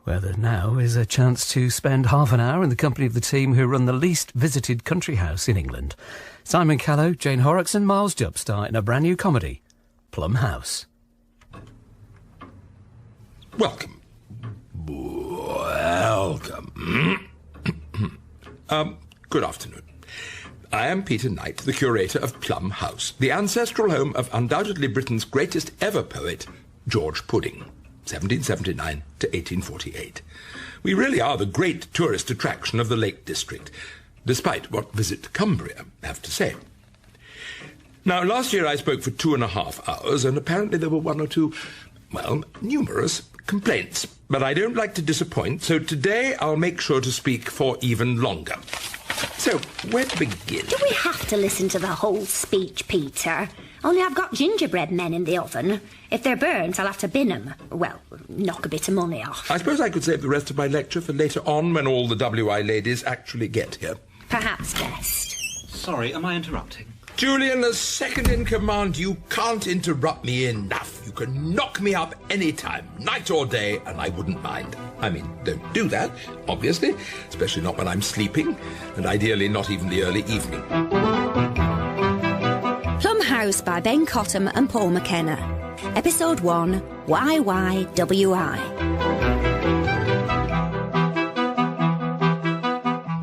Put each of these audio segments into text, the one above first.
where there now is a chance to spend half an hour in the company of the team who run the least visited country house in England. Simon Callow, Jane Horrocks and Miles Jupp star in a brand new comedy, Plum House. Welcome. Good afternoon. I am Peter Knight, the curator of Plum House, the ancestral home of undoubtedly Britain's greatest ever poet, George Pudding, 1779 to 1848. We really are the great tourist attraction of the Lake District, despite what Visit Cumbria have to say. Now, last year I spoke for 2.5 hours, and apparently there were one or two, well, numerous complaints. But I don't like to disappoint, so today I'll make sure to speak for even longer. So, where to begin? Do we have to listen to the whole speech, Peter? Only I've got gingerbread men in the oven. If they're burnt, I'll have to bin them. Well, knock a bit of money off. I suppose I could save the rest of my lecture for later on when all the WI ladies actually get here. Perhaps best. Sorry, am I interrupting? Julian, as second in command, you can't interrupt me enough. You can knock me up any time, night or day, and I wouldn't mind. I mean, don't do that, obviously, especially not when I'm sleeping, and ideally not even the early evening. Plum House by Ben Cottam and Paul McKenna. Episode 1, YYWI.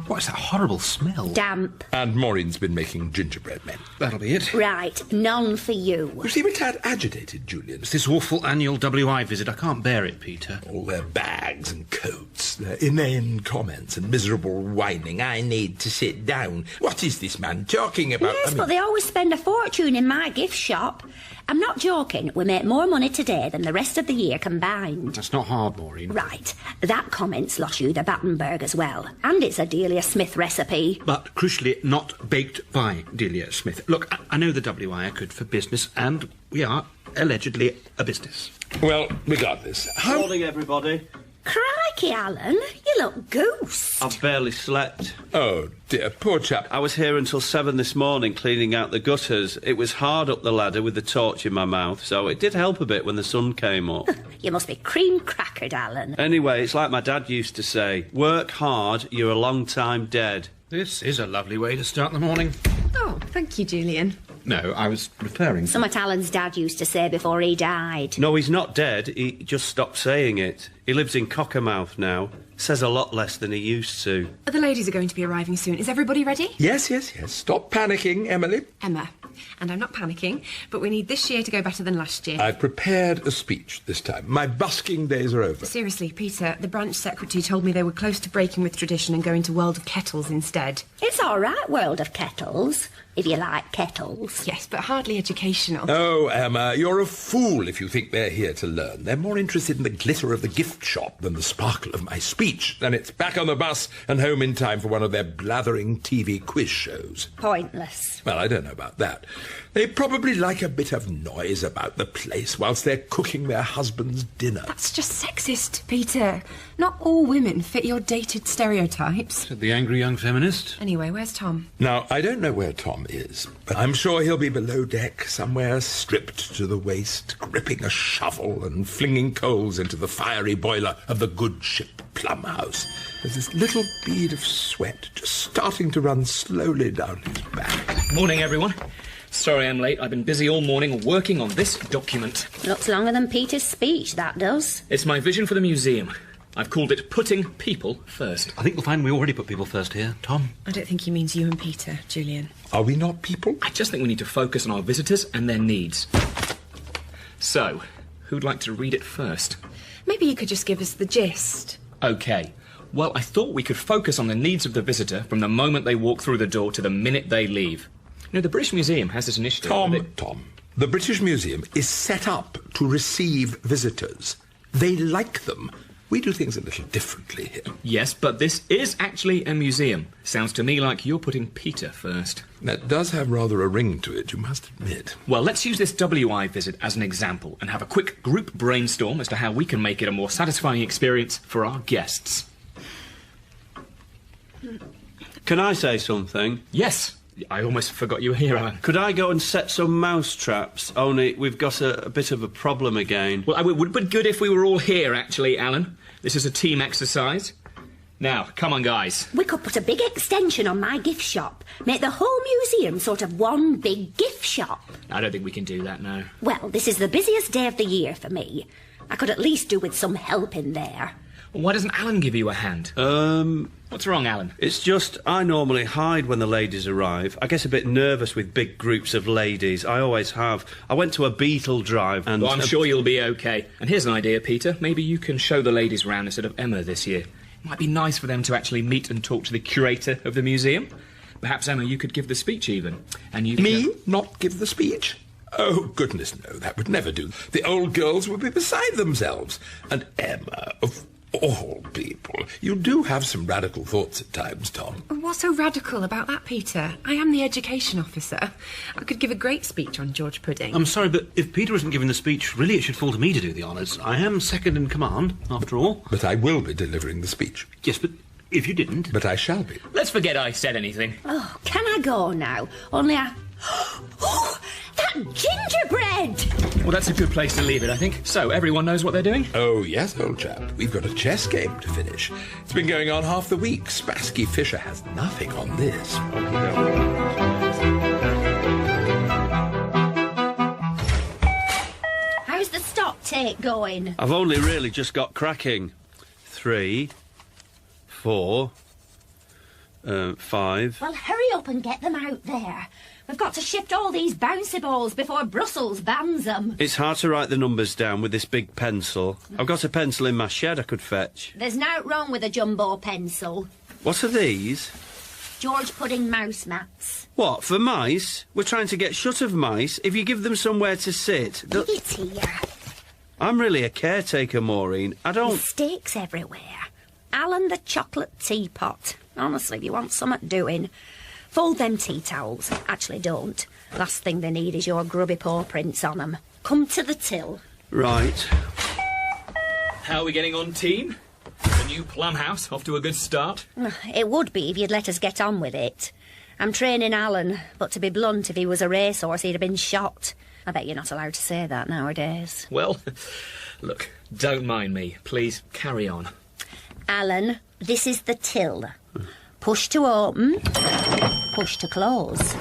What's that horrible smell? Damp. And Maureen's been making gingerbread men. That'll be it. Right, none for you. You seem a tad agitated, Julian. It's this awful annual WI visit. I can't bear it, Peter. All their bags and coats, their inane comments and miserable whining. I need to sit down. What is this man talking about? Yes, but they always spend a fortune in my gift shop. I'm not joking. We make more money today than the rest of the year combined. That's not hard, Maureen. Right. That comment's lost you the Battenberg as well. And it's a Delia Smith recipe. But, crucially, not baked by Delia Smith. Look, I know the WI are good for business, and we are, allegedly, a business. Well, regardless. Morning, everybody. Crikey, Alan. You look goose. I've barely slept. Oh, dear, poor chap. I was here until 7 this morning cleaning out the gutters. It was hard up the ladder with the torch in my mouth, so it did help a bit when the sun came up. You must be cream-crackered, Alan. Anyway, it's like my dad used to say, work hard, you're a long time dead. This is a lovely way to start the morning. Oh, thank you, Julian. No, I was referring to... Something Alan's dad used to say before he died. No, he's not dead, he just stopped saying it. He lives in Cockermouth now. Says a lot less than he used to. The ladies are going to be arriving soon. Is everybody ready? Yes. Stop panicking, Emily. Emma. And I'm not panicking, but we need this year to go better than last year. I've prepared a speech this time. My busking days are over. Seriously, Peter, the branch secretary told me they were close to breaking with tradition and going to World of Kettles instead. It's all right, World of Kettles, if you like kettles. Yes, but hardly educational. Oh, Emma, you're a fool if you think they're here to learn. They're more interested in the glitter of the gift shop than the sparkle of my speech. And it's back on the bus and home in time for one of their blathering TV quiz shows. Pointless. Well, I don't know about that. They probably like a bit of noise about the place whilst they're cooking their husband's dinner. That's just sexist, Peter. Not all women fit your dated stereotypes. Said the angry young feminist. Anyway, where's Tom? Now, I don't know where Tom is, but I'm sure he'll be below deck somewhere, stripped to the waist, gripping a shovel and flinging coals into the fiery boiler of the good ship Plum House. There's this little bead of sweat just starting to run slowly down his back. Morning, everyone. Sorry I'm late. I've been busy all morning working on this document. Looks longer than Peter's speech, that does. It's my vision for the museum. I've called it Putting People First. I think you'll find we already put people first here. Tom? I don't think he means you and Peter, Julian. Are we not people? I just think we need to focus on our visitors and their needs. So, who'd like to read it first? Maybe you could just give us the gist. OK. Well, I thought we could focus on the needs of the visitor from the moment they walk through the door to the minute they leave. You know, the British Museum has this initiative... Tom, the British Museum is set up to receive visitors. They like them. We do things a little differently here. Yes, but this is actually a museum. Sounds to me like you're putting Peter first. That does have rather a ring to it, you must admit. Well, let's use this WI visit as an example and have a quick group brainstorm as to how we can make it a more satisfying experience for our guests. Can I say something? Yes. I almost forgot you were here, Alan. Could I go and set some mouse traps? Only we've got a bit of a problem again. Well, it would be good if we were all here, actually, Alan. This is a team exercise. Now, come on, guys. We could put a big extension on my gift shop. Make the whole museum sort of one big gift shop. I don't think we can do that now. Well, this is the busiest day of the year for me. I could at least do with some help in there. Well, why doesn't Alan give you a hand? What's wrong, Alan? It's just I normally hide when the ladies arrive. I get a bit nervous with big groups of ladies. I always have. I went to a Beetle drive and... Well, I'm sure you'll be okay. And here's an idea, Peter. Maybe you can show the ladies round instead of Emma this year. It might be nice for them to actually meet and talk to the curator of the museum. Perhaps, Emma, you could give the speech even. And you Me? Not give the speech? Oh, goodness, no, that would never do. The old girls would be beside themselves. And Emma, of all people, you do have some radical thoughts at times, Tom. What's so radical about that, Peter? I am the education officer. I could give a great speech on George Pudding. I'm sorry, but if Peter isn't giving the speech, really it should fall to me to do the honours. I am second in command, after all. But I will be delivering the speech. Yes, but if you didn't... But I shall be. Let's forget I said anything. Oh, can I go now? Only I... Oh, that gingerbread! Well, that's a good place to leave it, I think. So, everyone knows what they're doing? Oh, yes, old chap. We've got a chess game to finish. It's been going on half the week. Spassky Fisher has nothing on this. How's the stock take going? I've only really just got cracking. 3, 4, 5... Well, hurry up and get them out there. We've got to shift all these bouncy balls before Brussels bans them. It's hard to write the numbers down with this big pencil. I've got a pencil in my shed I could fetch. There's nought wrong with a jumbo pencil. What are these? George Pudding mouse mats. What, for mice? We're trying to get shut of mice. If you give them somewhere to sit... Give it here. I'm really a caretaker, Maureen. I don't... Mistakes everywhere. Alan the chocolate teapot. Honestly, if you want something doing... Fold them tea towels. Actually, don't. Last thing they need is your grubby paw prints on them. Come to the till. Right. How are we getting on, team? The new Plum House off to a good start? It would be if you'd let us get on with it. I'm training Alan, but to be blunt, if he was a racehorse, he'd have been shot. I bet you're not allowed to say that nowadays. Well, look, don't mind me. Please, carry on. Alan, this is the till. Push to open, push to close.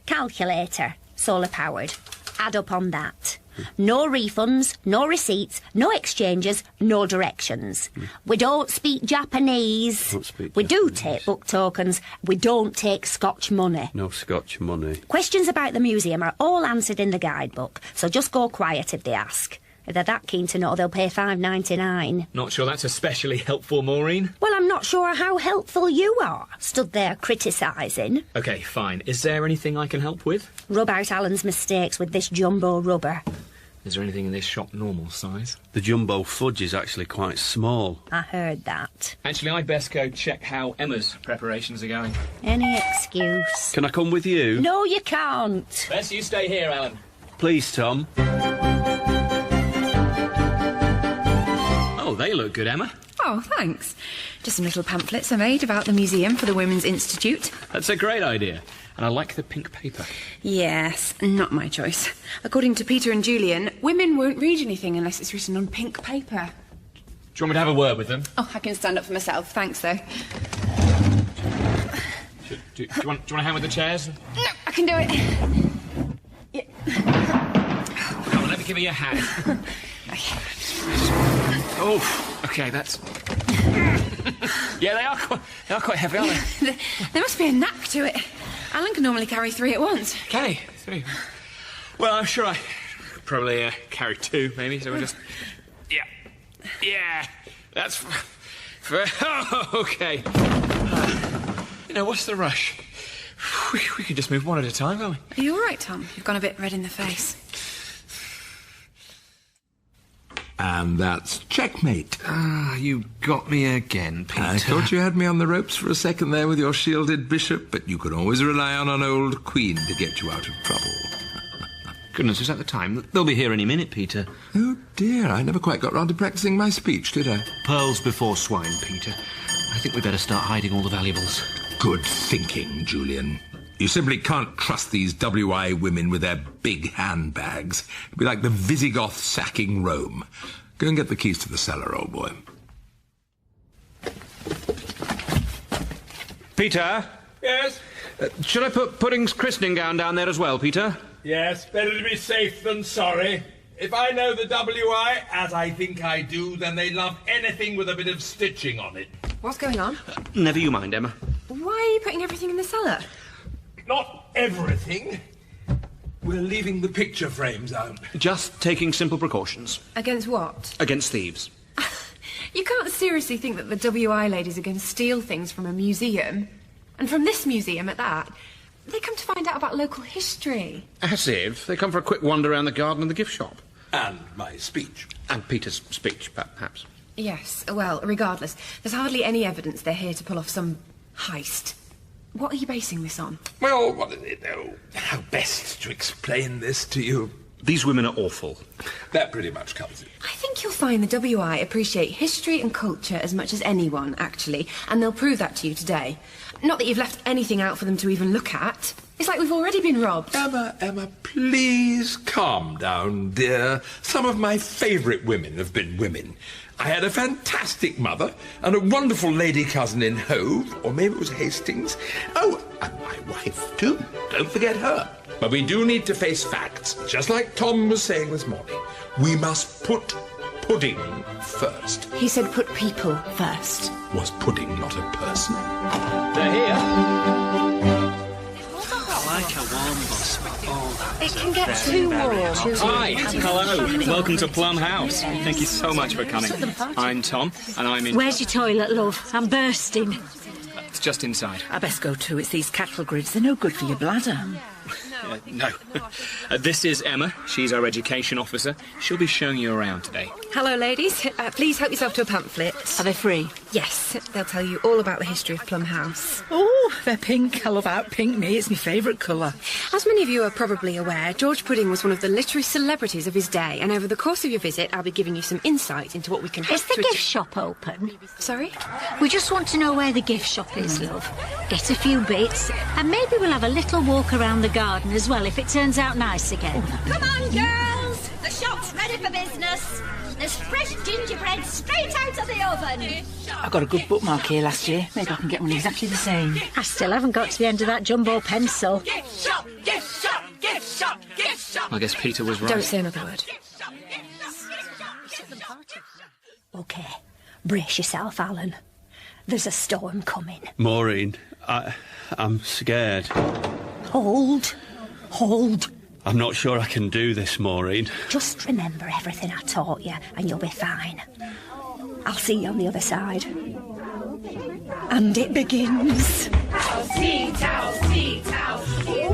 Calculator, solar powered. Add up on that. No refunds, no receipts, no exchanges, no directions. We don't speak Japanese. We do take book tokens. We don't take Scotch money. No Scotch money. Questions about the museum are all answered in the guidebook, so just go quiet if they ask. If they're that keen to know, they'll pay $5.99. Not sure that's especially helpful, Maureen. Well, I'm not sure how helpful you are, stood there criticising. OK, fine. Is there anything I can help with? Rub out Alan's mistakes with this jumbo rubber. Is there anything in this shop normal size? The jumbo fudge is actually quite small. I heard that. Actually, I'd best go check how Emma's preparations are going. Any excuse. Can I come with you? No, you can't. Best you stay here, Alan. Please, Tom. Oh, they look good, Emma. Oh, thanks. Just some little pamphlets I made about the museum for the Women's Institute. That's a great idea. And I like the pink paper. Yes, not my choice. According to Peter and Julian, women won't read anything unless it's written on pink paper. Do you want me to have a word with them? Oh, I can stand up for myself, thanks, though. Do you want a hand with the chairs? No, I can do it. Yeah. Come on, let me give you a hand. Oh, OK, that's... Yeah, they are quite heavy, aren't they? There must be a knack to it. Alan can normally carry 3 at once. Can he? 3? Well, I'm sure I could probably carry 2, maybe, so we'll just... Yeah, that's... Oh, OK. What's the rush? We can just move one at a time, can't we? Are you all right, Tom? You've gone a bit red in the face. And that's checkmate. Ah, you got me again, Peter. I thought you had me on the ropes for a second there with your shielded bishop, but you could always rely on an old queen to get you out of trouble. Goodness, is that the time? They'll be here any minute, Peter. Oh, dear, I never quite got round to practising my speech, did I? Pearls before swine, Peter. I think we better start hiding all the valuables. Good thinking, Julian. You simply can't trust these WI women with their big handbags. It'd be like the Visigoths sacking Rome. Go and get the keys to the cellar, old boy. Peter? Yes? Should I put Pudding's christening gown down there as well, Peter? Yes, better to be safe than sorry. If I know the WI, as I think I do, then they love anything with a bit of stitching on it. What's going on? Never you mind, Emma. Why are you putting everything in the cellar? Not everything. We're leaving the picture frames out. Just taking simple precautions. Against what? Against thieves. You can't seriously think that the WI ladies are going to steal things from a museum. And from this museum at that. They come to find out about local history. As if. They come for a quick wander around the garden and the gift shop. And my speech. And Peter's speech, perhaps. Yes, well, regardless, there's hardly any evidence they're here to pull off some heist. What are you basing this on? Well, what is it, though? How best to explain this to you? These women are awful. That pretty much covers it. I think you'll find the WI appreciate history and culture as much as anyone, actually, and they'll prove that to you today. Not that you've left anything out for them to even look at. It's like we've already been robbed. Emma, please calm down, dear. Some of my favourite women have been women. I had a fantastic mother and a wonderful lady cousin in Hove, or maybe it was Hastings. Oh, and my wife, too. Don't forget her. But we do need to face facts, just like Tom was saying this morning. We must put pudding first. He said put people first. Was pudding not a person? They're here. It can get too warm. Hi, hello. Welcome to Plum House. Thank you so much for coming. I'm Tom, and I'm in... Where's your toilet, love? I'm bursting. It's just inside. I best go too. It's these cattle grids. They're no good for your bladder. No. This is Emma. She's our education officer. She'll be showing you around today. Hello, ladies. Please help yourself to a pamphlet. Are they free? Yes, they'll tell you all about the history of Plum House. Oh, they're pink. I love out pink me. It's my favourite colour. As many of you are probably aware, George Pudding was one of the literary celebrities of his day, and over the course of your visit, I'll be giving you some insight into what we can... Is the gift shop open? Sorry? We just want to know where the gift shop is, love. Get a few bits, and maybe we'll have a little walk around the garden as well, if it turns out nice again. Come on, girls! The shop's ready for business. There's fresh gingerbread straight out of the oven. I got a good bookmark here last year. Maybe I can get one exactly the same. I still haven't got to the end of that jumbo pencil. Gift shop! Gift shop! Gift shop! Gift shop! I guess Peter was right. Don't say another word. OK, brace yourself, Alan. There's a storm coming. Maureen, I'm scared. Hold. I'm not sure I can do this, Maureen. Just remember everything I taught you, and you'll be fine. I'll see you on the other side. And it begins. We've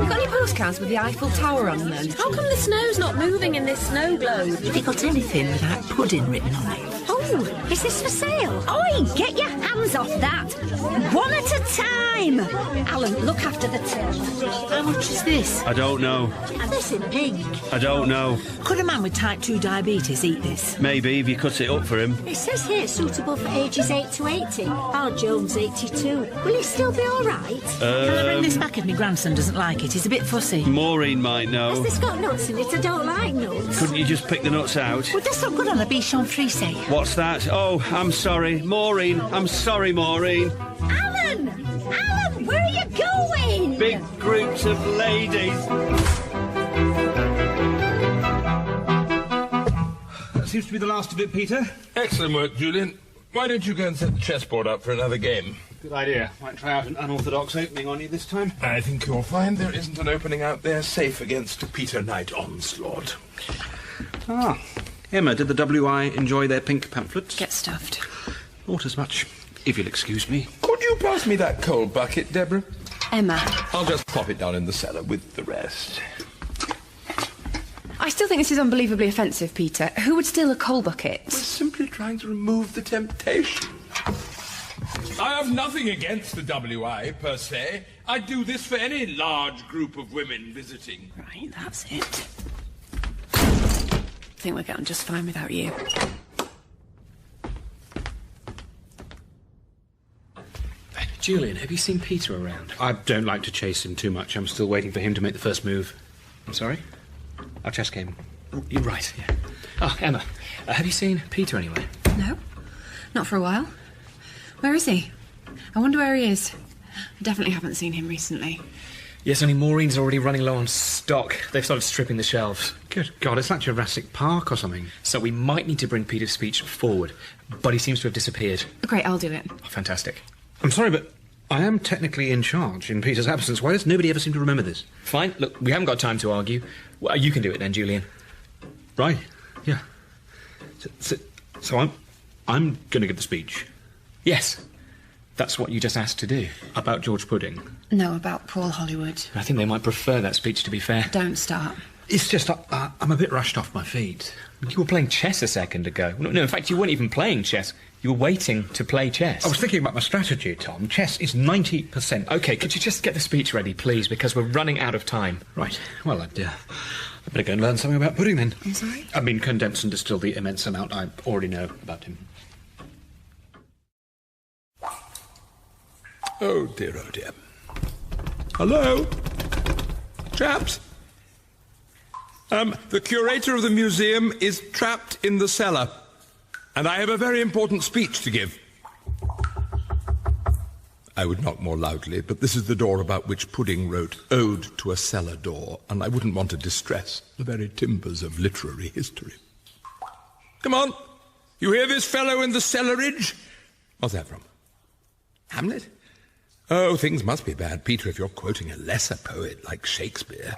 got any postcards with the Eiffel Tower on them? How come the snow's not moving in this snow globe? Have you got anything without pudding written on it? Oh, is this for sale? Oi, get your hands off that. One at a time. Alan, look after the till. How much is this? I don't know. And this in pink. I don't know. Could a man with type 2 diabetes eat this? Maybe, if you cut it up for him. It says here it's suitable for ages 8 to 80. Our Jones 82. Will he still be all right? Can I bring this back if my grandson doesn't like it? He's a bit fussy. Maureen might know. Has this got nuts in it? I don't like nuts. Couldn't you just pick the nuts out? Would this look good on a bichon frisee? What's that? Oh, I'm sorry. Maureen, I'm sorry, Maureen. Alan, where are you going? Big groups of ladies. That seems to be the last of it, Peter. Excellent work, Julian. Why don't you go and set the chessboard up for another game? Good idea. Might try out an unorthodox opening on you this time. I think you'll find there isn't an opening out there safe against a Peter Knight onslaught. Ah. Emma, did the WI enjoy their pink pamphlets? Get stuffed. Not as much, if you'll excuse me. Could you pass me that coal bucket, Deborah? Emma. I'll just pop it down in the cellar with the rest. I still think this is unbelievably offensive, Peter. Who would steal a coal bucket? We're simply trying to remove the temptation. I have nothing against the WI, per se. I'd do this for any large group of women visiting. Right, that's it. I think we're getting just fine without you. Julian, have you seen Peter around? I don't like to chase him too much. I'm still waiting for him to make the first move. I'm sorry? Our chess game. You're right, yeah. Oh, Emma, have you seen Peter anywhere? No, not for a while. Where is he? I wonder where he is. I definitely haven't seen him recently. Yes, only Maureen's already running low on stock. They've started stripping the shelves. Good God, it's like Jurassic Park or something. So we might need to bring Peter's speech forward, but he seems to have disappeared. Great, I'll do it. Oh, fantastic. I'm sorry, but I am technically in charge in Peter's absence. Why does nobody ever seem to remember this? Fine, look, we haven't got time to argue. Well, you can do it then, Julian. Right, yeah. So I'm going to give the speech. Yes. That's what you just asked to do. About George Pudding? No, about Paul Hollywood. I think they might prefer that speech, to be fair. Don't start. It's just I'm a bit rushed off my feet. You were playing chess a second ago. No, in fact, you weren't even playing chess. You were waiting to play chess. I was thinking about my strategy, Tom. Chess is 90%. OK, could you just get the speech ready, please, because we're running out of time. Right. Well, I'd better go and learn something about pudding, then. I'm sorry? I mean, condense and distill the immense amount I already know about him. Oh, dear, oh, dear. Hello? Chaps? The curator of the museum is trapped in the cellar, and I have a very important speech to give. I would knock more loudly, but this is the door about which Pudding wrote Ode to a Cellar Door, and I wouldn't want to distress the very timbers of literary history. Come on. You hear this fellow in the cellarage? What's that from? Hamlet? Oh, things must be bad, Peter, if you're quoting a lesser poet like Shakespeare.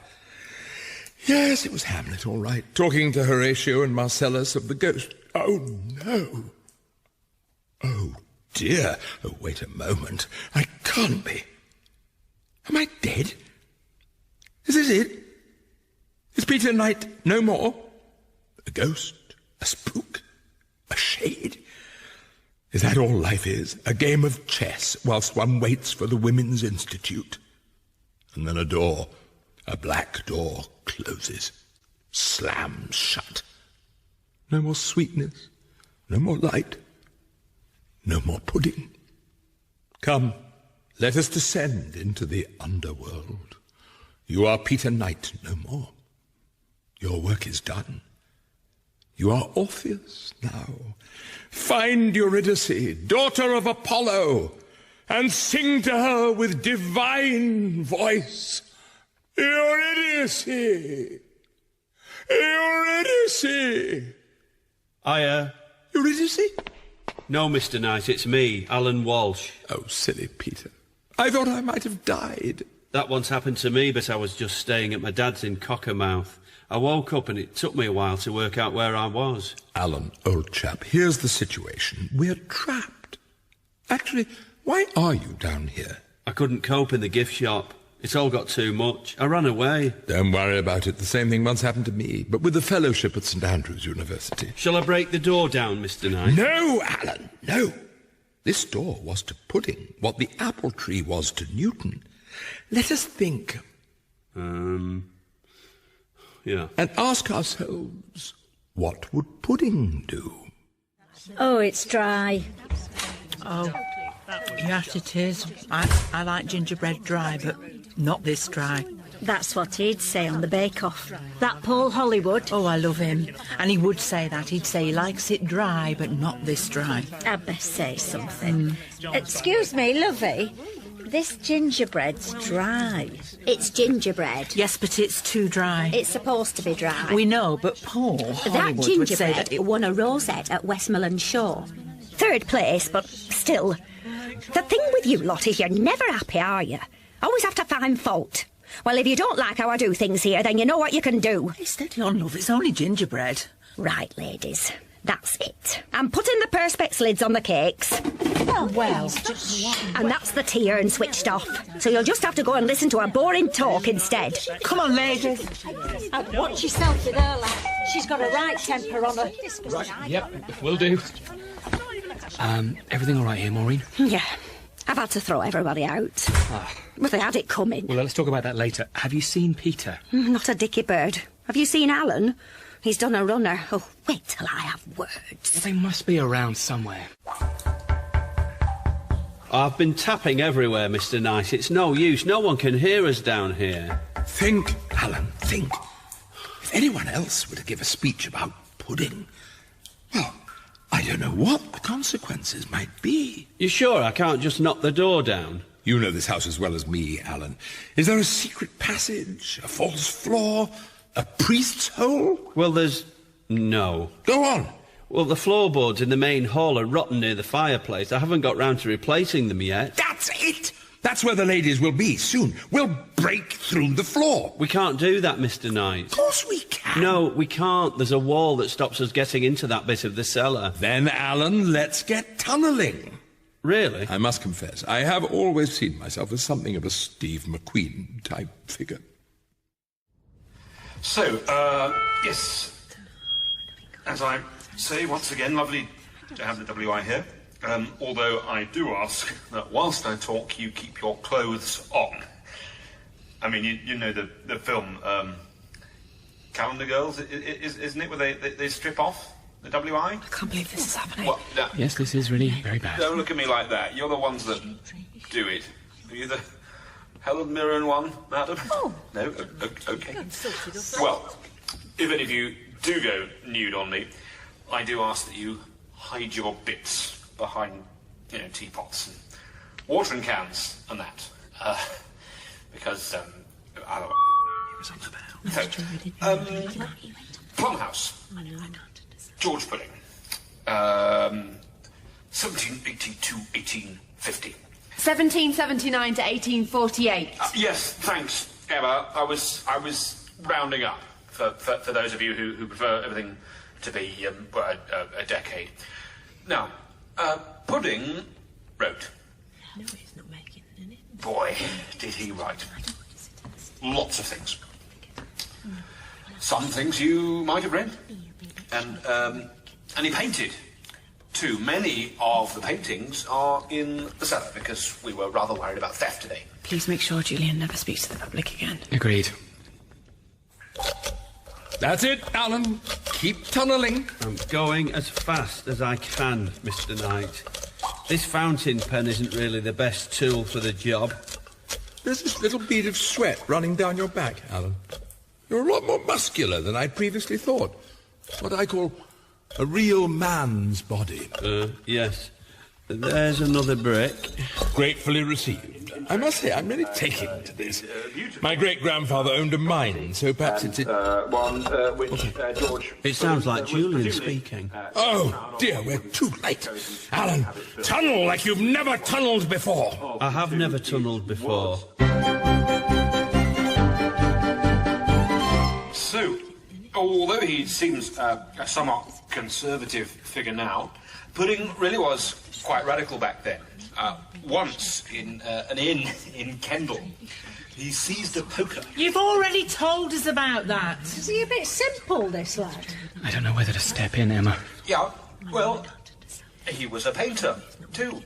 Yes, it was Hamlet, all right, talking to Horatio and Marcellus of the ghost. Oh, no. Oh, dear. Oh, wait a moment. I can't be. Am I dead? Is this it? Is Peter Knight no more? A ghost? A spook? A shade? Is that all life is? A game of chess whilst one waits for the Women's Institute? And then a door, a black door, closes, slams shut. No more sweetness, no more light, no more pudding. Come, let us descend into the underworld. You are Peter Knight no more. Your work is done. You are Orpheus now. Find Eurydice, daughter of Apollo, and sing to her with divine voice. Eurydice! Eurydice! Eurydice? No, Mr. Knight, it's me, Alan Walsh. Oh, silly Peter. I thought I might have died. That once happened to me, but I was just staying at my dad's in Cockermouth. I woke up and it took me a while to work out where I was. Alan, old chap, here's the situation. We're trapped. Actually, why are you down here? I couldn't cope in the gift shop. It's all got too much. I ran away. Don't worry about it. The same thing once happened to me, but with the fellowship at St Andrews University. Shall I break the door down, Mr. Knight? No, Alan, no. This door was to Pudding what the apple tree was to Newton. Let us think. Yeah. And ask ourselves, what would Pudding do? Oh, it's dry. Oh, yes, it is. I like gingerbread dry, but not this dry. That's what he'd say on the bake-off. That Paul Hollywood. Oh, I love him. And he would say that. He'd say he likes it dry, but not this dry. I'd best say something. Excuse me, lovey. This gingerbread's dry. It's gingerbread. Yes, but it's too dry. It's supposed to be dry. We know, but Paul Hollywood would say that it won a rosette at Westmoreland Show. 3rd place, but still. The thing with you lot is you're never happy, are you? Always have to find fault. Well, if you don't like how I do things here, then you know what you can do. Hey, steady on, love. It's only gingerbread. Right, ladies. That's it. I'm putting the perspex lids on the cakes. Well. And that's the tea urn switched off. So you'll just have to go and listen to her boring talk instead. Come on, ladies. Watch yourself with her, lad. She's got a right temper on her. Right, yep, will do. Everything all right here, Maureen? Yeah. I've had to throw everybody out. But they had it coming. Well, let's talk about that later. Have you seen Peter? Not a dicky bird. Have you seen Alan? He's done a runner. Oh, wait till I have words. Well, they must be around somewhere. I've been tapping everywhere, Mr. Knight. It's no use. No one can hear us down here. Think, Alan, think. If anyone else were to give a speech about Pudding? Well, I don't know what the consequences might be. You sure I can't just knock the door down? You know this house as well as me, Alan. Is there a secret passage, a false floor, a priest's hole? Well, there's... no. Go on. Well, the floorboards in the main hall are rotten near the fireplace. I haven't got round to replacing them yet. That's it! That's where the ladies will be soon. We'll break through the floor. We can't do that, Mr. Knight. Of course we can. No, we can't. There's a wall that stops us getting into that bit of the cellar. Then, Alan, let's get tunnelling. Really? I must confess, I have always seen myself as something of a Steve McQueen type figure. So, yes, as I say, once again, lovely to have the WI here. Although I do ask that whilst I talk, you keep your clothes on. I mean, you know the film, Calendar Girls, isn't it, where they strip off the WI? I can't believe this is happening. What, Yes, this is really very bad. Don't look at me like that. You're the ones that do it. Are you the Helen Mirren one, madam? Oh. No? OK. Well, if any of you do go nude on me, I do ask that you hide your bits behind, teapots and watering cans and that. Because, otherwise... So, Plum House. George Pudding. 1780 to 1850. 1779 to 1848. Yes, thanks, Emma. I was rounding up for those of you who prefer everything to be a decade. Now, Pudding wrote. No, he's not making it, is it? Boy, did he write. Lots of things. Some things you might have read. And he painted, too. Many of the paintings are in the cellar because we were rather worried about theft today. Please make sure Julian never speaks to the public again. Agreed. That's it, Alan. Keep tunnelling. I'm going as fast as I can, Mr. Knight. This fountain pen isn't really the best tool for the job. There's this little bead of sweat running down your back, Alan. You're a lot more muscular than I'd previously thought. What I call a real man's body. Yes. There's another brick. Gratefully received. I must say, I'm really taking to this. My great-grandfather owned a mine, so perhaps it's... George... It sounds like Julian speaking. Oh, dear, we're too late. Alan, tunnel like you've never tunnelled before. I have never tunnelled before. So, although he seems a somewhat conservative figure now, Pudding really was quite radical back then. Once, in an inn in Kendal, he seized a poker. You've already told us about that. Is he a bit simple, this lad? I don't know whether to step in, Emma. Yeah, well, he was a painter, too.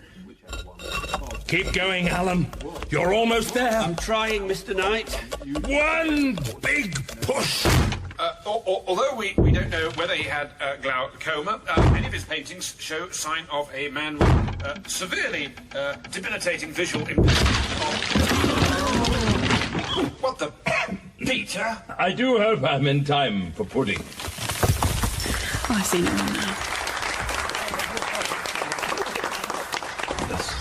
Keep going, Alan. You're almost there. I'm trying, Mr. Knight. One big push. Although we don't know whether he had glaucoma, many of his paintings show sign of a man with severely debilitating visual impairment. What the... Peter? I do hope I'm in time for Pudding. Oh, I see no one now.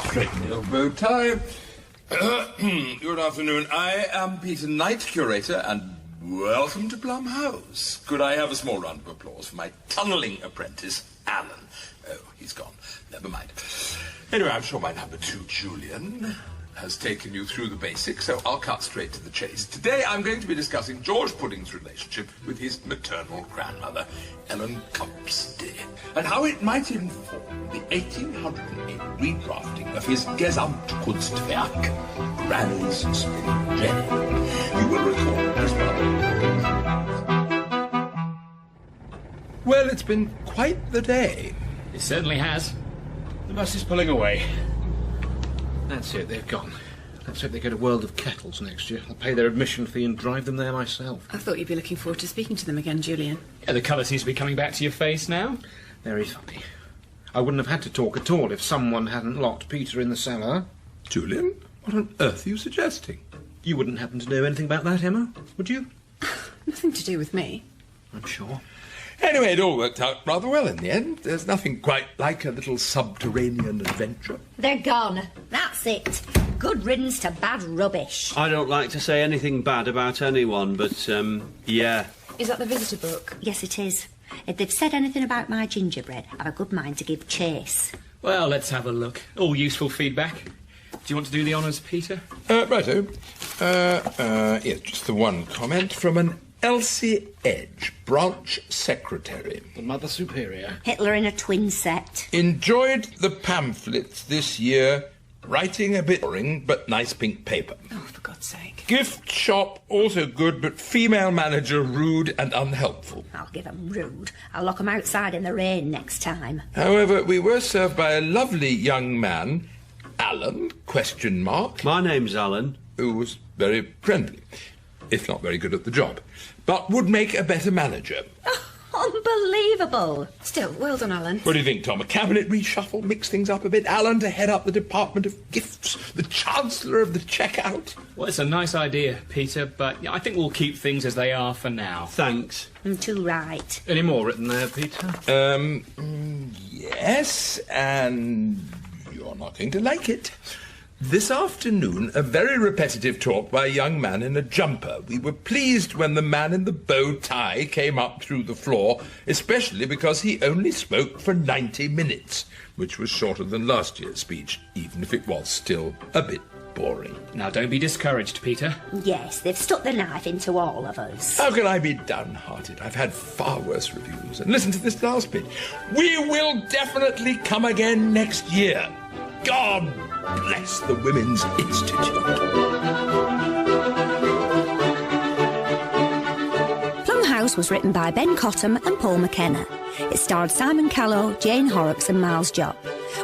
Straighten your bow tie. Good afternoon. I am Peter Knight, curator, and welcome to Plum House. Could I have a small round of applause for my tunnelling apprentice, Alan? Oh, he's gone. Never mind. Anyway, I'm sure my number two, Julian, has taken you through the basics, so I'll cut straight to the chase. Today I'm going to be discussing George Pudding's relationship with his maternal grandmother, Ellen Compsty, and how it might inform the 1808 redrafting of his Gesamtkunstwerk, Granny's Spinning Jenny. You will recall this one. Well, it's been quite the day. It certainly has. The bus is pulling away. That's it, they've gone. Let's hope they go to World of Kettles next year. I'll pay their admission fee and drive them there myself. I thought you'd be looking forward to speaking to them again, Julian. Yeah, the colour seems to be coming back to your face now. Very funny. I wouldn't have had to talk at all if someone hadn't locked Peter in the cellar. Julian, what on earth are you suggesting? You wouldn't happen to know anything about that, Emma, would you? Nothing to do with me. I'm sure. Anyway, it all worked out rather well in the end. There's nothing quite like a little subterranean adventure. They're gone. That's it. Good riddance to bad rubbish. I don't like to say anything bad about anyone, but, yeah. Is that the visitor book? Yes, it is. If they've said anything about my gingerbread, I've a good mind to give chase. Well, let's have a look. All useful feedback. Do you want to do the honours, Peter? Righto. Yes, just the one comment from an Elsie Edge, branch secretary. The Mother Superior. Hitler in a twin set. Enjoyed the pamphlets this year. Writing a bit boring, but nice pink paper. Oh, for God's sake. Gift shop also good, but female manager rude and unhelpful. I'll give 'em rude. I'll lock 'em outside in the rain next time. However, we were served by a lovely young man, Alan, ? My name's Alan. Who was very friendly, if not very good at the job, but would make a better manager. Unbelievable. Still, well done, Alan. What do you think, Tom? A cabinet reshuffle, mix things up a bit? Alan to head up the department of gifts, the chancellor of the checkout? Well, it's a nice idea, Peter, but I think we'll keep things as they are for now. Thanks. Too right. Any more written there, Peter? Yes, and you're not going to like it. This afternoon, a very repetitive talk by a young man in a jumper. We were pleased when the man in the bow tie came up through the floor, especially because he only spoke for 90 minutes, which was shorter than last year's speech, even if it was still a bit boring. Now, don't be discouraged, Peter. Yes, they've stuck the knife into all of us. How can I be downhearted? I've had far worse reviews. And listen to this last bit. We will definitely come again next year. God bless the Women's Institute. Plum House was written by Ben Cottam and Paul McKenna. It starred Simon Callow, Jane Horrocks and Miles Jopp,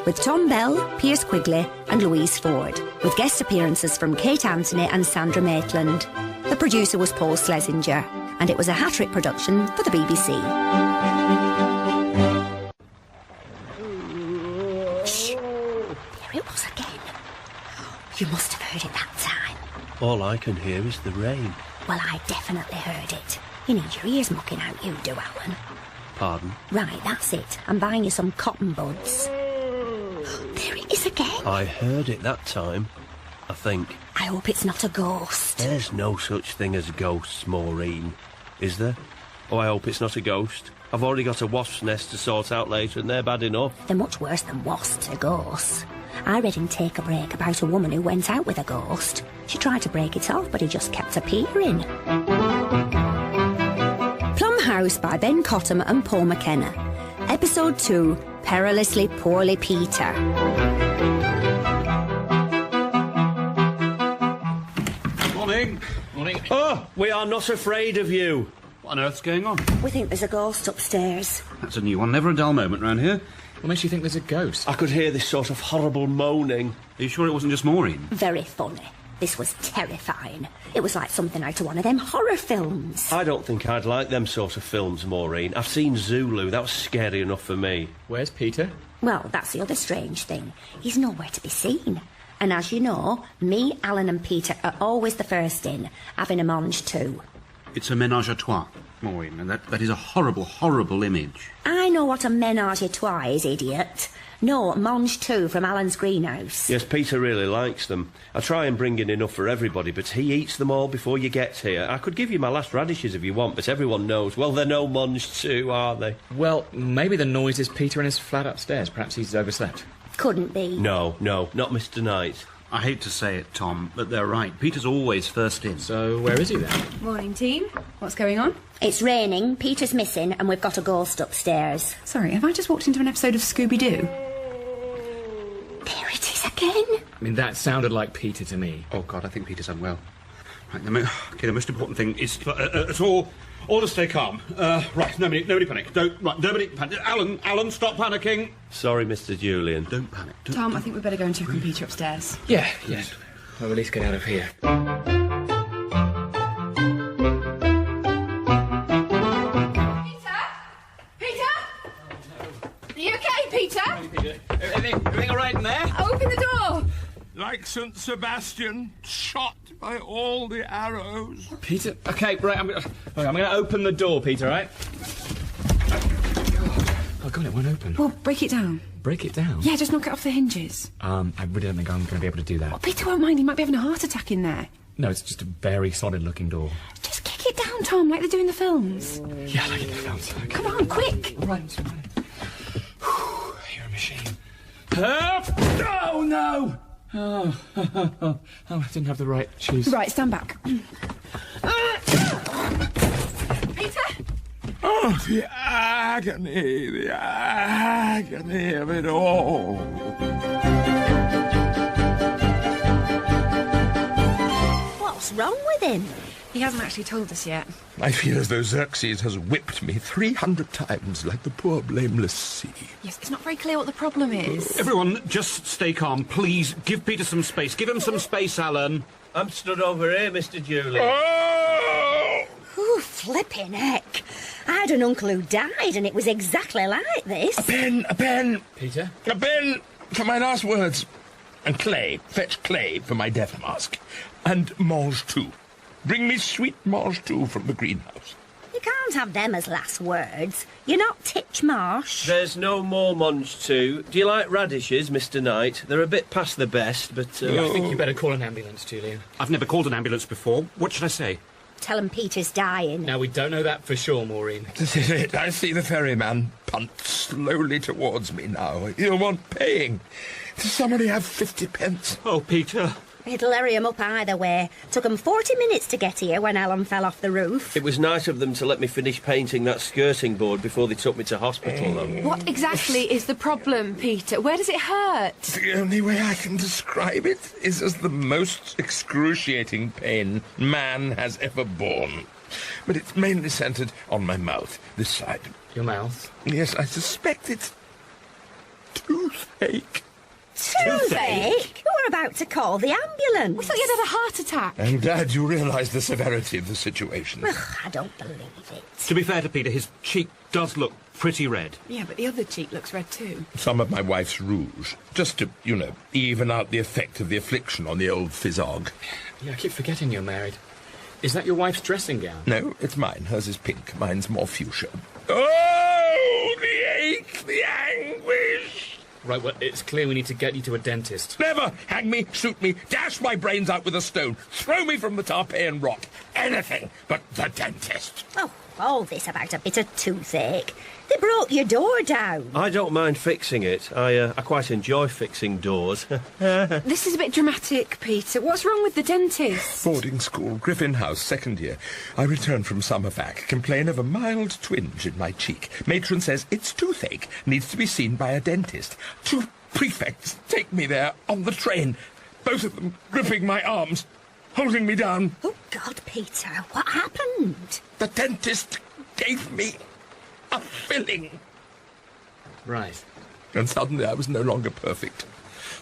with Tom Bell, Piers Quigley and Louise Ford, with guest appearances from Kate Anthony and Sandra Maitland. The producer was Paul Schlesinger, and it was a hat-trick production for the BBC. Shh! There it was again. You must have heard it that time. All I can hear is the rain. Well, I definitely heard it. You need your ears mucking out, you do, Alan. Pardon? Right, that's it. I'm buying you some cotton buds. There it is again. I heard it that time, I think. I hope it's not a ghost. There's no such thing as ghosts, Maureen. Is there? Oh, I hope it's not a ghost. I've already got a wasp's nest to sort out later, and they're bad enough. They're much worse than wasps or ghosts. I read in Take a Break about a woman who went out with a ghost. She tried to break it off, but he just kept appearing. Plum House by Ben Cottam and Paul McKenna. Episode 2, Perilously Poorly Peter. Morning. Morning. Oh, we are not afraid of you. What on earth's going on? We think there's a ghost upstairs. That's a new one. Never a dull moment round here. What makes you think there's a ghost? I could hear this sort of horrible moaning. Are you sure it wasn't just Maureen? Very funny. This was terrifying. It was like something out of one of them horror films. I don't think I'd like them sort of films, Maureen. I've seen Zulu. That was scary enough for me. Where's Peter? Well, that's the other strange thing. He's nowhere to be seen. And as you know, me, Alan and Peter are always the first in, having a mange too. It's a ménage à trois, Maureen, and that is a horrible, horrible image. I know what a ménage à trois is, idiot. No, mange too from Alan's greenhouse. Yes, Peter really likes them. I try and bring in enough for everybody, but he eats them all before you get here. I could give you my last radishes if you want, but everyone knows. Well, they're no mange too, are they? Well, maybe the noise is Peter in his flat upstairs. Perhaps he's overslept. Couldn't be. No, not Mr. Knight. I hate to say it, Tom, but they're right. Peter's always first in. So where is he then? Morning, team. What's going on? It's raining, Peter's missing, and we've got a ghost upstairs. Sorry, have I just walked into an episode of Scooby-Doo? There it is again. I mean, that sounded like Peter to me. Oh, God, I think Peter's unwell. Right, the most important thing is it's all to stay calm. Right, nobody panic. Nobody panic. Alan, stop panicking. Sorry, Mr. Julian. Don't panic. Tom, I think we'd better go and check on Peter upstairs. Yeah. Well, at least get out of here. Peter? Are you okay, Peter? Everything all right in there? Open the door. Like St. Sebastian, shot by all the arrows. Peter? Okay, right, I'm going to open the door, Peter, all right? God, it won't open. Well, break it down. Break it down? Yeah, just knock it off the hinges. I really don't think I'm going to be able to do that. Well, Peter won't mind. He might be having a heart attack in there. No, it's just a very solid-looking door. Just kick it down, Tom, like they do in the films. Yeah, like in the films. Okay. Come on, quick. All right. You're a machine. Oh, no! Oh, I didn't have the right shoes. Right, stand back. Peter? Oh, the agony of it all. What's wrong with him? He hasn't actually told us yet. I feel as though Xerxes has whipped me 300 times like the poor blameless sea. Yes, it's not very clear what the problem is. Everyone, just stay calm. Please, give Peter some space. Give him some space, Alan. I'm stood over here, Mr. Julian. Oh! Ooh, flipping heck. I had an uncle who died and it was exactly like this. A pen! Peter? A pen for my last words. And clay. Fetch clay for my death mask. And mange too. Bring me sweet mange too from the greenhouse. You can't have them as last words. You're not Titchmarsh. There's no more mange too. Do you like radishes, Mr. Knight? They're a bit past the best, but... I think you better call an ambulance, Julian. I've never called an ambulance before. What should I say? Tell him Peter's dying. Now, we don't know that for sure, Maureen. This is it. I see the ferryman punt slowly towards me now. He'll want paying. Does somebody have 50 pence? Oh, Peter. It'll hurry him up either way. Took 'em 40 minutes to get here when Alan fell off the roof. It was nice of them to let me finish painting that skirting board before they took me to hospital, though. What exactly is the problem, Peter? Where does it hurt? The only way I can describe it is as the most excruciating pain man has ever borne. But it's mainly centred on my mouth, this side. Your mouth? Yes, I suspect it's toothache. Toothache? You were about to call the ambulance. We thought you'd had a heart attack. I'm glad you realise the severity of the situation. Ugh, I don't believe it. To be fair to Peter, his cheek does look pretty red. Yeah, but the other cheek looks red too. Some of my wife's rouge, just to, even out the effect of the affliction on the old fizzog. Yeah, I keep forgetting you're married. Is that your wife's dressing gown? No, it's mine. Hers is pink. Mine's more fuchsia. Oh, the ache, the anguish! Right, well, it's clear we need to get you to a dentist. Never! Hang me, shoot me, dash my brains out with a stone, throw me from the Tarpeian Rock. Anything but the dentist. Oh, all this about a bit of toothache. They broke your door down. I don't mind fixing it. I quite enjoy fixing doors. This is a bit dramatic, Peter. What's wrong with the dentist? Boarding school, Griffin House, second year. I return from summer vac, complain of a mild twinge in my cheek. Matron says it's toothache, needs to be seen by a dentist. 2 prefects take me there on the train, both of them gripping my arms, holding me down. Oh, God, Peter, what happened? The dentist gave me a filling. Right. And suddenly I was no longer perfect.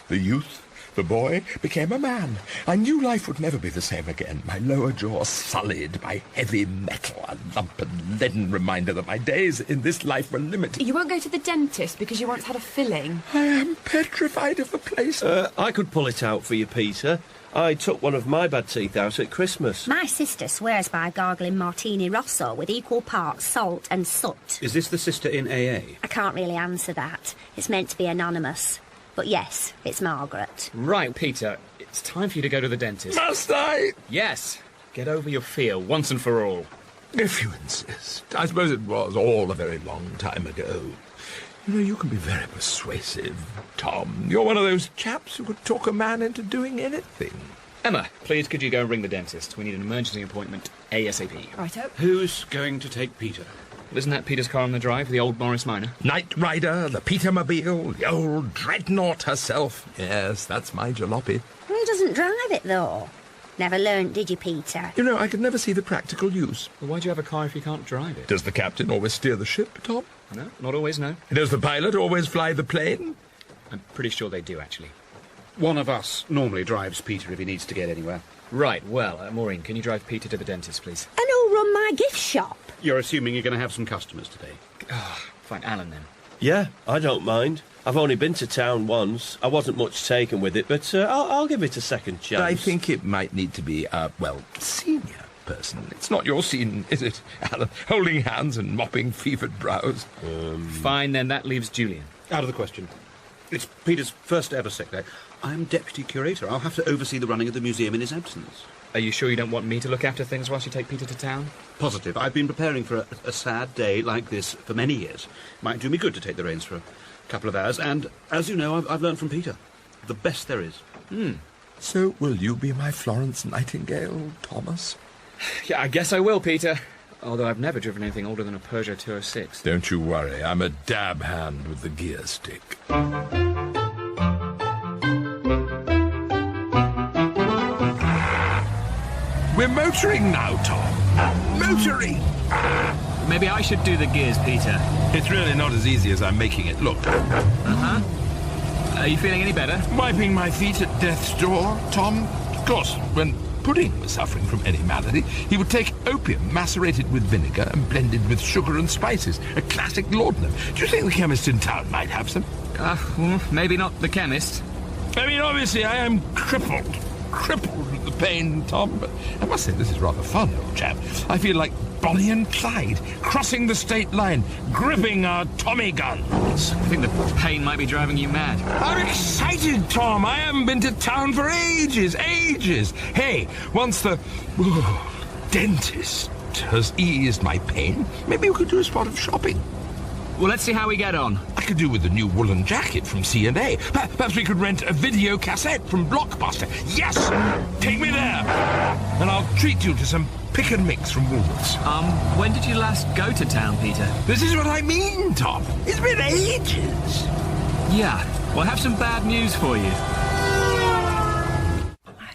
The youth, the boy, became a man. I knew life would never be the same again. My lower jaw sullied by heavy metal, a lump and leaden reminder that my days in this life were limited. You won't go to the dentist because you once had a filling. I am petrified of the place. I could pull it out for you, Peter. I took one of my bad teeth out at Christmas. My sister swears by gargling Martini Rosso with equal parts salt and soot. Is this the sister in AA? I can't really answer that. It's meant to be anonymous. But yes, it's Margaret. Right, Peter, it's time for you to go to the dentist. Must I? Yes. Get over your fear once and for all. If you insist. I suppose it was all a very long time ago. You can be very persuasive, Tom. You're one of those chaps who could talk a man into doing anything. Emma, please could you go and ring the dentist? We need an emergency appointment ASAP. Righto. Who's going to take Peter? Well, isn't that Peter's car on the drive, the old Morris Minor? Knight Rider, the Petermobile, the old dreadnought herself. Yes, that's my jalopy. Well, he doesn't drive it, though. Never learnt, did you, Peter? I could never see the practical use. Well, why do you have a car if you can't drive it? Does the captain always steer the ship, Tom? No, not always, no. Does the pilot always fly the plane? I'm pretty sure they do, actually. One of us normally drives Peter if he needs to get anywhere. Right, well, Maureen, can you drive Peter to the dentist, please? And who'll run my gift shop? You're assuming you're going to have some customers today. Fine, Alan, then. Yeah, I don't mind. I've only been to town once. I wasn't much taken with it, but I'll give it a second chance. I think it might need to be, senior. person. It's not your scene, is it, Alan? Holding hands and mopping fevered brows. Fine, then that leaves Julian. Out of the question. It's Peter's first ever sick day. I'm deputy curator. I'll have to oversee the running of the museum in his absence. Are you sure you don't want me to look after things whilst you take Peter to town? Positive. I've been preparing for a sad day like this for many years. Might do me good to take the reins for a couple of hours. And, as you know, I've learned from Peter. The best there is. So will you be my Florence Nightingale, Thomas? Yeah, I guess I will, Peter. Although I've never driven anything older than a Peugeot 206. Don't you worry. I'm a dab hand with the gear stick. We're motoring now, Tom. Motoring! Maybe I should do the gears, Peter. It's really not as easy as I'm making it look. Are you feeling any better? Wiping my feet at death's door, Tom. Of course, when Pudding was suffering from any malady, he would take opium macerated with vinegar and blended with sugar and spices. A classic laudanum. Do you think the chemist in town might have some? Maybe not the chemist. I mean, obviously, I am crippled with the pain, Tom, but I must say this is rather fun, old chap. I feel like Bonnie and Clyde, crossing the state line, gripping our Tommy guns. I think the pain might be driving you mad. I'm excited, Tom. I haven't been to town for ages. Hey, once the dentist has eased my pain, maybe we could do a spot of shopping. Well, let's see how we get on. I could do with a new woolen jacket from C&A. Perhaps we could rent a video cassette from Blockbuster. Yes! Take me there! And I'll treat you to some pick and mix from Woolworths. When did you last go to town, Peter? This is what I mean, Tom. It's been ages. Yeah. Well, I have some bad news for you.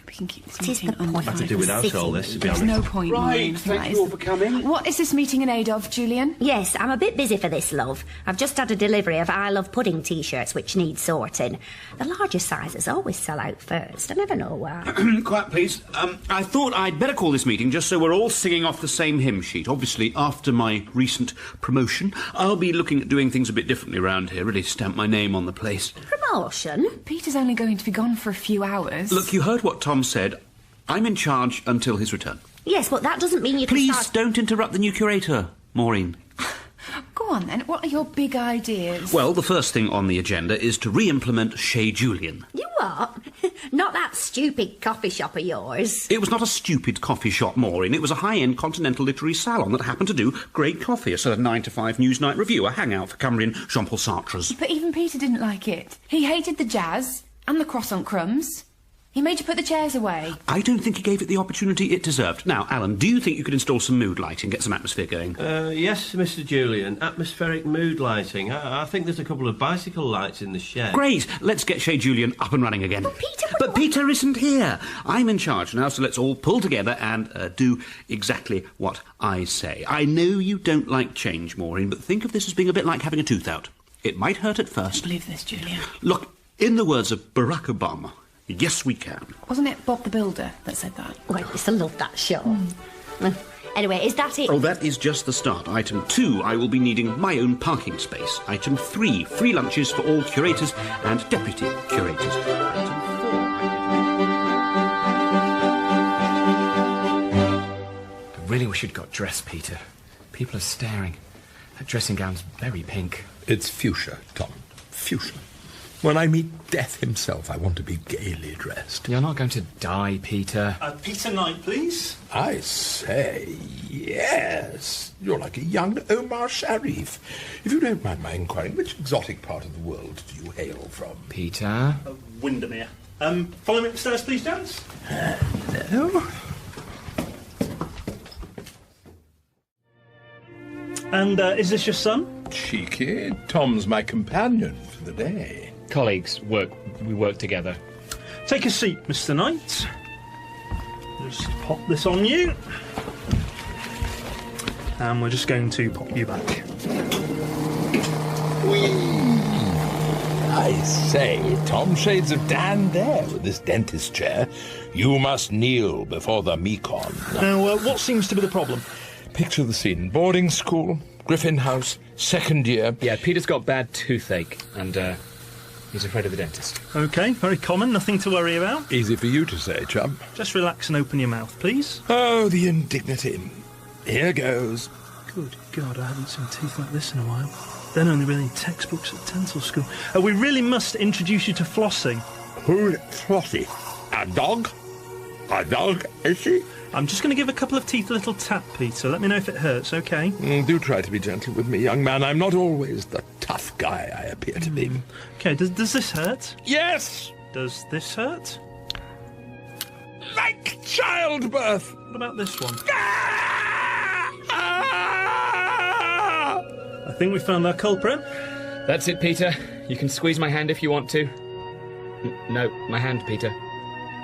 We can keep this meeting on. I have to do without all this, to be There's honest. no point, Right, Maureen. thank you all for coming. What is this meeting in aid of, Julian? Yes, I'm a bit busy for this, love. I've just had a delivery of I Love Pudding T-shirts which need sorting. The larger sizes always sell out first. I never know why. Quiet, please. I thought I'd better call this meeting just so we're all singing off the same hymn sheet. Obviously, after my recent promotion, I'll be looking at doing things a bit differently around here, really stamp my name on the place. Promotion? Peter's only going to be gone for a few hours. Look, you heard what Tom said. I'm in charge until his return. Yes, but that doesn't mean you can Please start... don't interrupt the new curator, Maureen. Go on, then. What are your big ideas? Well, the first thing on the agenda is to re-implement Chez Julian. You what? Not that stupid coffee shop of yours. It was not a stupid coffee shop, Maureen. It was a high-end continental literary salon that happened to do great coffee, a sort of 9 to 5 Newsnight review, a hangout for Cumbrian Jean-Paul Sartres. But even Peter didn't like it. He hated the jazz and the croissant crumbs. He made you put the chairs away. I don't think he gave it the opportunity it deserved. Now, Alan, do you think you could install some mood lighting, get some atmosphere going? Yes, Mr. Julian. Atmospheric mood lighting. I think there's a couple of bicycle lights in the shed. Great! Let's get Chez Julian up and running again. But Peter isn't here. I'm in charge now, so let's all pull together and do exactly what I say. I know you don't like change, Maureen, but think of this as being a bit like having a tooth out. It might hurt at first. I believe this, Julian. Look, in the words of Barack Obama, yes, we can. Wasn't it Bob the Builder that said that? Oh, I used to love that show. Anyway, is that it? Oh, that is just the start. Item 2, I will be needing my own parking space. Item 3, free lunches for all curators and deputy curators. Item 4, I really wish you'd got dressed, Peter. People are staring. That dressing gown's very pink. It's fuchsia, Tom. Fuchsia. When I meet death himself, I want to be gaily dressed. You're not going to die, Peter. Peter Knight, please. I say, yes. You're like a young Omar Sharif. If you don't mind my inquiring, which exotic part of the world do you hail from? Peter? Windermere. Follow me upstairs, please, gents. Hello. And is this your son? Cheeky. Tom's my companion for the day. Colleagues, we work together. Take a seat, Mr. Knight. Just pop this on you. And we're just going to pop you back. Whee! I say, Tom, shades of Dan there with this dentist chair. You must kneel before the Mekong. Now, what seems to be the problem? Picture the scene. Boarding school, Griffin House, second year. Yeah, Peter's got bad toothache, and He's afraid of the dentist. OK, very common, nothing to worry about. Easy for you to say, chum. Just relax and open your mouth, please. Oh, the indignity. Here goes. Good God, I haven't seen teeth like this in a while. They're only really in textbooks at dental school. We really must introduce you to flossing. Who's Flossie? A dog? A dog, is she? I'm just going to give a couple of teeth a little tap, Peter. Let me know if it hurts, OK? Do try to be gentle with me, young man. I'm not always the tough guy I appear to be. OK, does this hurt? Yes! Does this hurt? Like childbirth! What about this one? Ah! I think we found our culprit. That's it, Peter. You can squeeze my hand if you want to. No, my hand, Peter.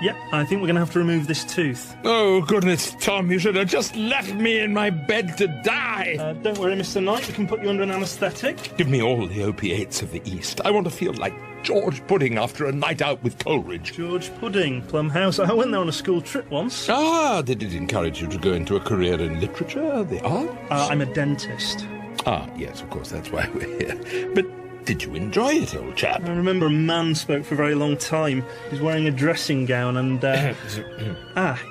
Yep, I think we're going to have to remove this tooth. Oh, goodness, Tom, you should have just left me in my bed to die. Don't worry, Mr. Knight, we can put you under an anaesthetic. Give me all the opiates of the East. I want to feel like George Pudding after a night out with Coleridge. George Pudding, Plum House. I went there on a school trip once. Ah, did it encourage you to go into a career in literature, the arts? I'm a dentist. Ah, yes, of course, that's why we're here. But did you enjoy it, old chap? I remember a man spoke for a very long time. He was wearing a dressing gown and...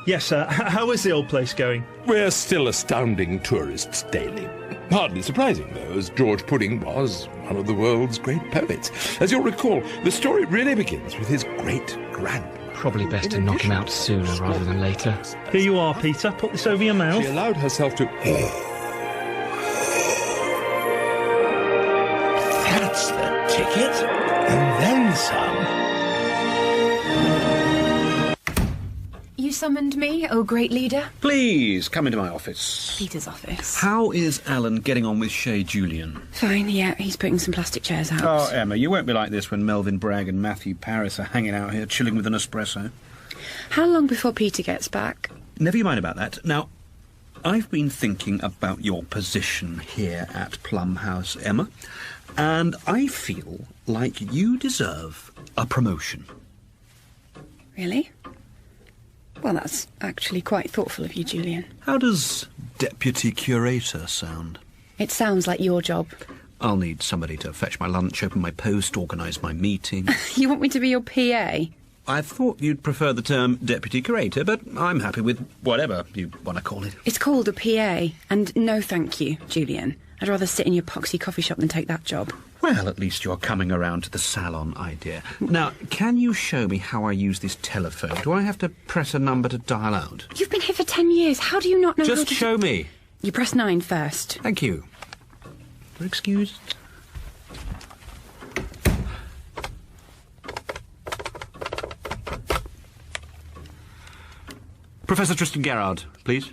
yes, how is the old place going? We're still astounding tourists daily. Hardly surprising, though, as George Pudding was one of the world's great poets. As you'll recall, the story really begins with his great-grandmother. Probably best to knock him out sooner rather than later. Here you are, Peter. Put this over your mouth. She allowed herself to... That's the ticket, and then some. You summoned me, oh great leader? Please, come into my office. Peter's office. How is Alan getting on with Shay Julian? Fine, yeah, he's putting some plastic chairs out. Oh, Emma, you won't be like this when Melvin Bragg and Matthew Paris are hanging out here, chilling with an espresso. How long before Peter gets back? Never you mind about that. Now, I've been thinking about your position here at Plum House, Emma, and I feel like you deserve a promotion. Really? Well, that's actually quite thoughtful of you, Julian. How does deputy curator sound? It sounds like your job. I'll need somebody to fetch my lunch, open my post, organise my meeting. You want me to be your PA? I thought you'd prefer the term deputy curator, but I'm happy with whatever you want to call it. It's called a PA, and no thank you, Julian. I'd rather sit in your poxy coffee shop than take that job. Well, at least you're coming around to the salon idea. Now, can you show me how I use this telephone? Do I have to press a number to dial out? You've been here for 10 years. How do you not know Just how to... show me. You press 9 first. Thank you. You're excused. Professor Tristan Gerrard, please.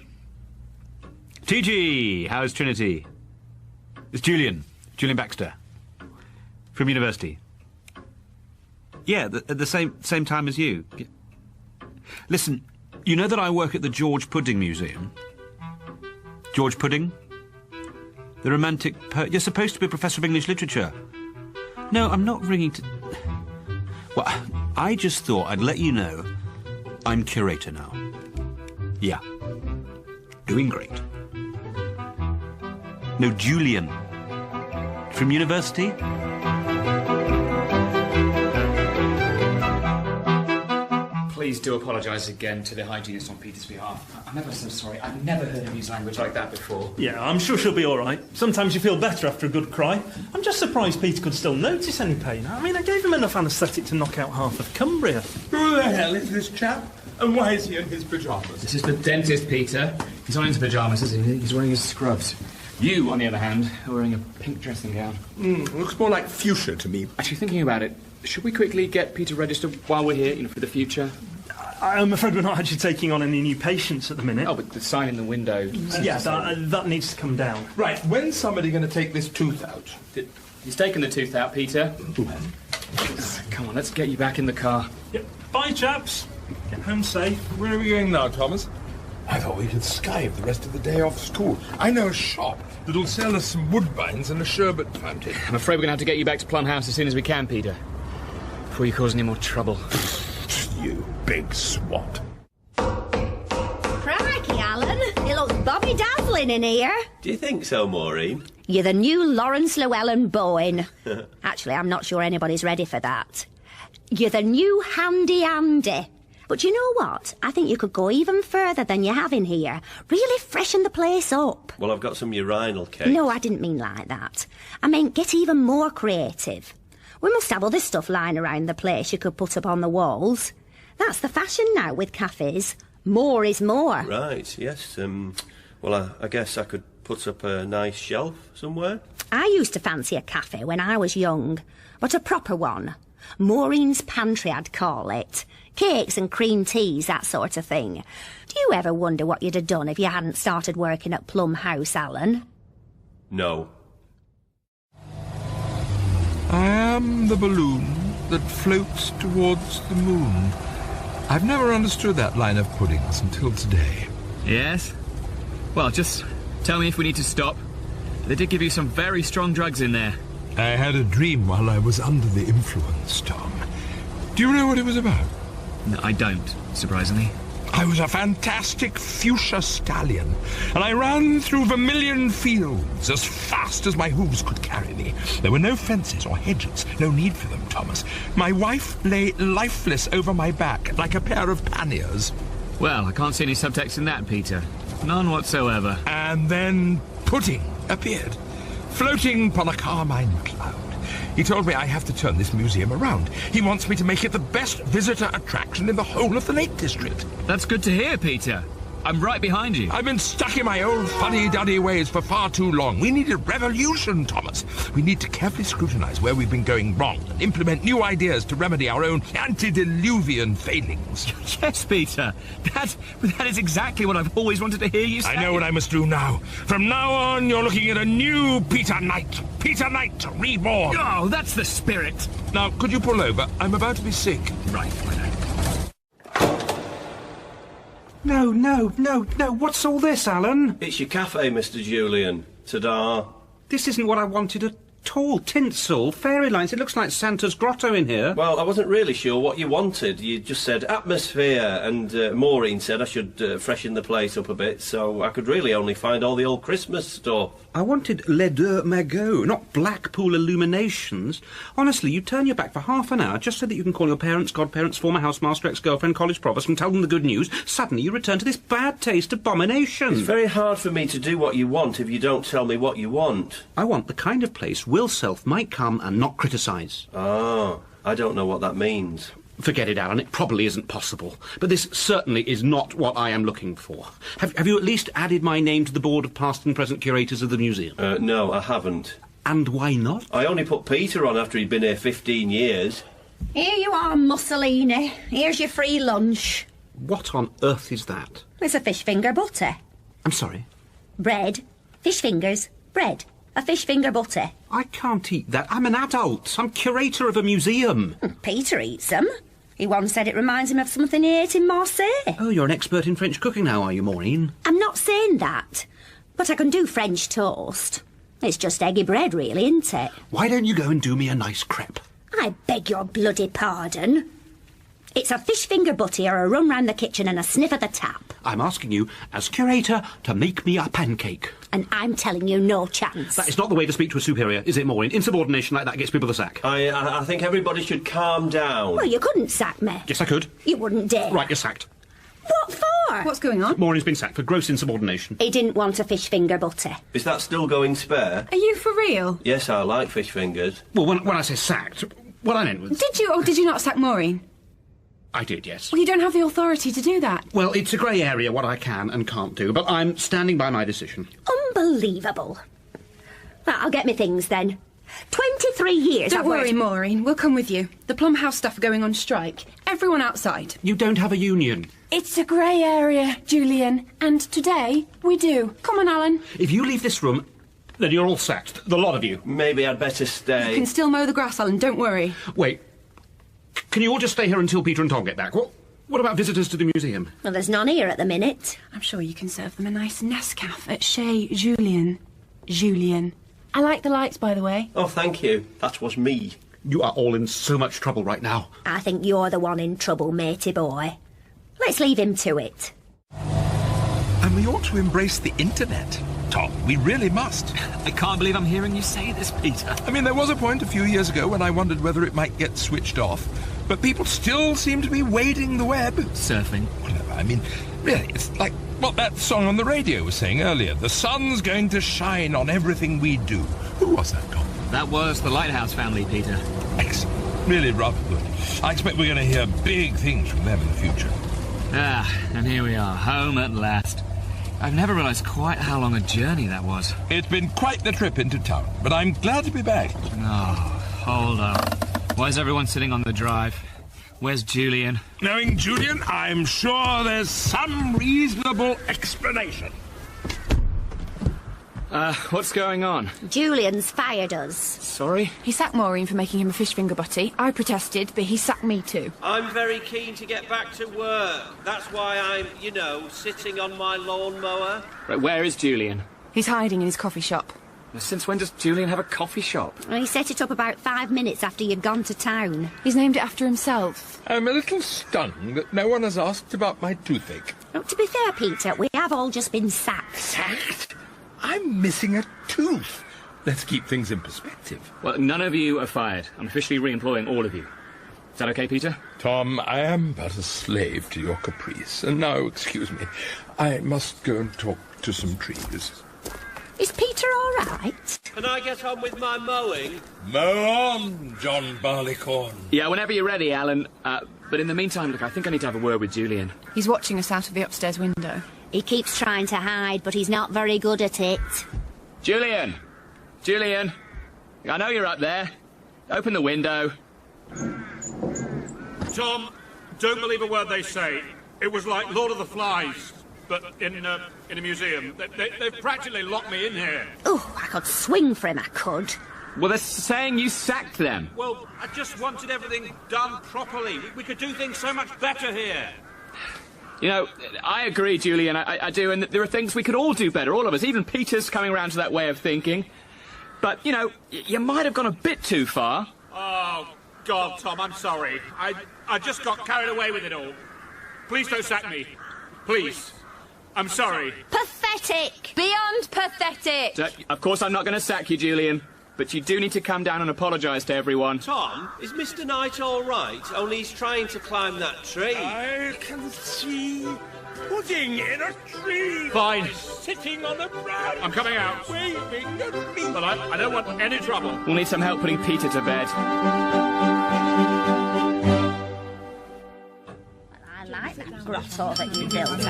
TG, how's Trinity? It's Julian Baxter. From university. Yeah, at the same time as you. Listen, you know that I work at the George Pudding Museum? George Pudding? The romantic poet. You're supposed to be a professor of English literature. No, I'm not ringing to... Well, I just thought I'd let you know I'm curator now. Yeah. Doing great. No, Julian. From university? Please do apologise again to the hygienist on Peter's behalf. I'm ever so sorry. I've never heard him use language like that before. Yeah, I'm sure she'll be all right. Sometimes you feel better after a good cry. I'm just surprised Peter could still notice any pain. I mean, I gave him enough anaesthetic to knock out half of Cumbria. Who the hell is this chap? And why is he in his pyjamas? This is the dentist, Peter. He's not in his pyjamas, is he? He's wearing his scrubs. You, on the other hand, are wearing a pink dressing gown. Looks more like fuchsia to me. Actually, thinking about it, should we quickly get Peter registered while we're here, for the future? I'm afraid we're not actually taking on any new patients at the minute. Oh, but the sign in the window... Yeah, that needs to come down. Right, when's somebody going to take this tooth out? He's taken the tooth out, Peter. Come on, let's get you back in the car. Yep. Bye, chaps. Get home safe. Where are we going now, Thomas? I thought we could skive the rest of the day off school. I know a shop that'll sell us some woodbines and a sherbet fountain. I'm afraid we're going to have to get you back to Plum House as soon as we can, Peter. Before you cause any more trouble. You big swat. Crikey, Alan. It looks Bobby Dazzler. Travelling in here. Do you think so, Maureen? You're the new Lawrence Llewellyn Bowen. Actually, I'm not sure anybody's ready for that. You're the new Handy Andy. But you know what? I think you could go even further than you have in here. Really freshen the place up. Well, I've got some urinal cakes. No, I didn't mean like that. I meant get even more creative. We must have all this stuff lying around the place you could put up on the walls. That's the fashion now with cafes. More is more. Right, yes. Well, I guess I could put up a nice shelf somewhere. I used to fancy a cafe when I was young, but a proper one. Maureen's Pantry, I'd call it. Cakes and cream teas, that sort of thing. Do you ever wonder what you'd have done if you hadn't started working at Plum House, Alan? No. I am the balloon that floats towards the moon. I've never understood that line of puddings until today. Yes? Well, just tell me if we need to stop. They did give you some very strong drugs in there. I had a dream while I was under the influence, Tom. Do you know what it was about? No, I don't, surprisingly. I was a fantastic fuchsia stallion, and I ran through vermilion fields as fast as my hooves could carry me. There were no fences or hedges, no need for them, Thomas. My wife lay lifeless over my back like a pair of panniers. Well, I can't see any subtext in that, Peter. None whatsoever. And then Pudding appeared, floating upon a carmine cloud. He told me I have to turn this museum around. He wants me to make it the best visitor attraction in the whole of the Lake District. That's good to hear, Peter. I'm right behind you. I've been stuck in my old fuddy-duddy ways for far too long. We need a revolution, Thomas. We need to carefully scrutinise where we've been going wrong and implement new ideas to remedy our own antediluvian failings. Yes, Peter. That is exactly what I've always wanted to hear you say. I know what I must do now. From now on, you're looking at a new Peter Knight. Peter Knight reborn. Oh, that's the spirit. Now, could you pull over? I'm about to be sick. Right, fine. No. What's all this, Alan? It's your cafe, Mr. Julian. Ta-da. This isn't what I wanted at all. Tinsel, fairy lines. It looks like Santa's grotto in here. Well, I wasn't really sure what you wanted. You just said atmosphere, and Maureen said I should freshen the place up a bit, so I could really only find all the old Christmas stuff. I wanted Les Deux Magots, not Blackpool illuminations. Honestly, you turn your back for half an hour just so that you can call your parents, godparents, former housemaster, ex-girlfriend, college provost and tell them the good news. Suddenly you return to this bad taste abomination. It's very hard for me to do what you want if you don't tell me what you want. I want the kind of place Will Self might come and not criticise. Ah, I don't know what that means. Forget it, Alan. It probably isn't possible. But this certainly is not what I am looking for. Have you at least added my name to the board of past and present curators of the museum? No, I haven't. And why not? I only put Peter on after he'd been here 15 years. Here you are, Mussolini. Here's your free lunch. What on earth is that? It's a fish finger butter. I'm sorry? Bread, fish fingers, bread. A fish finger butter. I can't eat that. I'm an adult. I'm curator of a museum. Peter eats them. He once said it reminds him of something he ate in Marseille. Oh, you're an expert in French cooking now, are you, Maureen? I'm not saying that, but I can do French toast. It's just eggy bread, really, isn't it? Why don't you go and do me a nice crepe? I beg your bloody pardon. It's a fish finger butty or a run round the kitchen and a sniff at the tap. I'm asking you, as curator, to make me a pancake. And I'm telling you no chance. That is not the way to speak to a superior, is it, Maureen? Insubordination like that gets people the sack. I think everybody should calm down. Well, you couldn't sack me. Yes, I could. You wouldn't dare. Right, you're sacked. What for? What's going on? Maureen's been sacked for gross insubordination. He didn't want a fish finger butter. Is that still going spare? Are you for real? Yes, I like fish fingers. Well, when I say sacked, what I meant was... Did you or did you not sack Maureen? I did, yes. Well, you don't have the authority to do that. Well, it's a grey area what I can and can't do, but I'm standing by my decision. Unbelievable. Right, I'll get me things then. 23 years Don't I've worry, worked... Maureen. We'll come with you. The Plum House staff are going on strike. Everyone outside. You don't have a union. It's a grey area, Julian. And today, we do. Come on, Alan. If you leave this room, then you're all sacked. The lot of you. Maybe I'd better stay. You can still mow the grass, Alan. Don't worry. Wait. Can you all just stay here until Peter and Tom get back? What about visitors to the museum? Well, there's none here at the minute. I'm sure you can serve them a nice Nescafé at Chez Julian. Julian. I like the lights, by the way. Oh, thank you. That was me. You are all in so much trouble right now. I think you're the one in trouble, matey boy. Let's leave him to it. I'm we ought to embrace the internet. Tom, we really must. I can't believe I'm hearing you say this, Peter. I mean, there was a point a few years ago when I wondered whether it might get switched off, but people still seem to be wading the web. Surfing. No, I mean, really, it's like what that song on the radio was saying earlier. The sun's going to shine on everything we do. Who was that, Tom? That was the Lighthouse family, Peter. Excellent. Really rather good. I expect we're going to hear big things from them in the future. And here we are, home at last. I've never realised quite how long a journey that was. It's been quite the trip into town, but I'm glad to be back. Oh, hold up. Why is everyone sitting on the drive? Where's Julian? Knowing Julian, I'm sure there's some reasonable explanation. What's going on? Julian's fired us. Sorry? He sacked Maureen for making him a fish finger butty. I protested, but he sacked me too. I'm very keen to get back to work. That's why I'm, sitting on my lawnmower. Right, where is Julian? He's hiding in his coffee shop. Since when does Julian have a coffee shop? Well, he set it up about 5 minutes after you'd gone to town. He's named it after himself. I'm a little stunned that no one has asked about my toothache. Oh, to be fair, Peter, we have all just been sacked. Sacked? I'm missing a tooth. Let's keep things in perspective. Well, none of you are fired. I'm officially re-employing all of you. Is that okay, Peter? Tom, I am but a slave to your caprice. And now, excuse me, I must go and talk to some trees. Is Peter all right? Can I get on with my mowing? Mow on, John Barleycorn. Yeah, whenever you're ready, Alan. But in the meantime, look, I think I need to have a word with Julian. He's watching us out of the upstairs window. He keeps trying to hide, but he's not very good at it. Julian! Julian! I know you're up there. Open the window. Tom, don't believe a word they say. It was like Lord of the Flies, but in a museum. They've practically locked me in here. Oh, I could swing for him, I could. Well, they're saying you sacked them. Well, I just wanted everything done properly. We could do things so much better here. I agree, Julian, I do, and there are things we could all do better, all of us. Even Peter's coming around to that way of thinking. But, you might have gone a bit too far. Oh, God, Tom, I'm sorry. I just got carried away with it all. Please don't sack me. Please. I'm sorry. Pathetic! Beyond pathetic! Of course I'm not going to sack you, Julian. But you do need to come down and apologise to everyone. Tom, is Mr. Knight all right? Only he's trying to climb that tree. I can see pudding in a tree. Fine. Sitting on the ground. I'm coming out. Waving at me. But I don't want any trouble. We'll need some help putting Peter to bed. I like that grotto that you built,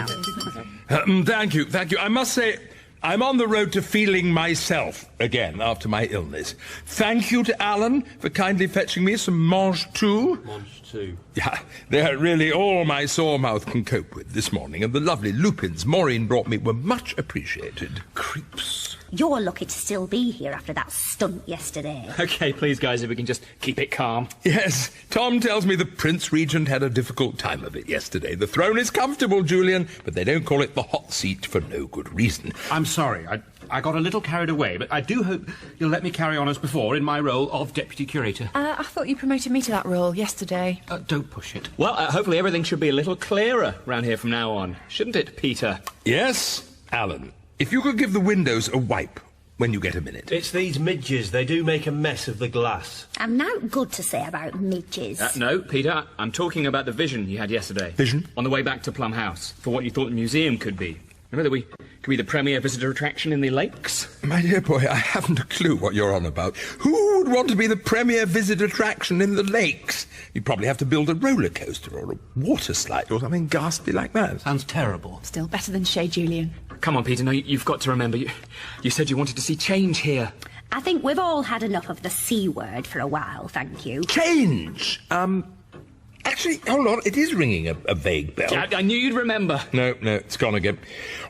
Thank you. I must say, I'm on the road to feeling myself again after my illness. Thank you to Alan for kindly fetching me some mange-tout. Mange-tout. Yeah, they're really all my sore mouth can cope with this morning, and the lovely lupins Maureen brought me were much appreciated. Creeps. You're lucky to still be here after that stunt yesterday. OK, please, guys, if we can just keep it calm. Yes, Tom tells me the Prince Regent had a difficult time of it yesterday. The throne is comfortable, Julian, but they don't call it the hot seat for no good reason. I'm sorry, I got a little carried away, but I do hope you'll let me carry on as before in my role of Deputy Curator. I thought you promoted me to that role yesterday. Don't push it. Well, hopefully everything should be a little clearer round here from now on. Shouldn't it, Peter? Yes, Alan. If you could give the windows a wipe when you get a minute. It's these midges. They do make a mess of the glass. I've not good to say about midges. No, Peter, I'm talking about the vision you had yesterday. Vision? On the way back to Plum House, for what you thought the museum could be. Remember that we could be the premier visitor attraction in the lakes? My dear boy, I haven't a clue what you're on about. Who would want to be the premier visitor attraction in the lakes? You'd probably have to build a roller coaster or a water slide or something ghastly like that. Sounds terrible. Still better than Shea Julian. Come on, Peter, no, you've got to remember, you said you wanted to see change here. I think we've all had enough of the C word for a while, thank you. Change? Actually, hold on, it is ringing a vague bell. I knew you'd remember. No, it's gone again.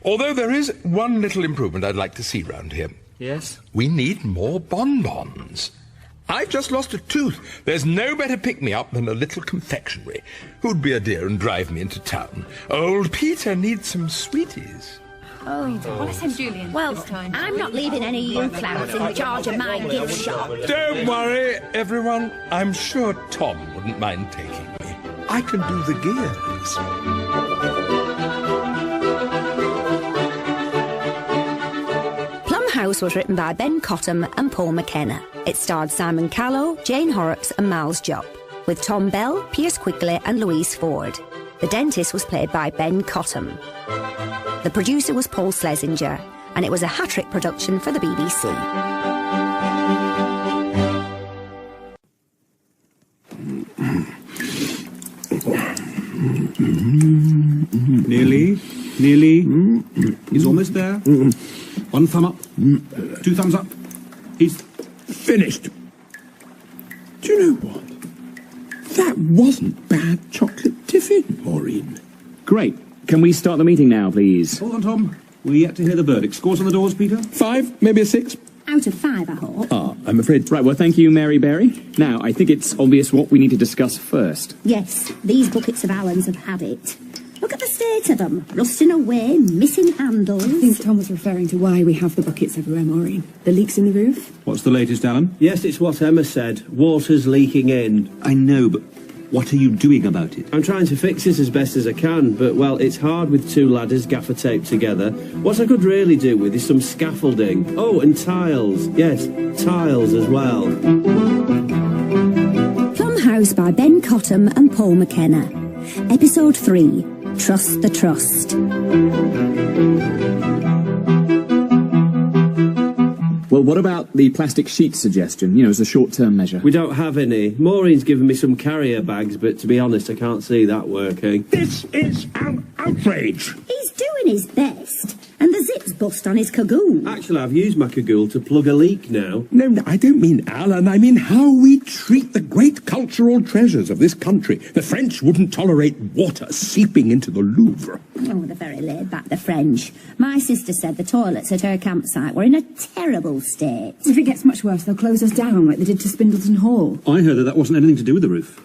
Although there is one little improvement I'd like to see round here. Yes? We need more bonbons. I've just lost a tooth. There's no better pick-me-up than a little confectionery. Who'd be a dear and drive me into town? Old Peter needs some sweeties. Oh, well, I send Julian. Well, I'm not leaving any of you clowns in charge of my gift shop. Don't worry, everyone. I'm sure Tom wouldn't mind taking me. I can do the gears. House was written by Ben Cottam and Paul McKenna. It starred Simon Callow, Jane Horrocks and Miles Jupp, with Tom Bell, Piers Quigley and Louise Ford. The dentist was played by Ben Cottam. The producer was Paul Schlesinger, and it was a hat-trick production for the BBC. Nearly. He's almost there. One thumb up. 2 thumbs up. He's Finished. Do you know what? That wasn't bad chocolate tiffin, Maureen. Great. Can we start the meeting now, please? Hold on, Tom. We're yet to hear the verdict. Scores on the doors, Peter? 5, maybe a 6. Out of 5, I hope. I'm afraid. Right, well, thank you, Mary Berry. Now, I think it's obvious what we need to discuss first. Yes, these buckets of Allen's have had it. Look at the state of them. Rusting away, missing handles. I think Tom was referring to why we have the buckets everywhere, Maureen. The leaks in the roof? What's the latest, Alan? Yes, it's what Emma said. Water's leaking in. I know, but what are you doing about it? I'm trying to fix it as best as I can, but, well, it's hard with 2 ladders gaffer taped together. What I could really do with is some scaffolding. Oh, and tiles. Yes, tiles as well. Plum House by Ben Cottam and Paul McKenna. Episode 3. Trust the Trust. Well, what about the plastic sheet suggestion, as a short-term measure? We don't have any. Maureen's given me some carrier bags, but to be honest, I can't see that working. This is an outrage. He's doing his best, and the zip's bust on his cagoule. Actually, I've used my cagoule to plug a leak now. No, I don't mean Alan. I mean how we treat the great cultural treasures of this country. The French wouldn't tolerate water seeping into the Louvre. Oh, they're very laid back, the French. My sister said the toilets at her campsite were in a terrible state. If it gets much worse, they'll close us down like they did to Spindleton Hall. I heard that wasn't anything to do with the roof.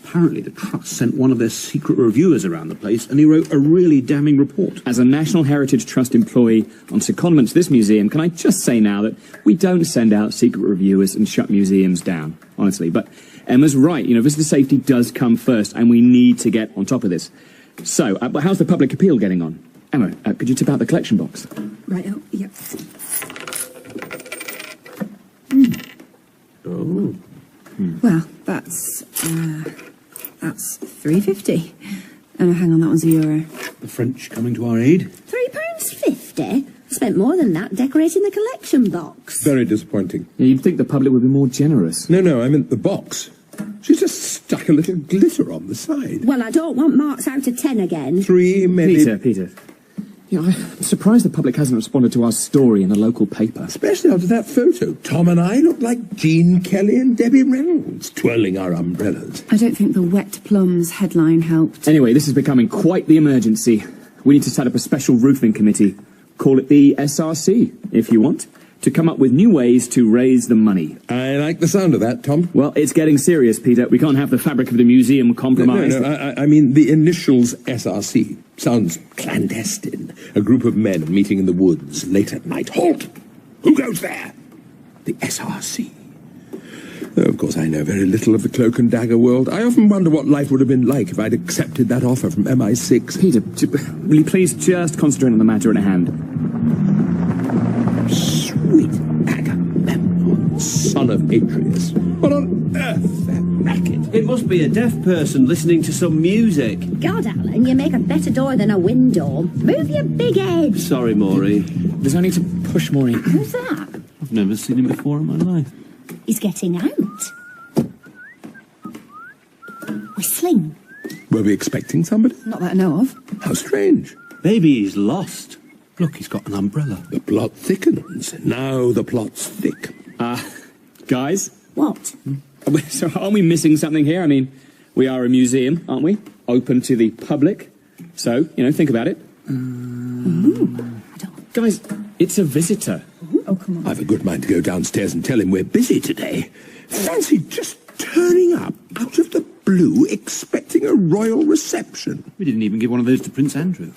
Apparently the Trust sent one of their secret reviewers around the place and he wrote a really damning report. As a National Heritage Trust employee on secondment to this museum, can I just say now that we don't send out secret reviewers and shut museums down, honestly. But Emma's right, visitor safety does come first and we need to get on top of this. So, how's the public appeal getting on? Emma, could you tip out the collection box? Right, oh, yep. Oh. Well, that's £3.50. Hang on, that one's €1. The French coming to our aid? £3.50? I spent more than that decorating the collection box. Very disappointing. Yeah, you'd think the public would be more generous. No, I meant the box. She's just stuck a little glitter on the side. Well, I don't want marks out of 10 again. 3, maybe... Peter. I'm surprised the public hasn't responded to our story in the local paper. Especially after that photo. Tom and I look like Jean Kelly and Debbie Reynolds, twirling our umbrellas. I don't think the wet plums headline helped. Anyway, this is becoming quite the emergency. We need to set up a special roofing committee. Call it the SRC, if you want, to come up with new ways to raise the money. I like the sound of that, Tom. Well, it's getting serious, Peter. We can't have the fabric of the museum compromised. No, I mean the initials SRC. Sounds clandestine. A group of men meeting in the woods late at night. Halt! Who goes there? The SRC. Though, of course, I know very little of the cloak and dagger world. I often wonder what life would have been like if I'd accepted that offer from MI6. Peter, will you please just concentrate on the matter at hand? Sweet Agamemnon, son of Atreus. What on earth, that racket? It must be a deaf person listening to some music. God, Alan, you make a better door than a window. Move your big head. Sorry, Maureen. There's no need to push, Maureen. Who's that? I've never seen him before in my life. He's getting out. Whistling. Were we expecting somebody? Not that I know of. How strange. Maybe he's lost. Look, he's got an umbrella. The plot thickens. Now the plot's thick. Guys? What? So aren't we missing something here? I mean, we are a museum, aren't we? Open to the public. So, think about it. Guys, it's a visitor. Oh, come on. I've a good mind to go downstairs and tell him we're busy today. Fancy just turning up out of the blue expecting a royal reception. We didn't even give one of those to Prince Andrew.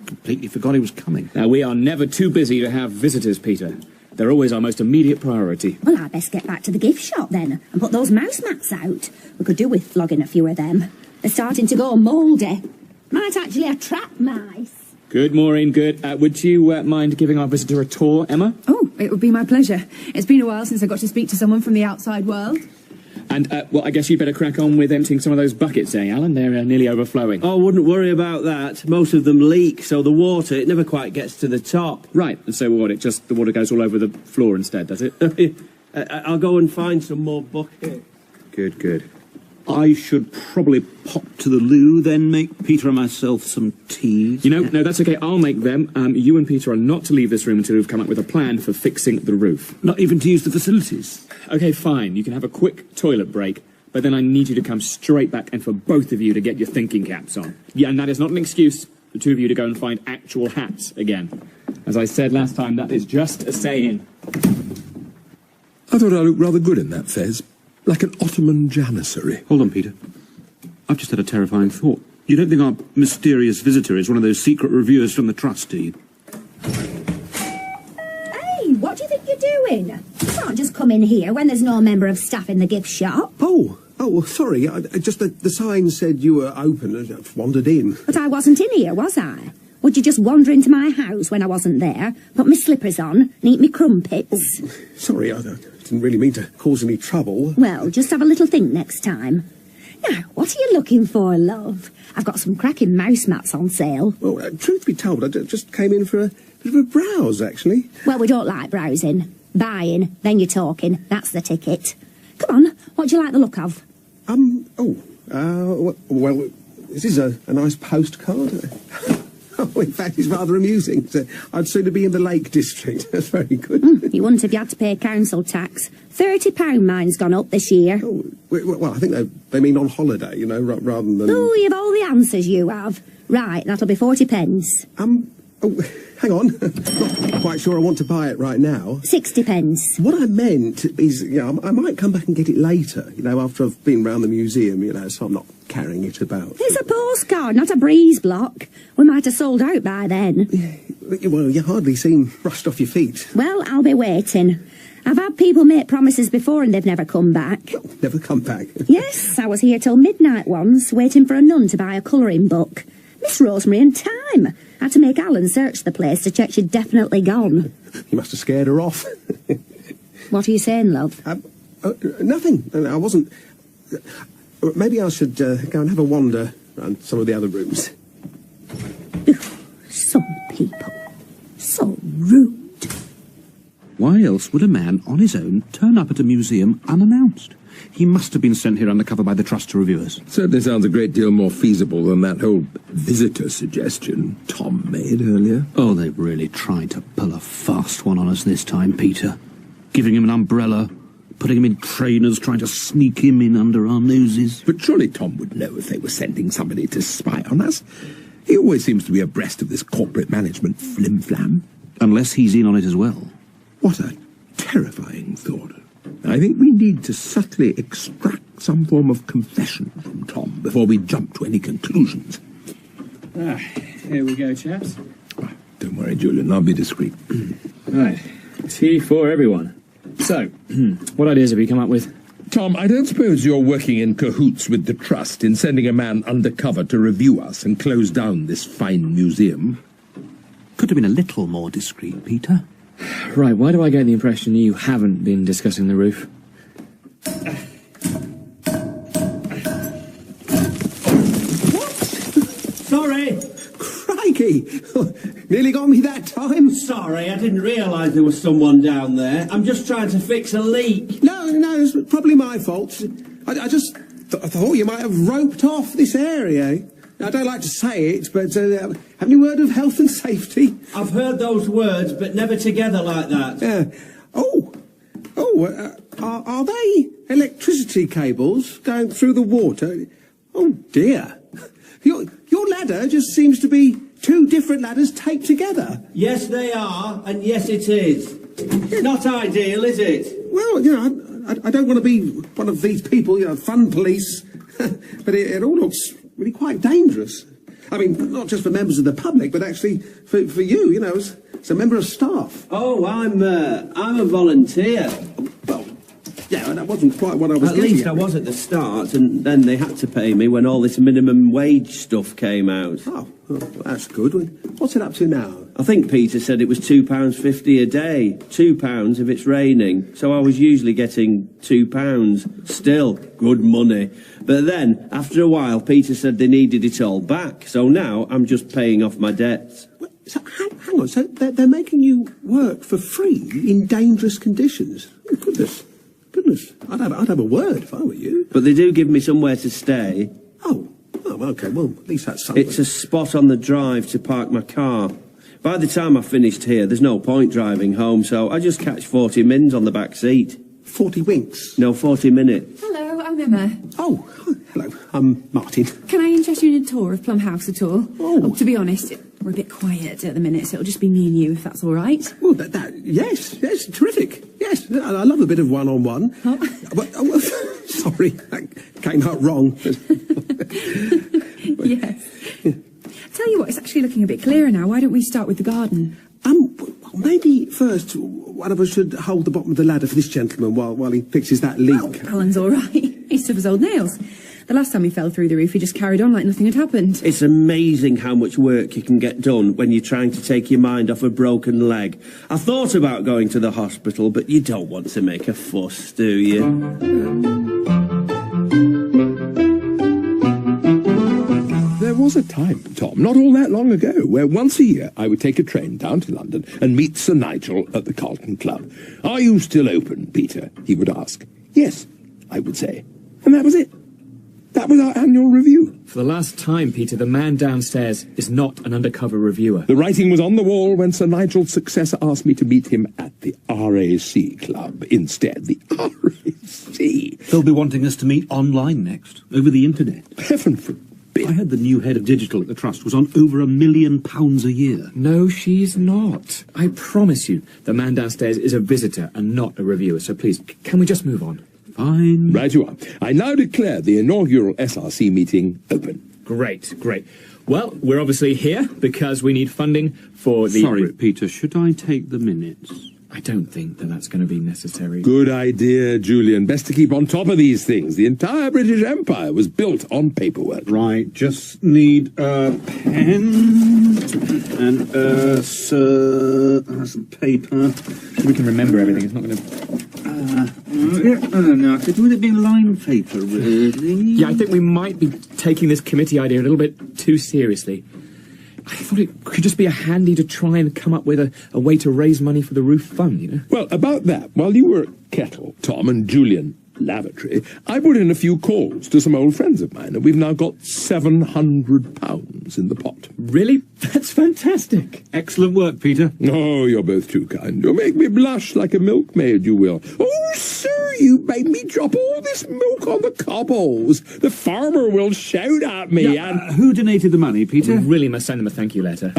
Completely forgot he was coming. Now, we are never too busy to have visitors, Peter. They're always our most immediate priority. Well, I'd best get back to the gift shop then and put those mouse mats out. We could do with flogging a few of them. They're starting to go mouldy. Might actually attract mice. Good, Maureen, good. Would you mind giving our visitor a tour, Emma? Oh, it would be my pleasure. It's been a while since I got to speak to someone from the outside world. And, well, I guess you'd better crack on with emptying some of those buckets, eh, Alan? They're nearly overflowing. Oh, wouldn't worry about that. Most of them leak, so the water, it never quite gets to the top. Right, and so what? The water goes all over the floor instead, does it? I'll go and find some more buckets. Good, good. I should probably pop to the loo, then make Peter and myself some tea. No, that's okay. I'll make them. You and Peter are not to leave this room until we've come up with a plan for fixing the roof. Not even to use the facilities? Okay, fine. You can have a quick toilet break, but then I need you to come straight back and for both of you to get your thinking caps on. Yeah, and that is not an excuse for the two of you to go and find actual hats again. As I said last time, that is just a saying. I thought I looked rather good in that fez. Like an Ottoman janissary. Hold on, Peter. I've just had a terrifying thought. You don't think our mysterious visitor is one of those secret reviewers from the Trust, do you? Hey, what do you think you're doing? You can't just come in here when there's no member of staff in the gift shop. Oh, sorry. Just the sign said you were open. I wandered in. But I wasn't in here, was I? Would you just wander into my house when I wasn't there, put my slippers on, and eat me crumpets? Oh, sorry, I didn't really mean to cause any trouble. Well, just have a little think next time. Now, what are you looking for, love? I've got some cracking mouse mats on sale. Well, truth be told, I just came in for a bit of a browse, actually. Well, we don't like browsing. Buying, then you're talking. That's the ticket. Come on, what do you like the look of? Well, this is a nice postcard. Oh, in fact, it's rather amusing. I'd sooner be in the Lake District. That's very good. You wouldn't if you had to pay council tax. £30 mine's gone up this year. Oh, well, I think they mean on holiday, rather than... Oh, you've all the answers, you have. Right, that'll be 40 pence. Oh, hang on. Not quite sure I want to buy it right now. 60 pence. What I meant is, I might come back and get it later, after I've been round the museum, so I'm not carrying it about. It's a postcard, not a breeze block. We might have sold out by then. Well, you hardly seem rushed off your feet. Well, I'll be waiting. I've had people make promises before and they've never come back. Oh, never come back? Yes, I was here till midnight once, waiting for a nun to buy a colouring book. Miss Rosemary in time. I had to make Alan search the place to check she'd definitely gone. You must have scared her off. What are you saying, love? Nothing. I wasn't... Maybe I should go and have a wander around some of the other rooms. Some people. So rude. Why else would a man on his own turn up at a museum unannounced? He must have been sent here undercover by the Trust to review us. Certainly sounds a great deal more feasible than that whole visitor suggestion Tom made earlier. Oh, they've really tried to pull a fast one on us this time, Peter. Giving him an umbrella, putting him in trainers, trying to sneak him in under our noses. But surely Tom would know if they were sending somebody to spy on us. He always seems to be abreast of this corporate management flim-flam. Unless he's in on it as well. What a terrifying thought. I think we need to subtly extract some form of confession from Tom before we jump to any conclusions. Here we go, chaps. Don't worry, Julian, I'll be discreet. Right, tea for everyone. So, what ideas have you come up with? Tom, I don't suppose you're working in cahoots with the Trust in sending a man undercover to review us and close down this fine museum? Could have been a little more discreet, Peter. Right, why do I get the impression you haven't been discussing the roof? What? Sorry. Crikey. Nearly got me that time. Sorry, I didn't realise there was someone down there. I'm just trying to fix a leak. No, it's probably my fault. I just thought you might have roped off this area. I don't like to say it, but have you heard of health and safety? I've heard those words, but never together like that. Are they electricity cables going through the water? Oh, dear. Your ladder just seems to be two different ladders taped together. Yes, they are, and yes, it is. Not ideal, is it? Well, I don't want to be one of these people, fun police, but it all looks really quite dangerous. I mean, not just for members of the public, but actually for you, as a member of staff. Oh, I'm a volunteer. Well, Yeah, and that wasn't quite what I was At getting least I was at the start, and then they had to pay me when all this minimum wage stuff came out. Oh, well, that's good. What's it up to now? I think Peter said it was £2.50 a day. £2 if it's raining. So I was usually getting £2. Still, good money. But then, after a while, Peter said they needed it all back. So now I'm just paying off my debts. So, hang on, so they're making you work for free in dangerous conditions? Oh, goodness. I'd have a word if I were you. But they do give me somewhere to stay. Oh, OK, well, at least that's something. It's a spot on the drive to park my car. By the time I've finished here, there's no point driving home, so I just catch 40 mins on the back seat. 40 winks? No, 40 minutes. Hello, I'm Emma. Oh, hello. I'm Martin. Can I interest you in a tour of Plum House at all? Oh, to be honest, we're a bit quiet at the minute, so it'll just be me and you, if that's all right. Well, yes, terrific. Yes, I love a bit of one-on-one. Huh? Sorry, that came out wrong. Yes. Tell you what, it's actually looking a bit clearer now. Why don't we start with the garden? Maybe first one of us should hold the bottom of the ladder for this gentleman while he fixes that leak. Oh, Alan's all right. He's tough as old nails. The last time he fell through the roof, he just carried on like nothing had happened. It's amazing how much work you can get done when you're trying to take your mind off a broken leg. I thought about going to the hospital, but you don't want to make a fuss, do you? There was a time, Tom, not all that long ago, where once a year I would take a train down to London and meet Sir Nigel at the Carlton Club. "Are you still open, Peter?" he would ask. "Yes," I would say. And that was it. That was our annual review. For the last time, Peter, the man downstairs is not an undercover reviewer. The writing was on the wall when Sir Nigel's successor asked me to meet him at the RAC Club instead. The RAC. They'll be wanting us to meet online next, over the internet. Heaven forbid. I heard the new head of digital at the Trust was on over £1 million a year. No, she's not. I promise you, the man downstairs is a visitor and not a reviewer, so please, can we just move on? Fine. Right you are. I now declare the inaugural SRC meeting open. Great. Well, we're obviously here because we need funding for the... Sorry, Peter, should I take the minutes? I don't think that's going to be necessary. Good idea, Julian. Best to keep on top of these things. The entire British Empire was built on paperwork. Right, just need a pen and some paper. We can remember everything. It's not going to... I don't know. Would it be line paper, really? Yeah, I think we might be taking this committee idea a little bit too seriously. I thought it could just be handy to try and come up with a way to raise money for the roof fund, you know? Well, about that, while you were at Kettle, Tom, and Julian lavatory, I put in a few calls to some old friends of mine, and we've now got £700 in the pot. Really? That's fantastic. Excellent work, Peter. Oh, you're both too kind. You'll make me blush like a milkmaid, you will. Oh, sir, you made me drop all this milk on the cobbles. The farmer will shout at me. Yeah, who donated the money, Peter? We really must send them a thank you letter.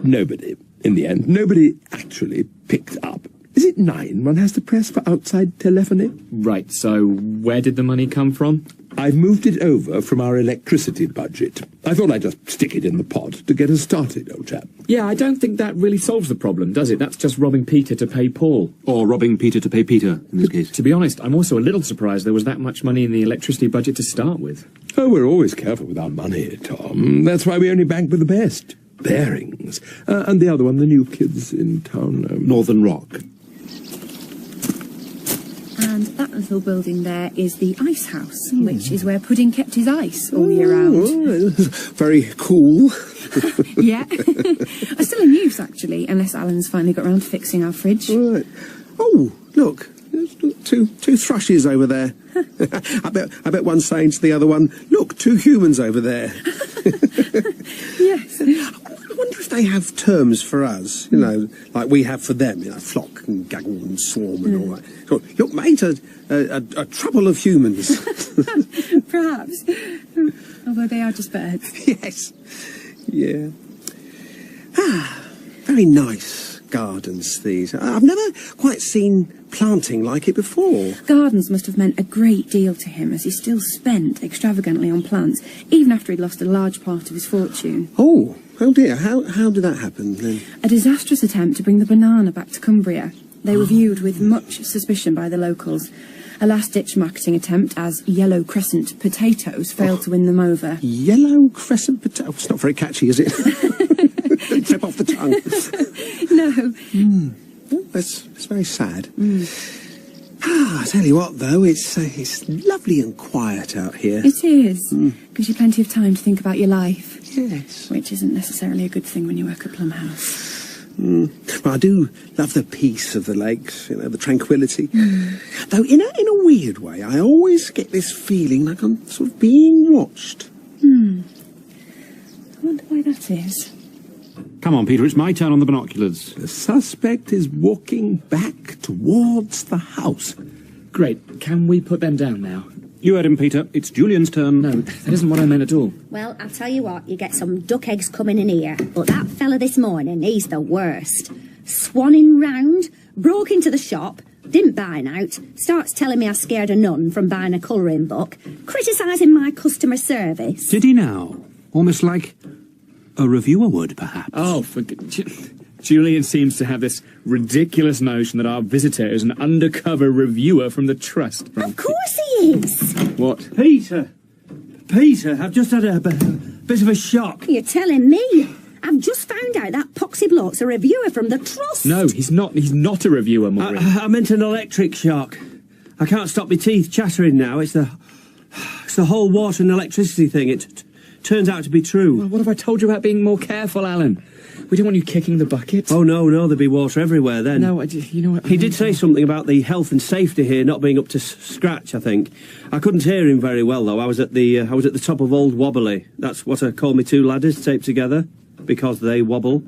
Nobody. In the end, nobody actually picked up. Is it 9 one has to press for outside telephony? Right, so where did the money come from? I've moved it over from our electricity budget. I thought I'd just stick it in the pot to get us started, old chap. Yeah, I don't think that really solves the problem, does it? That's just robbing Peter to pay Paul. Or robbing Peter to pay Peter, in this case. To be honest, I'm also a little surprised there was that much money in the electricity budget to start with. Oh, we're always careful with our money, Tom. That's why we only bank with the best. Bearings. And the other one, the new kids in town. Northern Rock. And that little building there is the ice house, which is where Pudding kept his ice all year round. Very cool. Yeah. Still in use, actually, unless Alan's finally got round to fixing our fridge. Right. Oh, look. There's two thrushes over there. I bet one's saying to the other one, "Look, 2 humans over there." Yes. I wonder if they have terms for us, you know, like we have for them, you know, flock and gaggle and swarm and all that. So, look, mate, a trouble of humans. Perhaps. Although they are just birds. Yes. Yeah. Very nice gardens, these. I've never quite seen planting like it before. Gardens must have meant a great deal to him, as he still spent extravagantly on plants, even after he'd lost a large part of his fortune. Oh dear, how did that happen then? A disastrous attempt to bring the banana back to Cumbria. They were viewed with much suspicion by the locals, A last-ditch marketing attempt as Yellow Crescent Potatoes failed to win them over. Yellow Crescent Potato? It's not very catchy, is it? Tip off the tongue. No. Oh, it's very sad. I tell you what, though, it's lovely and quiet out here. It is. Gives you plenty of time to think about your life. Yes. Which isn't necessarily a good thing when you work at Plum House. Well, I do love the peace of the lakes, the tranquility. Though, in a weird way, I always get this feeling like I'm sort of being watched. I wonder why that is. Come on, Peter, it's my turn on the binoculars. The suspect is walking back towards the house. Great. Can we put them down now? You heard him, Peter. It's Julian's turn. No, that isn't what I meant at all. Well, I'll tell you what, you get some duck eggs coming in here. But that fella this morning, he's the worst. Swanning round, broke into the shop, didn't buy out, starts telling me I scared a nun from buying a colouring book, criticising my customer service. Did he now? Almost like a reviewer would, perhaps. Oh, Julian seems to have this ridiculous notion that our visitor is an undercover reviewer from the Trust. Of course he is. What? Peter, I've just had a bit of a shock. You're telling me? I've just found out that poxy bloke's a reviewer from the Trust. No, he's not. He's not a reviewer, Maureen. I meant an electric shock. I can't stop my teeth chattering now. It's the whole water and electricity thing. It turns out to be true. Well, what have I told you about being more careful, Alan? We don't want you kicking the bucket. Oh, no, there'd be water everywhere then. No, you know what? He did say something about the health and safety here not being up to scratch, I think. I couldn't hear him very well, though. I was at the top of Old Wobbly. That's what I call me two ladders taped together, because they wobble.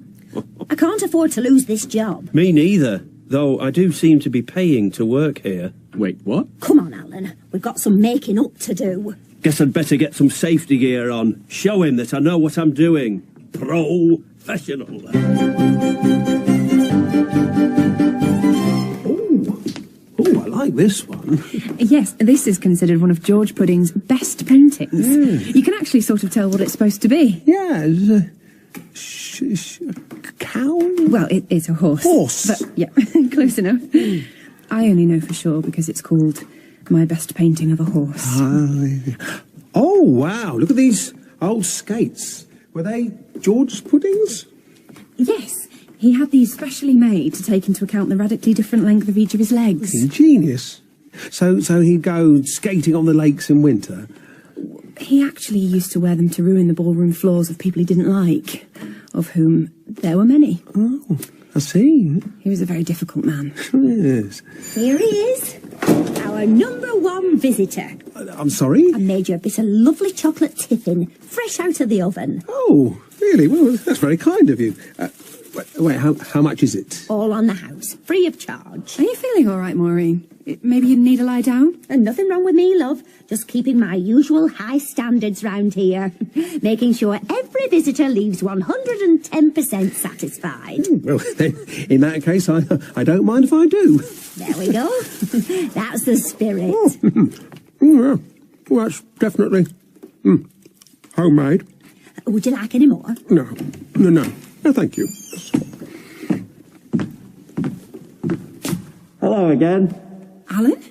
I can't afford to lose this job. Me neither, though I do seem to be paying to work here. Wait, what? Come on, Alan. We've got some making up to do. Guess I'd better get some safety gear on. Show him that I know what I'm doing. Professional. Oh, I like this one. Yes, this is considered one of George Pudding's best paintings. You can actually sort of tell what it's supposed to be. Yeah, it's a cow? Well, it's a horse. Horse? But, yeah, close enough. I only know for sure because it's called My Best Painting of a Horse. Oh, wow, look at these old skates. Were they George Pudding's? Yes, he had these specially made to take into account the radically different length of each of his legs. Ingenious. So he'd go skating on the lakes in winter? He actually used to wear them to ruin the ballroom floors of people he didn't like, of whom there were many. Oh, I see. He was a very difficult man. Yes. Here he is, our #1 visitor. I'm sorry? I made you a bit of lovely chocolate tiffin, fresh out of the oven. Oh, really? Well, that's very kind of you. Wait, how much is it? All on the house, free of charge. Are you feeling all right, Maureen? Maybe you need to lie down? And nothing wrong with me, love. Just keeping my usual high standards round here. Making sure every visitor leaves 110% satisfied. Well, in that case, I don't mind if I do. There we go. That's the spirit. Yeah. Well, that's definitely homemade. Would you like any more? No, thank you. Hello again. Alan?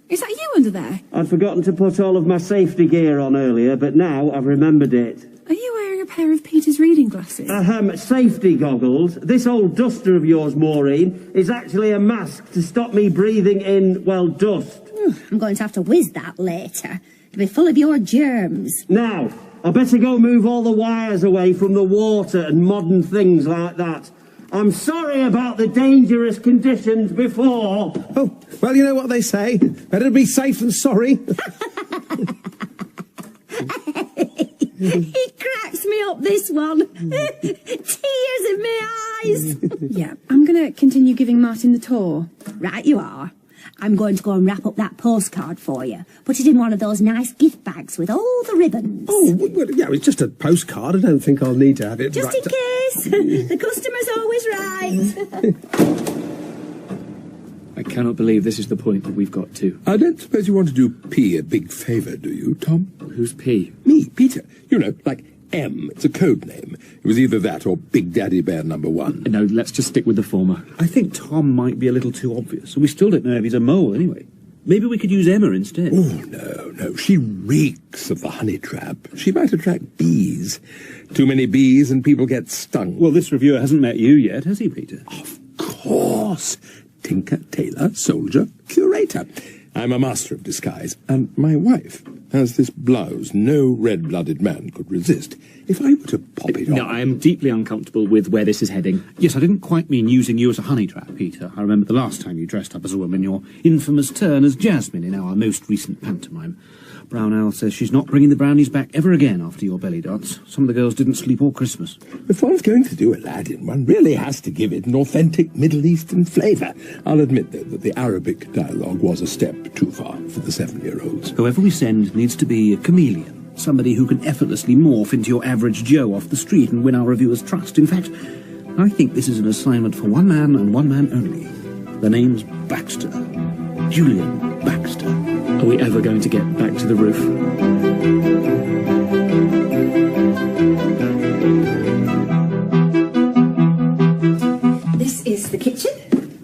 Is that you under there? I'd forgotten to put all of my safety gear on earlier, but now I've remembered it. Are you wearing a pair of Peter's reading glasses? Safety goggles. This old duster of yours, Maureen, is actually a mask to stop me breathing in, well, dust. I'm going to have to whiz that later. It'll be full of your germs. Now, I better go move all the wires away from the water and modern things like that. I'm sorry about the dangerous conditions before. Oh, well, you know what they say. Better be safe than sorry. He cracks me up, this one. Tears in my eyes. Yeah, I'm going to continue giving Martin the tour. Right you are. I'm going to go and wrap up that postcard for you. Put it in one of those nice gift bags with all the ribbons. Oh, well, yeah, it's just a postcard. I don't think I'll need to have it just wrapped in case. The customer's always right. I cannot believe this is the point that we've got to. I don't suppose you want to do P a big favour, do you, Tom? Who's P? Me, Peter. You know, like M. It's a code name. It was either that or Big Daddy Bear #1. No, let's just stick with the former. I think Tom might be a little too obvious, and we still don't know if he's a mole anyway. Maybe we could use Emma instead. Oh, no. She reeks of the honey trap. She might attract bees. Too many bees and people get stung. Well, this reviewer hasn't met you yet, has he, Peter? Of course. Tinker, tailor, soldier, curator. I'm a master of disguise, and my wife has this blouse no red-blooded man could resist. If I were to pop it on... No, I am deeply uncomfortable with where this is heading. Yes, I didn't quite mean using you as a honey trap, Peter. I remember the last time you dressed up as a woman, your infamous turn as Jasmine in our most recent pantomime. Brown Owl says she's not bringing the brownies back ever again after your belly dance. Some of the girls didn't sleep all Christmas. If one's going to do Aladdin, one really has to give it an authentic Middle Eastern flavour. I'll admit, though, that the Arabic dialogue was a step too far for the 7-year-olds. Whoever we send needs to be a chameleon, somebody who can effortlessly morph into your average Joe off the street and win our reviewers' trust. In fact, I think this is an assignment for one man and one man only. The name's Baxter. Julian Baxter. Are we ever going to get back to the roof? This is the kitchen.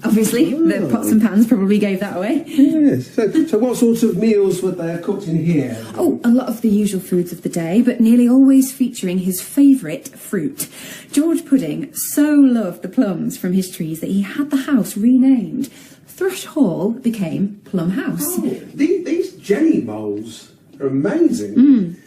Obviously, the pots and pans probably gave that away. Yes. So what sorts of meals would they have cooked in here? Oh, a lot of the usual foods of the day, but nearly always featuring his favourite fruit. George Pudding so loved the plums from his trees that he had the house renamed. Thrush Hall became Plum House. Oh, these jelly bowls are amazing.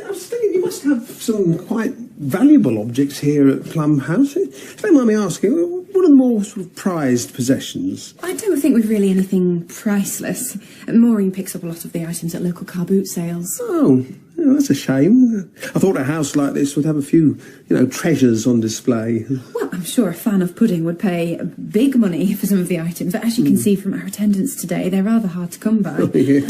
I was thinking you must have some quite valuable objects here at Plum House. If you don't mind me asking, what are the more sort of prized possessions? I don't think we've really anything priceless. Maureen picks up a lot of the items at local car boot sales. Oh, that's a shame. I thought a house like this would have a few, treasures on display. Well, I'm sure a fan of pudding would pay big money for some of the items, but as you can see from our attendance today, they're rather hard to come by. Hey,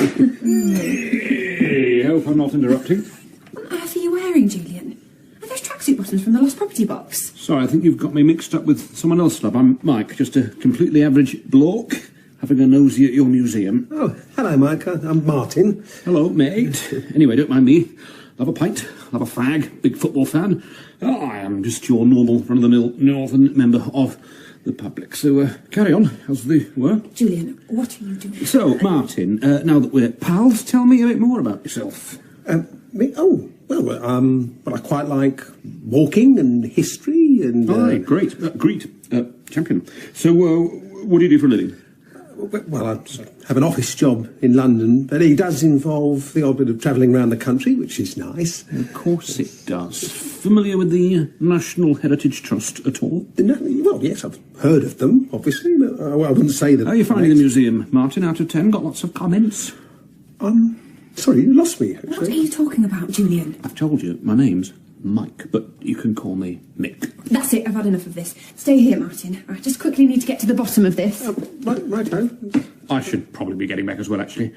hope I'm not interrupting. What on earth are you wearing, Julian? Are those tracksuit bottoms from the Lost Property box? Sorry, I think you've got me mixed up with someone else, love. I'm Mike, just a completely average bloke, having a nosy at your museum. Oh, hello, Mike. I'm Martin. Hello, mate. Anyway, don't mind me. Love a pint, love a fag, big football fan. I am just your normal, run-of-the-mill northern member of the public. So, carry on. How's the work? Julian, what are you doing? So, Martin, now that we're pals, tell me a bit more about yourself. Me? Oh, well, I quite like walking and history and... Aye, great, champion. So, what do you do for a living? Well, I have an office job in London, but it does involve the odd bit of travelling around the country, which is nice. Of course it does. Familiar with the National Heritage Trust at all? Well, yes, I've heard of them, obviously, but I wouldn't say that... How are you finding the museum, Martin, out of 10? Got lots of comments? Sorry, you lost me, actually. What are you talking about, Julian? I've told you, my name's Mike, but you can call me Mick. That's it, I've had enough of this. Stay here, Martin. I just quickly need to get to the bottom of this. Righto. I should probably be getting back as well, actually.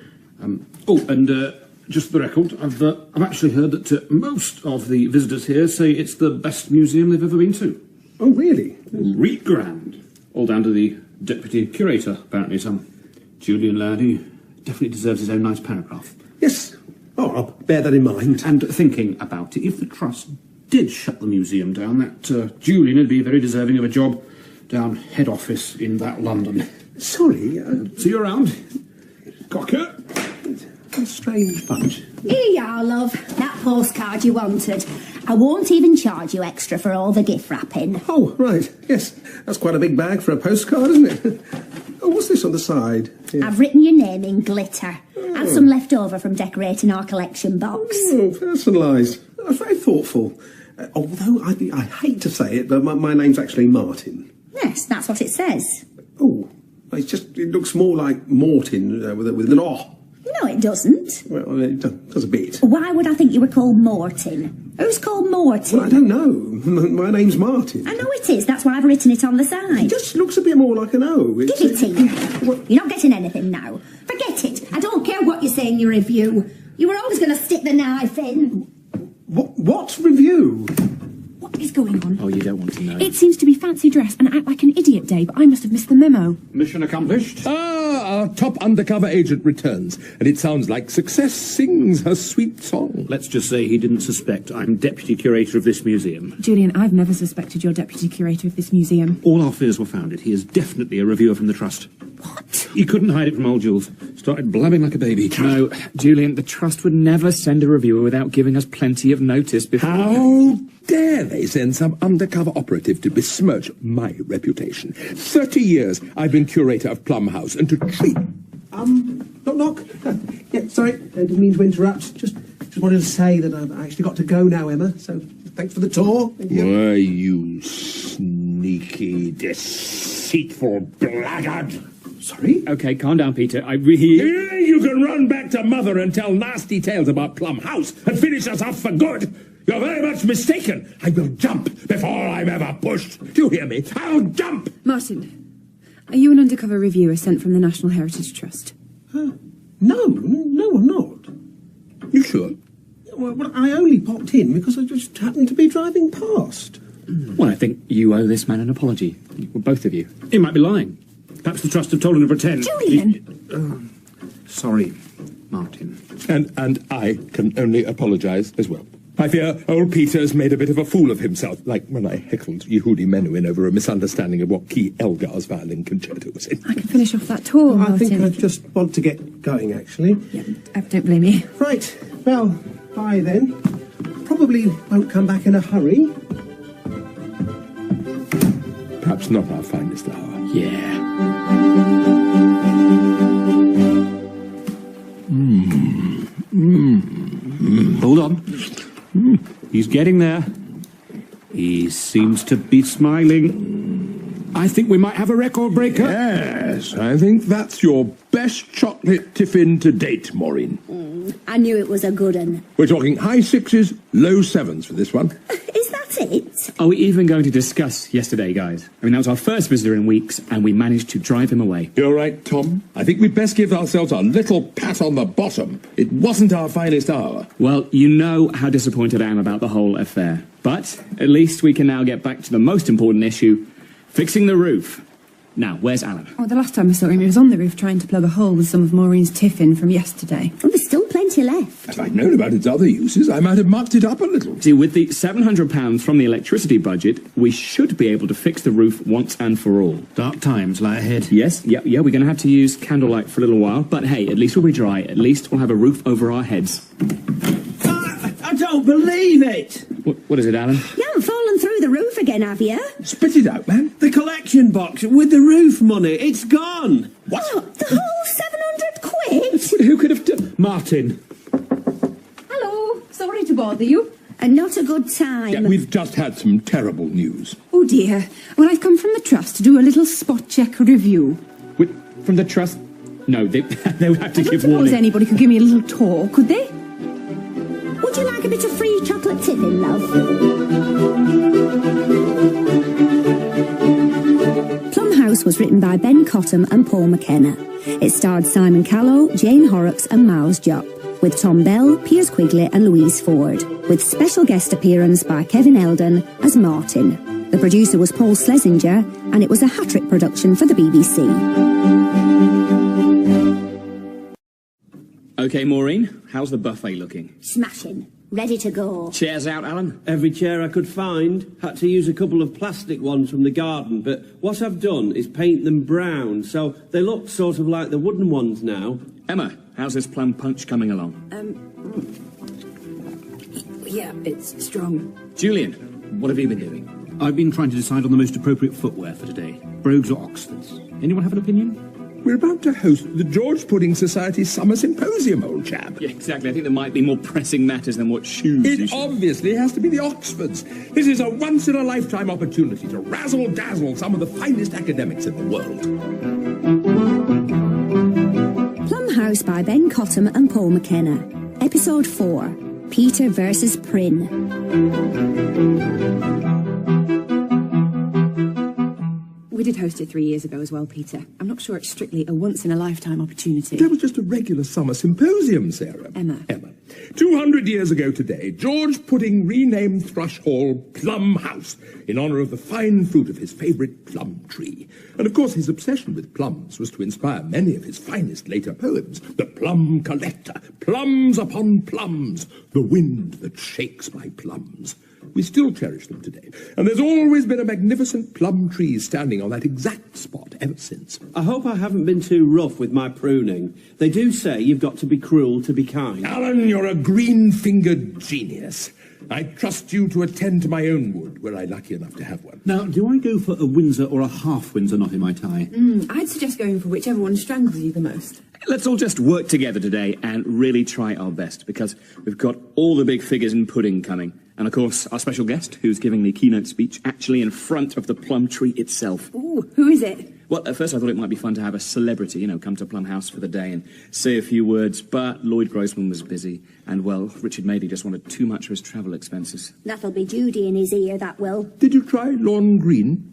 Just for the record, I've actually heard that most of the visitors here say it's the best museum they've ever been to. Oh, really? Reet grand. All down to the deputy curator, apparently. Some Julian lad who definitely deserves his own nice paragraph. Yes. Oh, I'll bear that in mind. And thinking about it, if the trust did shut the museum down, that Julian would be very deserving of a job down head office in that London. Sorry. See you around. Cocker. A strange bunch. Here you are, love. That postcard you wanted. I won't even charge you extra for all the gift wrapping. Oh, right. Yes. That's quite a big bag for a postcard, isn't it? Oh, what's this on the side? Yeah. I've written your name in glitter. And some left over from decorating our collection box. Oh, personalised. That's very thoughtful. Although I hate to say it, but my name's actually Martin. Yes, that's what it says. Oh, it looks more like Mortin with an O. No, it doesn't. Well, it does a bit. Why would I think you were called Mortin? Who's called Mortin? Well, I don't know. My name's Martin. I know it is. That's why I've written it on the side. It just looks a bit more like an O. Give it in. You're not getting anything now. Forget it. I don't care what you say in your review. You were always going to stick the knife in. What review? What is going on? Oh, you don't want to know. It seems to be fancy dress and act like an idiot day, but I must have missed the memo. Mission accomplished. Ah, our top undercover agent returns, and it sounds like success sings her sweet song. Let's just say he didn't suspect I'm deputy curator of this museum. Julian, I've never suspected you're deputy curator of this museum. All our fears were founded. He is definitely a reviewer from the Trust. What? He couldn't hide it from old Jules. Started blabbing like a baby. No, Julian, the Trust would never send a reviewer without giving us plenty of notice before... How dare they send some undercover operative to besmirch my reputation? 30 years I've been curator of Plum House, and to treat... Knock, knock. Yeah, sorry, I didn't mean to interrupt. Just wanted to say that I've actually got to go now, Emma, so thanks for the tour. Why, you sneaky, deceitful blackguard. Sorry? OK, calm down, Peter. I really... You can run back to Mother and tell nasty tales about Plum House and finish us off for good. You're very much mistaken. I will jump before I'm ever pushed. Do you hear me? I'll jump! Martin, are you an undercover reviewer sent from the National Heritage Trust? No, I'm not. You sure? Well, I only popped in because I just happened to be driving past. Well, I think you owe this man an apology. Well, both of you. He might be lying. Perhaps the Trust have told him to pretend. Julian! Sorry, Martin. And I can only apologise as well. I fear old Peter's made a bit of a fool of himself, like when I heckled Yehudi Menuhin over a misunderstanding of what key Elgar's violin concerto was in. I can finish off that tour, Martin. I think I just want to get going, actually. Yeah, I don't blame you. Right, well, bye then. Probably won't come back in a hurry. Perhaps not our finest hour. Yeah. Hold on. He's getting there. He seems to be smiling. I think we might have a record breaker. Yes, I think that's your best chocolate tiffin to date, Maureen. I knew it was a good un. We're talking high sixes, low sevens for this one. Is that it? Are we even going to discuss yesterday, guys? I mean, that was our first visitor in weeks, and we managed to drive him away. You're right, Tom. I think we'd best give ourselves a little pat on the bottom. It wasn't our finest hour. Well, you know how disappointed I am about the whole affair. But at least we can now get back to the most important issue, fixing the roof. Now, where's Alan? Oh, the last time I saw him, he was on the roof trying to plug a hole with some of Maureen's tiffin from yesterday. Oh, there's still plenty left. If I'd known about its other uses, I might have marked it up a little. See, with the £700 from the electricity budget, we should be able to fix the roof once and for all. Dark times lie ahead. Yes, yeah, we're going to have to use candlelight for a little while, but hey, at least we'll be dry. At least we'll have a roof over our heads. I don't believe it! What is it, Alan? You haven't fallen through the roof again, have you? Spit it out, man. The collection box with the roof money, it's gone! What? Oh, the whole 700 quid? Who could have done... Martin. Hello, sorry to bother you. And not a good time. Yeah, we've just had some terrible news. Oh dear. Well, I've come from the Trust to do a little spot check review. From the Trust? No, they would have to give I warning. suppose anybody could give me a little tour, could they? Would you like a bit of free chocolate tiffin, love? Plum House was written by Ben Cottam and Paul McKenna. It starred Simon Callow, Jane Horrocks and Miles Jupp, with Tom Bell, Piers Quigley and Louise Ford, with special guest appearance by Kevin Eldon as Martin. The producer was Paul Schlesinger, and it was a hat-trick production for the BBC. OK, Maureen, how's the buffet looking? Smashing. Ready to go. Chairs out, Alan? Every chair I could find. Had to use a couple of plastic ones from the garden, but what I've done is paint them brown, so they look sort of like the wooden ones now. Emma, how's this plum punch coming along? Yeah, it's strong. Julian, what have you been doing? I've been trying to decide on the most appropriate footwear for today. Brogues or Oxfords. Anyone have an opinion? We're about to host the George Pudding Society's Summer Symposium, old chap. Yeah, exactly. I think there might be more pressing matters than what shoes you It should... obviously has to be the Oxfords. This is a once-in-a-lifetime opportunity to razzle-dazzle some of the finest academics in the world. Plum House by Ben Cottam and Paul McKenna. Episode 4. Peter versus Prynne. We did host it 3 years ago as well, Peter. I'm not sure it's strictly a once-in-a-lifetime opportunity. That was just a regular summer symposium, Sarah. Emma. 200 years ago today, George Pudding renamed Thrush Hall Plum House in honour of the fine fruit of his favourite plum tree. And of course his obsession with plums was to inspire many of his finest later poems. The Plum Collector, Plums upon Plums, The Wind That Shakes My Plums. We still cherish them today, and there's always been a magnificent plum tree standing on that exact spot ever since. I hope I haven't been too rough with my pruning. They do say you've got to be cruel to be kind. Alan, you're a green-fingered genius. I trust you to attend to my own wood, were I lucky enough to have one. Now, do I go for a Windsor or a half Windsor knot in my tie? I'd suggest going for whichever one strangles you the most. Let's all just work together today and really try our best, because we've got all the big figures in pudding coming. And, of course, our special guest, who's giving the keynote speech actually in front of the plum tree itself. Ooh, who is it? Well, at first I thought it might be fun to have a celebrity, come to Plum House for the day and say a few words, but Lloyd Grossman was busy, and, well, Richard Mady just wanted too much for his travel expenses. That'll be Judy in his ear, that will. Did you try Lorne Green?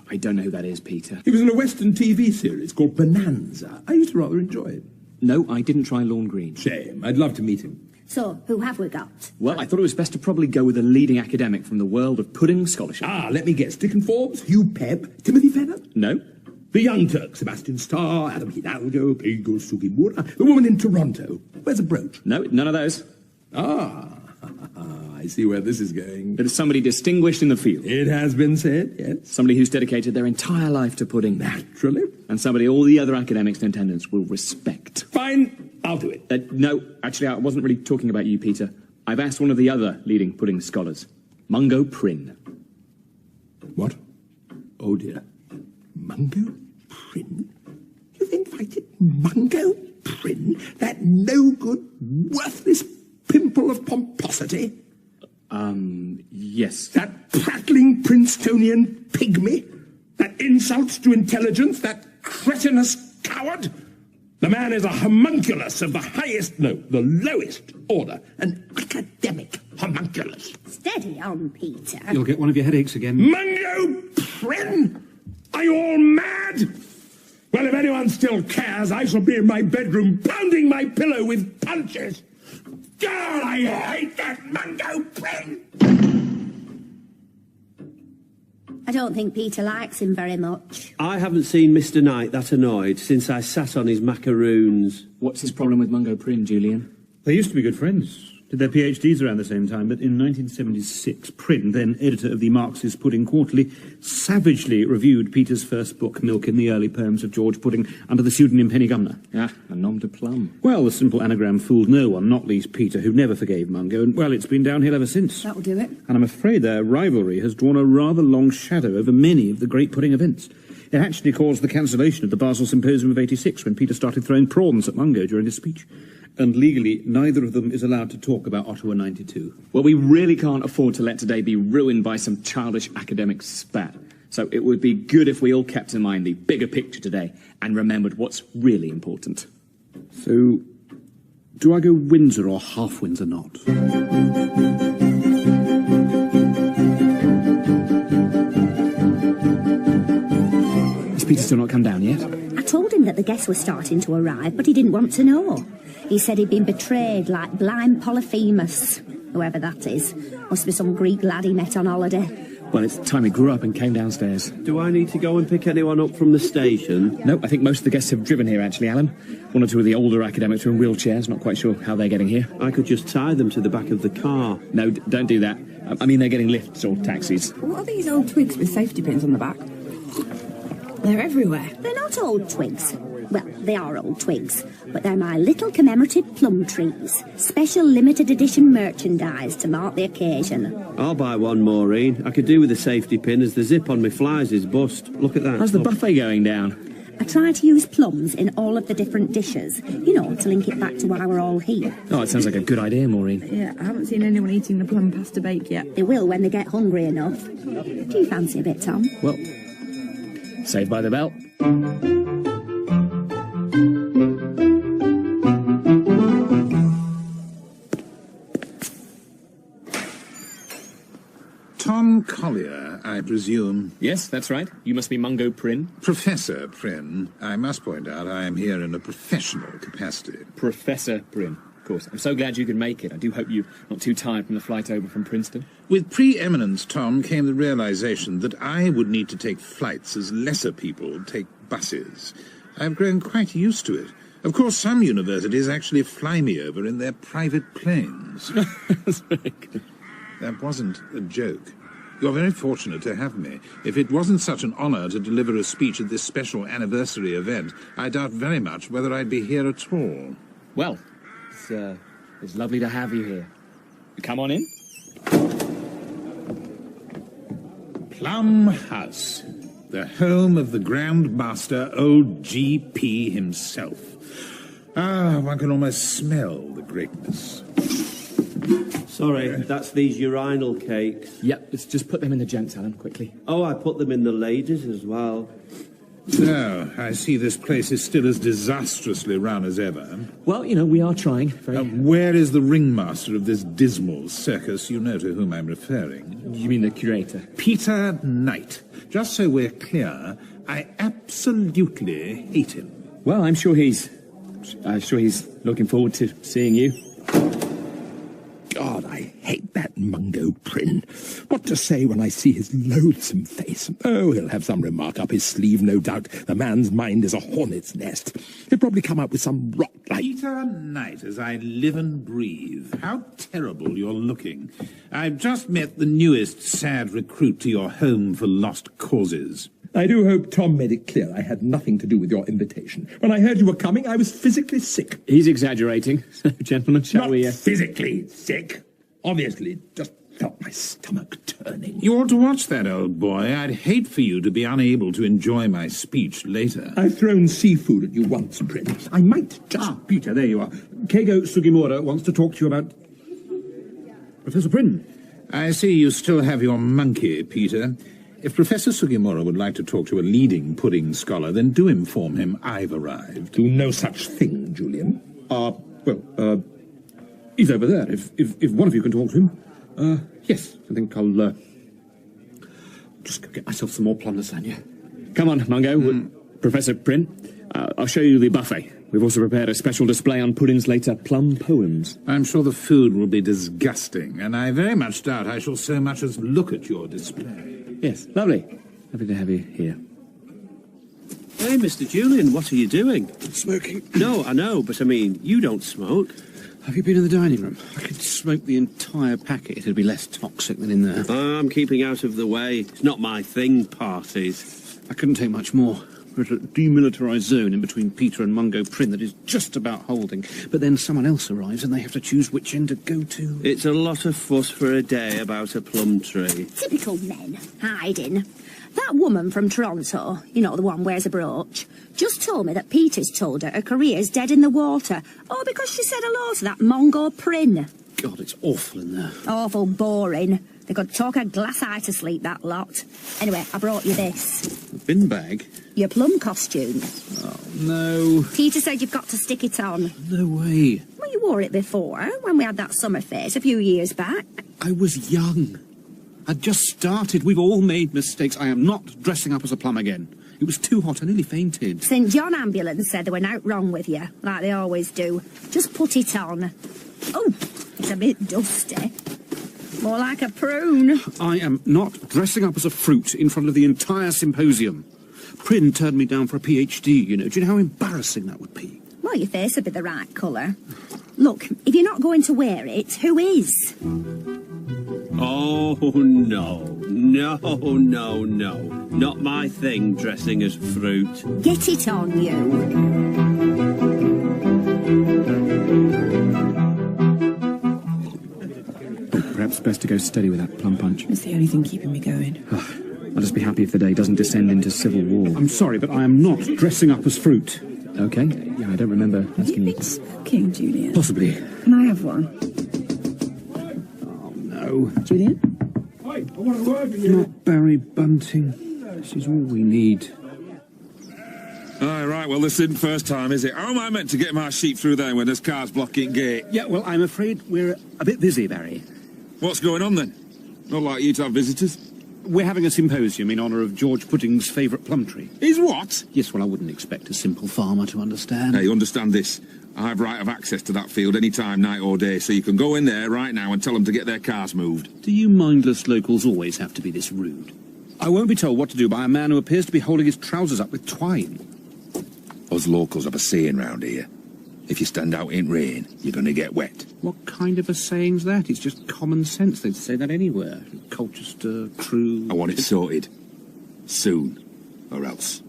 I don't know who that is, Peter. He was in a Western TV series called Bonanza. I used to rather enjoy it. No, I didn't try Lorne Green. Shame. I'd love to meet him. So, who have we got? Well, I thought it was best to probably go with a leading academic from the world of pudding scholarship. Let me guess. Dickon Forbes, Hugh Pebb, Timothy Fenner? No. The Young Turk, Sebastian Starr, Adam Hidalgo, Pego Sugimura, the woman in Toronto. Where's a brooch? No, none of those. I see where this is going. It is somebody distinguished in the field. It has been said, yes. Somebody who's dedicated their entire life to pudding. Naturally. And somebody all the other academics in attendance will respect. Fine, I'll do it. No, actually, I wasn't really talking about you, Peter. I've asked one of the other leading pudding scholars, Mungo Prynne. What? Oh, dear. Mungo Prynne? You've invited Mungo Prynne? That no-good, worthless pimple of pomposity? Yes. That prattling Princetonian pygmy? That insults to intelligence? That cretinous coward? The man is a homunculus of the highest, no, the lowest order. An academic homunculus. Steady on, Peter. You'll get one of your headaches again. Mungo Prynne? Are you all mad? Well, if anyone still cares, I shall be in my bedroom pounding my pillow with punches. God, I hate that Mungo Prynne! I don't think Peter likes him very much. I haven't seen Mr. Knight that annoyed since I sat on his macaroons. What's his problem with Mungo Prynne, Julian? They used to be good friends. Did their PhDs around the same time, but in 1976, Prynne, then editor of the Marxist Pudding Quarterly, savagely reviewed Peter's first book, Milk in the Early Poems of George Pudding, under the pseudonym Penny Gumner. A nom de plume. Well, the simple anagram fooled no one, not least Peter, who never forgave Mungo, and, well, it's been downhill ever since. That'll do it. And I'm afraid their rivalry has drawn a rather long shadow over many of the great pudding events. It actually caused the cancellation of the Basel Symposium of '86, when Peter started throwing prawns at Mungo during his speech. And legally, neither of them is allowed to talk about Ottawa 92. Well, we really can't afford to let today be ruined by some childish academic spat. So it would be good if we all kept in mind the bigger picture today and remembered what's really important. So, do I go Windsor or half Windsor knot? Has Peter still not come down yet? I told him that the guests were starting to arrive, but he didn't want to know. He said he'd been betrayed like blind Polyphemus, whoever that is. Must be some Greek lad he met on holiday. Well, it's time he grew up and came downstairs. Do I need to go and pick anyone up from the station? No, I think most of the guests have driven here, actually, Alan. One or two of the older academics are in wheelchairs, not quite sure how they're getting here. I could just tie them to the back of the car. No, don't do that. I mean, they're getting lifts or taxis. What are these old twigs with safety pins on the back? They're everywhere. They're not old twigs. Well, they are old twigs, but they're my little commemorative plum trees. Special limited edition merchandise to mark the occasion. I'll buy one, Maureen. I could do with a safety pin, as the zip on my flies is bust. Look at that. How's the buffet going down? I try to use plums in all of the different dishes, you know, to link it back to why we're all here. Oh, it sounds like a good idea, Maureen. Yeah, I haven't seen anyone eating the plum pasta bake yet. They will when they get hungry enough. Do you fancy a bit, Tom? Well, Saved by the Bell. Tom Collier, I presume. Yes, that's right. You must be Mungo Prynne. Professor Prynne. I must point out I am here in a professional capacity. Professor Prynne. course. I'm so glad you could make it. I do hope you're not too tired from the flight over from Princeton. With preeminence, Tom, came the realization that I would need to take flights as lesser people take buses. I've grown quite used to it. Of course, some universities actually fly me over in their private planes. That's very good. That wasn't a joke. You're very fortunate to have me. If it wasn't such an honour to deliver a speech at this special anniversary event, I doubt very much whether I'd be here at all. Well, it's lovely to have you here. Come on in. Plum House, the home of the Grand Master, old GP himself. Ah, one can almost smell the greatness. Sorry, that's these urinal cakes. Yep, let's just put them in the gents, Alan, quickly. Oh, I put them in the ladies as well. So, I see this place is still as disastrously run as ever. Well, you know, we are trying. Where is the ringmaster of this dismal circus? You know to whom I'm referring. You mean the curator? Peter Knight. Just so we're clear, I absolutely hate him. Well, I'm sure he's looking forward to seeing you. God, I hate that Mungo Prynne. What to say when I see his loathsome face? Oh, he'll have some remark up his sleeve, no doubt. The man's mind is a hornet's nest. He'll probably come up with some rot like... Peter Knight, as I live and breathe. How terrible you're looking. I've just met the newest sad recruit to your home for lost causes. I do hope Tom made it clear I had nothing to do with your invitation. When I heard you were coming, I was physically sick. He's exaggerating. So, gentlemen, shall we... Not physically sick. Obviously, just felt my stomach turning. You ought to watch that, old boy. I'd hate for you to be unable to enjoy my speech later. I've thrown seafood at you once, Prynne. I might just... Ah, Peter, there you are. Keigo Sugimura wants to talk to you about... Professor Prynne. I see you still have your monkey, Peter. If Professor Sugimura would like to talk to a leading pudding scholar, then do inform him I've arrived. Do no such thing, Julian. He's over there. If one of you can talk to him. Yes, I think I'll just go get myself some more plum lasagna. Come on, Mungo. Professor Prynne, I'll show you the buffet. We've also prepared a special display on Puddin's later plum poems. I'm sure the food will be disgusting, and I very much doubt I shall so much as look at your display. Yes, lovely. Happy to have you here. Hey, Mr. Julian, what are you doing? Smoking. No, I know, but I mean, you don't smoke. Have you been in the dining room? I could smoke the entire packet. It'd be less toxic than in there. I'm keeping out of the way. It's not my thing, parties. I couldn't take much more. We're at a demilitarised zone in between Peter and Mungo Prynne that is just about holding. But then someone else arrives and they have to choose which end to go to. It's a lot of fuss for a day about a plum tree. Typical men, hiding. That woman from Toronto, you know, the one wears a brooch, just told me that Peter's told her career's dead in the water. Oh, because she said hello to that Mungo Prynne. God, it's awful in there. Awful boring. They could talk a glass eye to sleep, that lot. Anyway, I brought you this. A bin bag? Your plum costume. Oh, no. Peter said you've got to stick it on. No way. Well, you wore it before, when we had that summer fete a few years back. I was young. I'd just started. We've all made mistakes. I am not dressing up as a plum again. It was too hot. I nearly fainted. St. John Ambulance said they went out wrong with you, like they always do. Just put it on. Oh, it's a bit dusty. More like a prune. I am not dressing up as a fruit in front of the entire symposium. Prynne turned me down for a PhD, you know. Do you know how embarrassing that would be? Well, your face would be the right colour. Look, if you're not going to wear it, who is? Oh, no. No, no, no. Not my thing, dressing as fruit. Get it on, you. Perhaps best to go steady with that plum punch. It's the only thing keeping me going. I'll just be happy if the day doesn't descend into civil war. I'm sorry, but I am not dressing up as fruit. Okay. Yeah, I don't remember asking you. Have you been smoking, Julian? Possibly. Can I have one? Oh, no. Julian? I want a word with you. Not Barry Bunting. This is all we need. Right, well, this isn't first time, is it? How am I meant to get my sheep through there when there's cars blocking gate? Yeah, well, I'm afraid we're a bit busy, Barry. What's going on, then? Not like you to have visitors. We're having a symposium in honour of George Pudding's favourite plum tree. Is what? Yes, well, I wouldn't expect a simple farmer to understand. Now, you understand this. I've right of access to that field any time, night or day, so you can go in there right now and tell them to get their cars moved. Do you mindless locals always have to be this rude? I won't be told what to do by a man who appears to be holding his trousers up with twine. Us locals have a saying round here. If you stand out in rain, you're going to get wet. What kind of a saying's that? It's just common sense. They'd say that anywhere. Colchester, True... I want it sorted. Soon. Or else.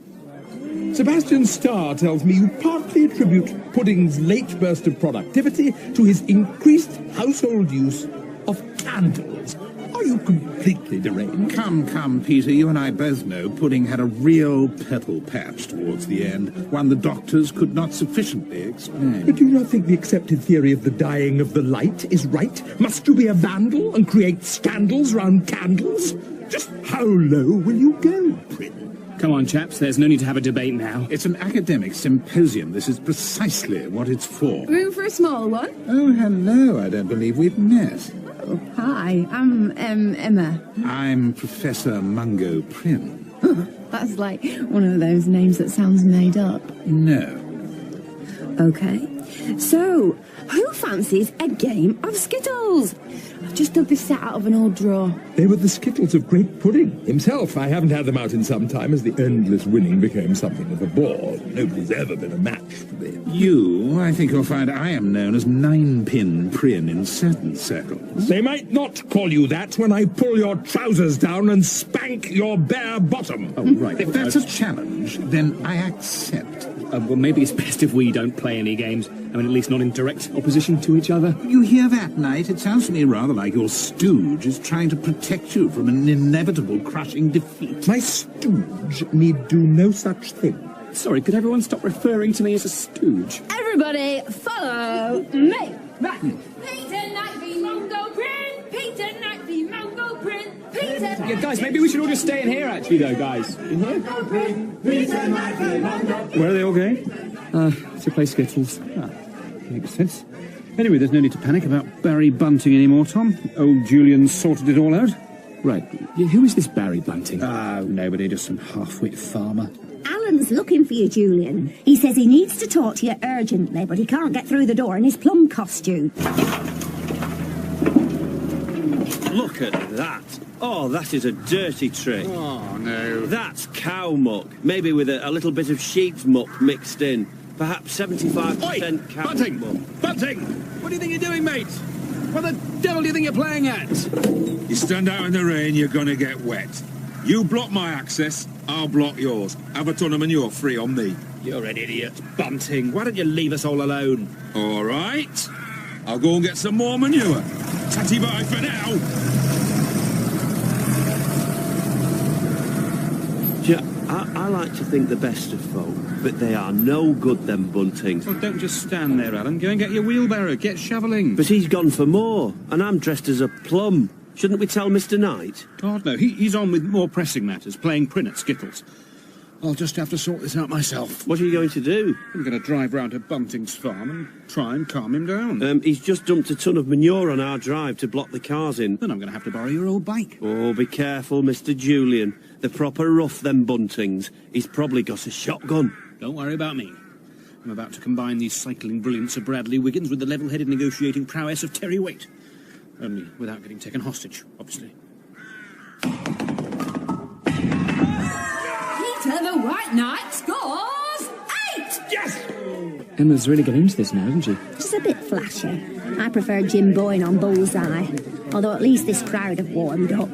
Sebastian Starr tells me you partly attribute Pudding's late burst of productivity to his increased household use of candles. Are you completely deranged? Come, Peter, you and I both know Pudding had a real purple patch towards the end, one the doctors could not sufficiently explain. But do you not think the accepted theory of the dying of the light is right? Must you be a vandal and create scandals round candles? Just how low will you go, Prin? Come on, chaps, there's no need to have a debate now. It's an academic symposium. This is precisely what it's for. Room for a small one? Oh, hello. I don't believe we've met. Oh, hi, I'm Emma. I'm Professor Mungo Prim. That's like one of those names that sounds made up. No. Okay. So, who fancies a game of Skittles? I've just dug this set out of an old drawer. They were the Skittles of Great Pudding himself. I haven't had them out in some time, as the endless winning became something of a bore. Nobody's ever been a match for them. I think you'll find I am known as Ninepin Prin in certain circles. They might not call you that when I pull your trousers down and spank your bare bottom. Oh, right. If that's a challenge, then I accept. Well, maybe it's best if we don't play any games. I mean, at least not in direct opposition to each other. You hear that, Knight? It sounds to me rather like your stooge is trying to protect you from an inevitable crushing defeat. My stooge need do no such thing. Sorry, could everyone stop referring to me as a stooge? Everybody, follow me. Right. Peter Knight v. Mungo Prin! Peter Knight v. Mungo Prin! Peter Yeah, guys, maybe we should all just stay in here, actually, though, guys. In here? Where are they all going? To play Skittles. Makes sense. Anyway, there's no need to panic about Barry Bunting anymore, Tom. Old Julian sorted it all out. Right. Yeah, who is this Barry Bunting? Oh, nobody, just some half-wit farmer. Alan's looking for you, Julian. He says he needs to talk to you urgently, but he can't get through the door in his plum costume. Look at that. Oh, that is a dirty trick. Oh, no. That's cow muck, maybe with a little bit of sheep's muck mixed in. Perhaps 75% cow Bunting! muck. Bunting! What do you think you're doing, mate? What the devil do you think you're playing at? You stand out in the rain, you're going to get wet. You block my access, I'll block yours. Have a ton of manure free on me. You're an idiot, Bunting. Why don't you leave us all alone? All right. I'll go and get some more manure. Tatty bye for now. I like to think the best of folk, but they are no good, them Buntings. Well, don't just stand there, Alan. Go and get your wheelbarrow. Get shoveling. But he's gone for more, and I'm dressed as a plum. Shouldn't we tell Mr. Knight? God, no. He's on with more pressing matters, playing Prin at Skittles. I'll just have to sort this out myself. What are you going to do? I'm going to drive round to Bunting's farm and try and calm him down. He's just dumped a ton of manure on our drive to block the cars in. Then I'm going to have to borrow your old bike. Oh, be careful, Mr. Julian. They're proper rough, them Buntings. He's probably got a shotgun. Don't worry about me. I'm about to combine the cycling brilliance of Bradley Wiggins with the level-headed negotiating prowess of Terry Waite. Only without getting taken hostage, obviously. Peter the White Knight scores 8! Yes! Emma's really getting into this now, isn't she? Just a bit flashy. I prefer Jim Boyne on bullseye. Although at least this crowd have warmed up.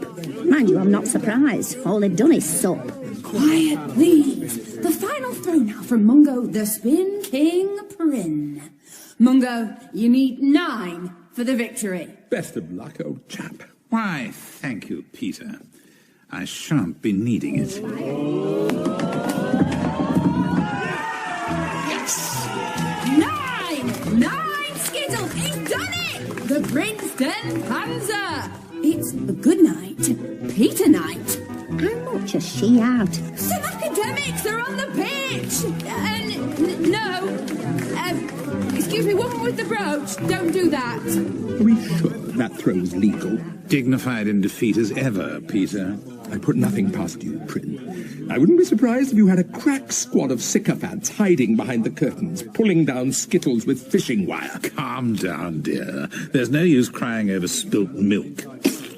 Mind you, I'm not surprised. All they've done is sup. Quiet, please. The final throw now from Mungo, the Spin King Prin. Mungo, you need 9 for the victory. Best of luck, old chap. Why, thank you, Peter. I shan't be needing it. Yes! 9 Skittles! He's done it! The Princeton Panzer! It's a good night, Peter Knight. How much has she had? Some academics are on the pitch! Excuse me, woman with the brooch, don't do that. Are we sure that throw is legal? Dignified in defeat as ever, Peter. I put nothing past you, Prynne. I wouldn't be surprised if you had a crack squad of sycophants hiding behind the curtains, pulling down skittles with fishing wire. Calm down, dear. There's no use crying over spilt milk.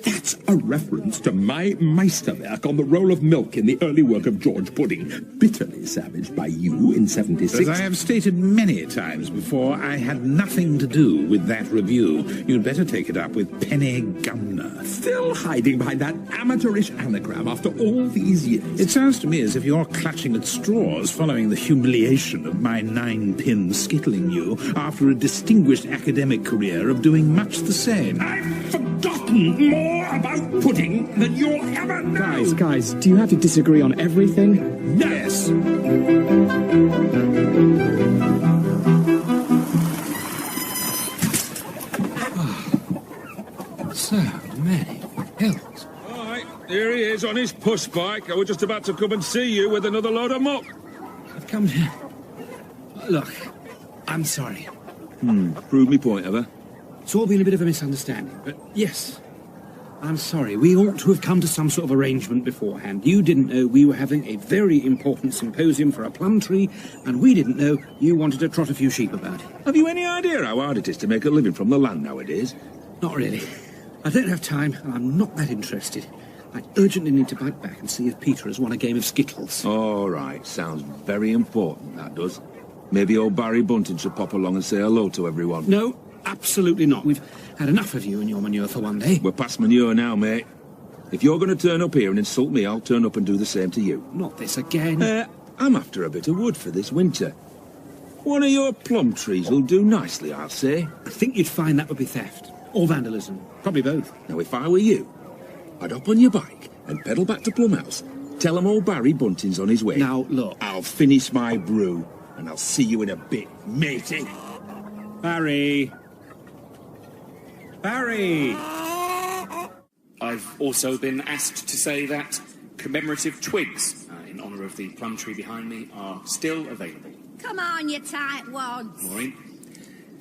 That's a reference to my Meisterwerk on the roll of milk in the early work of George Pudding, bitterly savaged by you in 76. As I have stated many times before, I had nothing to do with that review. You'd better take it up with Penny Gumner. Still hiding behind that amateurish anagram after all these years. It sounds to me as if you're clutching at straws following the humiliation of my 9-pin skittling you after a distinguished academic career of doing much the same. I've forgotten more about pudding than you'll ever know. Guys, do you have to disagree on everything? Yes. So many hills. All right, here he is on his push bike. I was just about to come and see you with another load of muck. I've come here. Look, I'm sorry. Prove me point, have I? It's all been a bit of a misunderstanding, but yes, I'm sorry. We ought to have come to some sort of arrangement beforehand. You didn't know we were having a very important symposium for a plum tree, and we didn't know you wanted to trot a few sheep about. Have you any idea how hard it is to make a living from the land nowadays? Not really. I don't have time, and I'm not that interested. I urgently need to bite back and see if Peter has won a game of skittles. All right, sounds very important, that does. Maybe old Barry Bunting should pop along and say hello to everyone. No, absolutely not. We've had enough of you and your manure for one day. We're past manure now, mate. If you're going to turn up here and insult me, I'll turn up and do the same to you. Not this again. I'm after a bit of wood for this winter. One of your plum trees will do nicely, I'll say. I think you'd find that would be theft. Or vandalism. Probably both. Now, if I were you, I'd hop on your bike and pedal back to Plum House. Tell him old Barry Bunting's on his way. Now, look. I'll finish my brew, and I'll see you in a bit, matey. Barry! Barry! I've also been asked to say that commemorative twigs in honour of the plum tree behind me are still available. Come on, you tight wads. Maureen.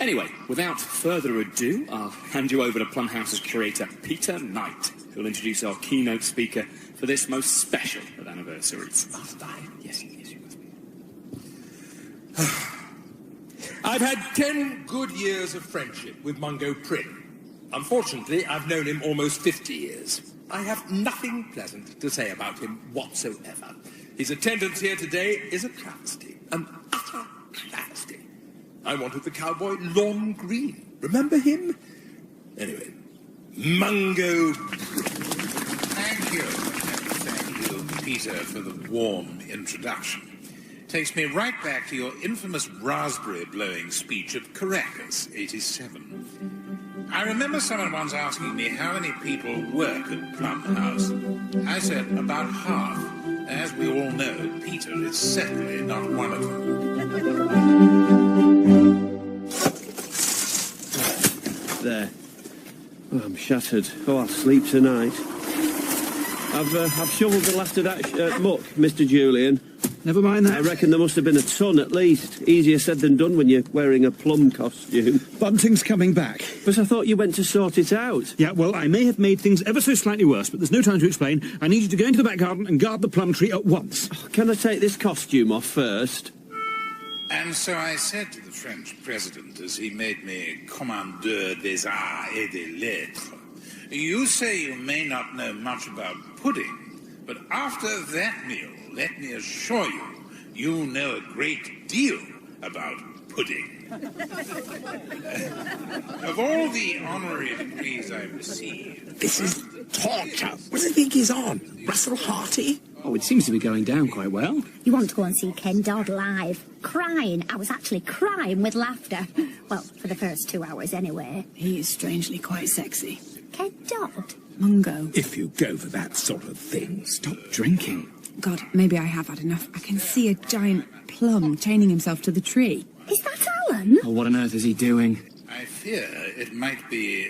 Anyway, without further ado, I'll hand you over to Plum House's curator, Peter Knight, who'll introduce our keynote speaker for this most special of anniversaries. Must I? Yes, you must be. I've had 10 good years of friendship with Mungo Prynne. Unfortunately, I've known him almost 50 years. I have nothing pleasant to say about him whatsoever. His attendance here today is a travesty, an utter travesty. I wanted the cowboy Lon Green. Remember him? Anyway, Mungo. Thank you, Peter, for the warm introduction. Takes me right back to your infamous raspberry-blowing speech at Caracas, 87. I remember someone once asking me how many people work at Plum House. I said about half. As we all know, Peter is certainly not one of them. There. Oh, I'm shattered. Oh, I'll sleep tonight. I've shoveled the last of that muck, Mr. Julian. Never mind that. I reckon there must have been a ton at least. Easier said than done when you're wearing a plum costume. Bunting's coming back. But I thought you went to sort it out. Yeah, well, I may have made things ever so slightly worse, but there's no time to explain. I need you to go into the back garden and guard the plum tree at once. Oh, can I take this costume off first? And so I said to the French president as he made me commandeur des arts et des lettres, you say you may not know much about pudding, but after that meal, let me assure you, you know a great deal about pudding. Of all the honorary degrees I've received... This is torture. What do you think he's on? Russell Harty? Oh, it seems to be going down quite well. You want to go and see Ken Dodd live? Crying. I was actually crying with laughter. Well, for the first 2 hours anyway. He is strangely quite sexy. Ken Dodd? Mungo. If you go for that sort of thing, Stop drinking. God, maybe I have had enough. I can see a giant plum chaining himself to the tree. Is that Alan? Oh, what on earth is he doing? I fear it might be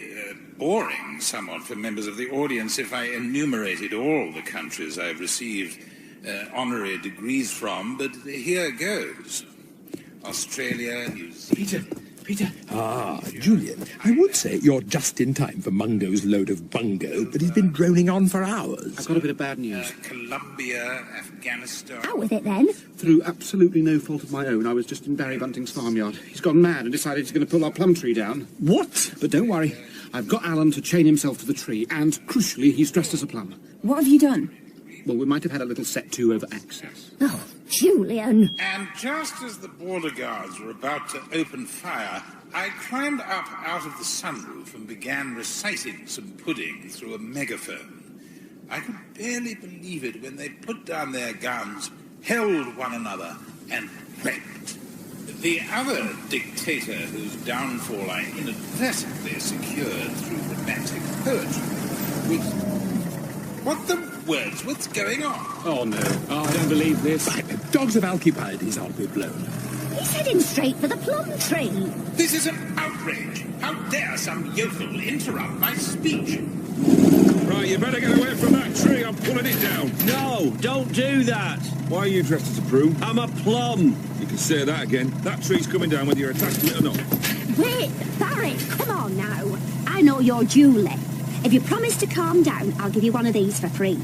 boring somewhat for members of the audience if I enumerated all the countries I've received honorary degrees from, but here goes. Australia, New Zealand... Peter. Ah, Julian, I would say you're just in time for Mungo's load of bungo, but he's been droning on for hours. I've got a bit of bad news. Colombia, Afghanistan... Out with it, then. Through absolutely no fault of my own, I was just in Barry Bunting's farmyard. He's gone mad and decided he's going to pull our plum tree down. What? But don't worry, I've got Alan to chain himself to the tree, and, crucially, he's dressed as a plum. What have you done? Well, we might have had a little set-to over access. Oh, Julian. And just as the border guards were about to open fire, I climbed up out of the sunroof and began reciting some pudding through a megaphone. I could barely believe it when they put down their guns, held one another, and wept. The other dictator whose downfall I inadvertently secured through romantic poetry was... What the words? What's going on? Oh, no. Oh, I don't believe this. Dogs of Alcibiades aren't we blown? He's heading straight for the plum tree. This is an outrage. How dare some yokel interrupt my speech? Right, you better get away from that tree. I'm pulling it down. No, don't do that. Why are you dressed as a prune? I'm a plum. You can say that again. That tree's coming down whether you're attached to it or not. Wait, Barry, come on now. I know you're Julie. If you promise to calm down, I'll give you one of these for free.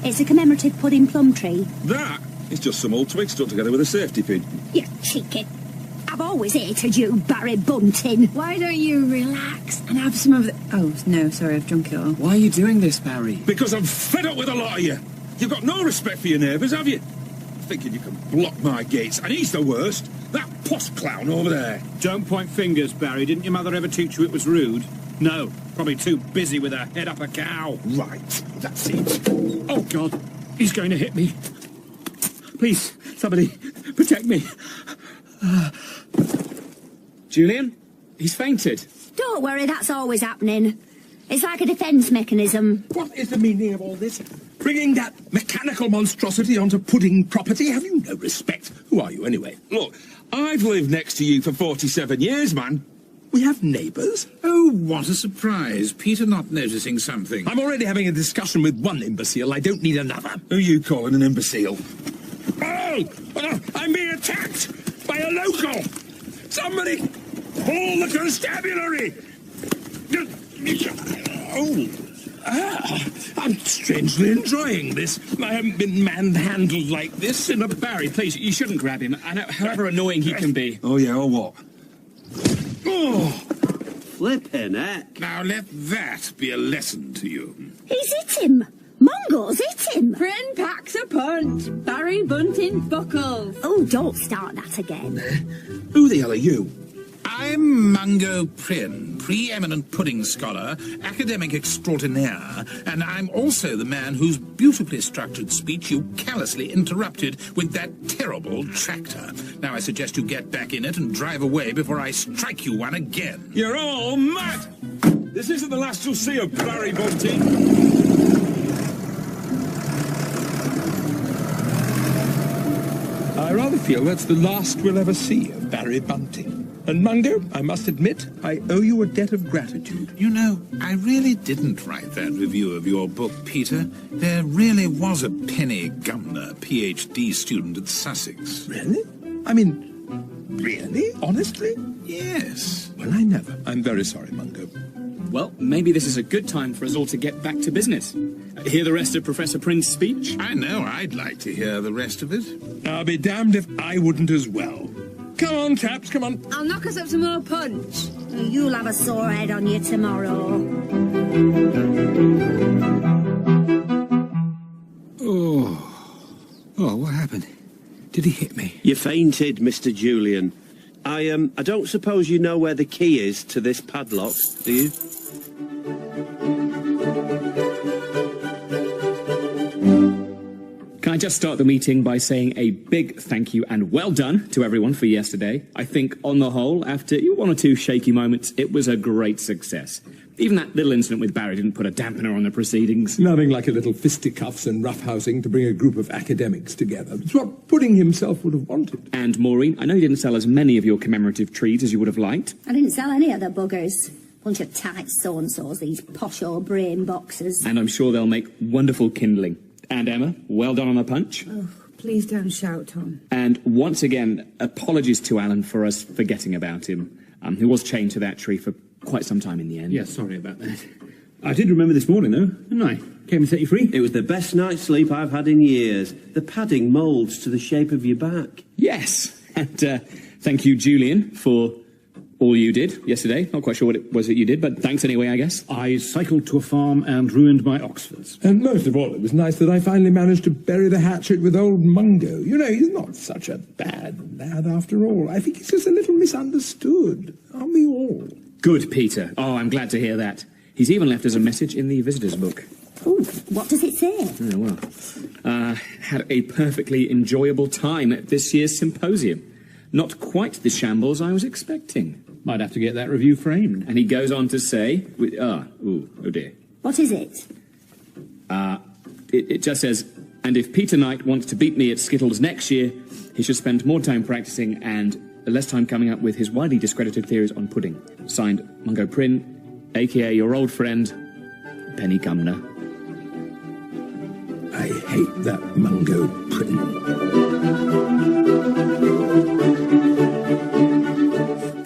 It's a commemorative pudding plum tree. That is just some old twigs stuck together with a safety pin. You cheeky. I've always hated you, Barry Bunting. Why don't you relax and have some of the... Oh, no, sorry, I've drunk it all. Why are you doing this, Barry? Because I'm fed up with a lot of you. You've got no respect for your neighbours, have you? Thinking you can block my gates, and he's the worst. That posh clown over there. Don't point fingers, Barry. Didn't your mother ever teach you it was rude? No, probably too busy with her head up a cow. Right, that's it. Oh, God, he's going to hit me. Please, somebody, protect me. Julian, he's fainted. Don't worry, that's always happening. It's like a defence mechanism. What is the meaning of all this? Bringing that mechanical monstrosity onto pudding property? Have you no respect? Who are you, anyway? Look, I've lived next to you for 47 years, man. We have neighbours. Oh, what a surprise. Peter not noticing something. I'm already having a discussion with one imbecile. I don't need another. Who are you calling an imbecile? Oh! I'm being attacked by a local! Somebody call the constabulary! I'm strangely enjoying this. I haven't been manhandled like this in a... Barry, please, you shouldn't grab him, however annoying he can be. Oh, yeah, or what? Oh! Flippin' heck. Now let that be a lesson to you. He's hit him. Mungo's hit him. Prin packs a punch. Barry Bunting buckles. Oh, don't start that again. Who the hell are you? I'm Mungo Prynne, preeminent pudding scholar, academic extraordinaire, and I'm also the man whose beautifully structured speech you callously interrupted with that terrible tractor. Now I suggest you get back in it and drive away before I strike you one again. You're all mad! This isn't the last you'll see of Barry Bunting. I rather feel that's the last we'll ever see of Barry Bunting. And Mungo, I must admit, I owe you a debt of gratitude. You know, I really didn't write that review of your book, Peter. There really was a Penny Gumner, PhD student at Sussex. Really? I mean, really? Honestly? Yes. Well, I never. I'm very sorry, Mungo. Well, maybe this is a good time for us all to get back to business. Hear the rest of Professor Prynne's speech? I know I'd like to hear the rest of it. I'll be damned if I wouldn't as well. Come on, chaps, come on. I'll knock us up some more punch. You'll have a sore head on you tomorrow. Oh, what happened? Did he hit me? You fainted, Mr. Julian. I don't suppose you know where the key is to this padlock, do you? Can I just start the meeting by saying a big thank you and well done to everyone for yesterday. I think, on the whole, after one or two shaky moments, it was a great success. Even that little incident with Barry didn't put a dampener on the proceedings. Nothing like a little fisticuffs and roughhousing to bring a group of academics together. It's what Pudding himself would have wanted. And, Maureen, I know you didn't sell as many of your commemorative trees as you would have liked. I didn't sell any other buggers. Bunch of tight so-and-sos, these posh old brain boxes. And I'm sure they'll make wonderful kindling. And Emma, well done on the punch. Oh, please don't shout, Tom. And once again, apologies to Alan for us forgetting about him. He was chained to that tree for quite some time in the end. Yes, sorry about that. I did remember this morning, though, didn't I? Came and set you free. It was the best night's sleep I've had in years. The padding moulds to the shape of your back. Yes, and thank you, Julian, for all you did yesterday. Not quite sure what it was that you did, but thanks anyway, I guess. I cycled to a farm and ruined my Oxfords. And most of all, it was nice that I finally managed to bury the hatchet with old Mungo. You know, he's not such a bad lad after all. I think he's just a little misunderstood. Aren't we all? Good, Peter. Oh, I'm glad to hear that. He's even left us a message in the visitor's book. Oh, what does it say? Oh, well, had a perfectly enjoyable time at this year's symposium. Not quite the shambles I was expecting. Might have to get that review framed. And he goes on to say... oh dear. What is it? It just says, and if Peter Knight wants to beat me at Skittles next year, he should spend more time practicing and less time coming up with his widely discredited theories on pudding. Signed, Mungo Prynne, a.k.a. your old friend, Penny Cumner. I hate that Mungo Prynne.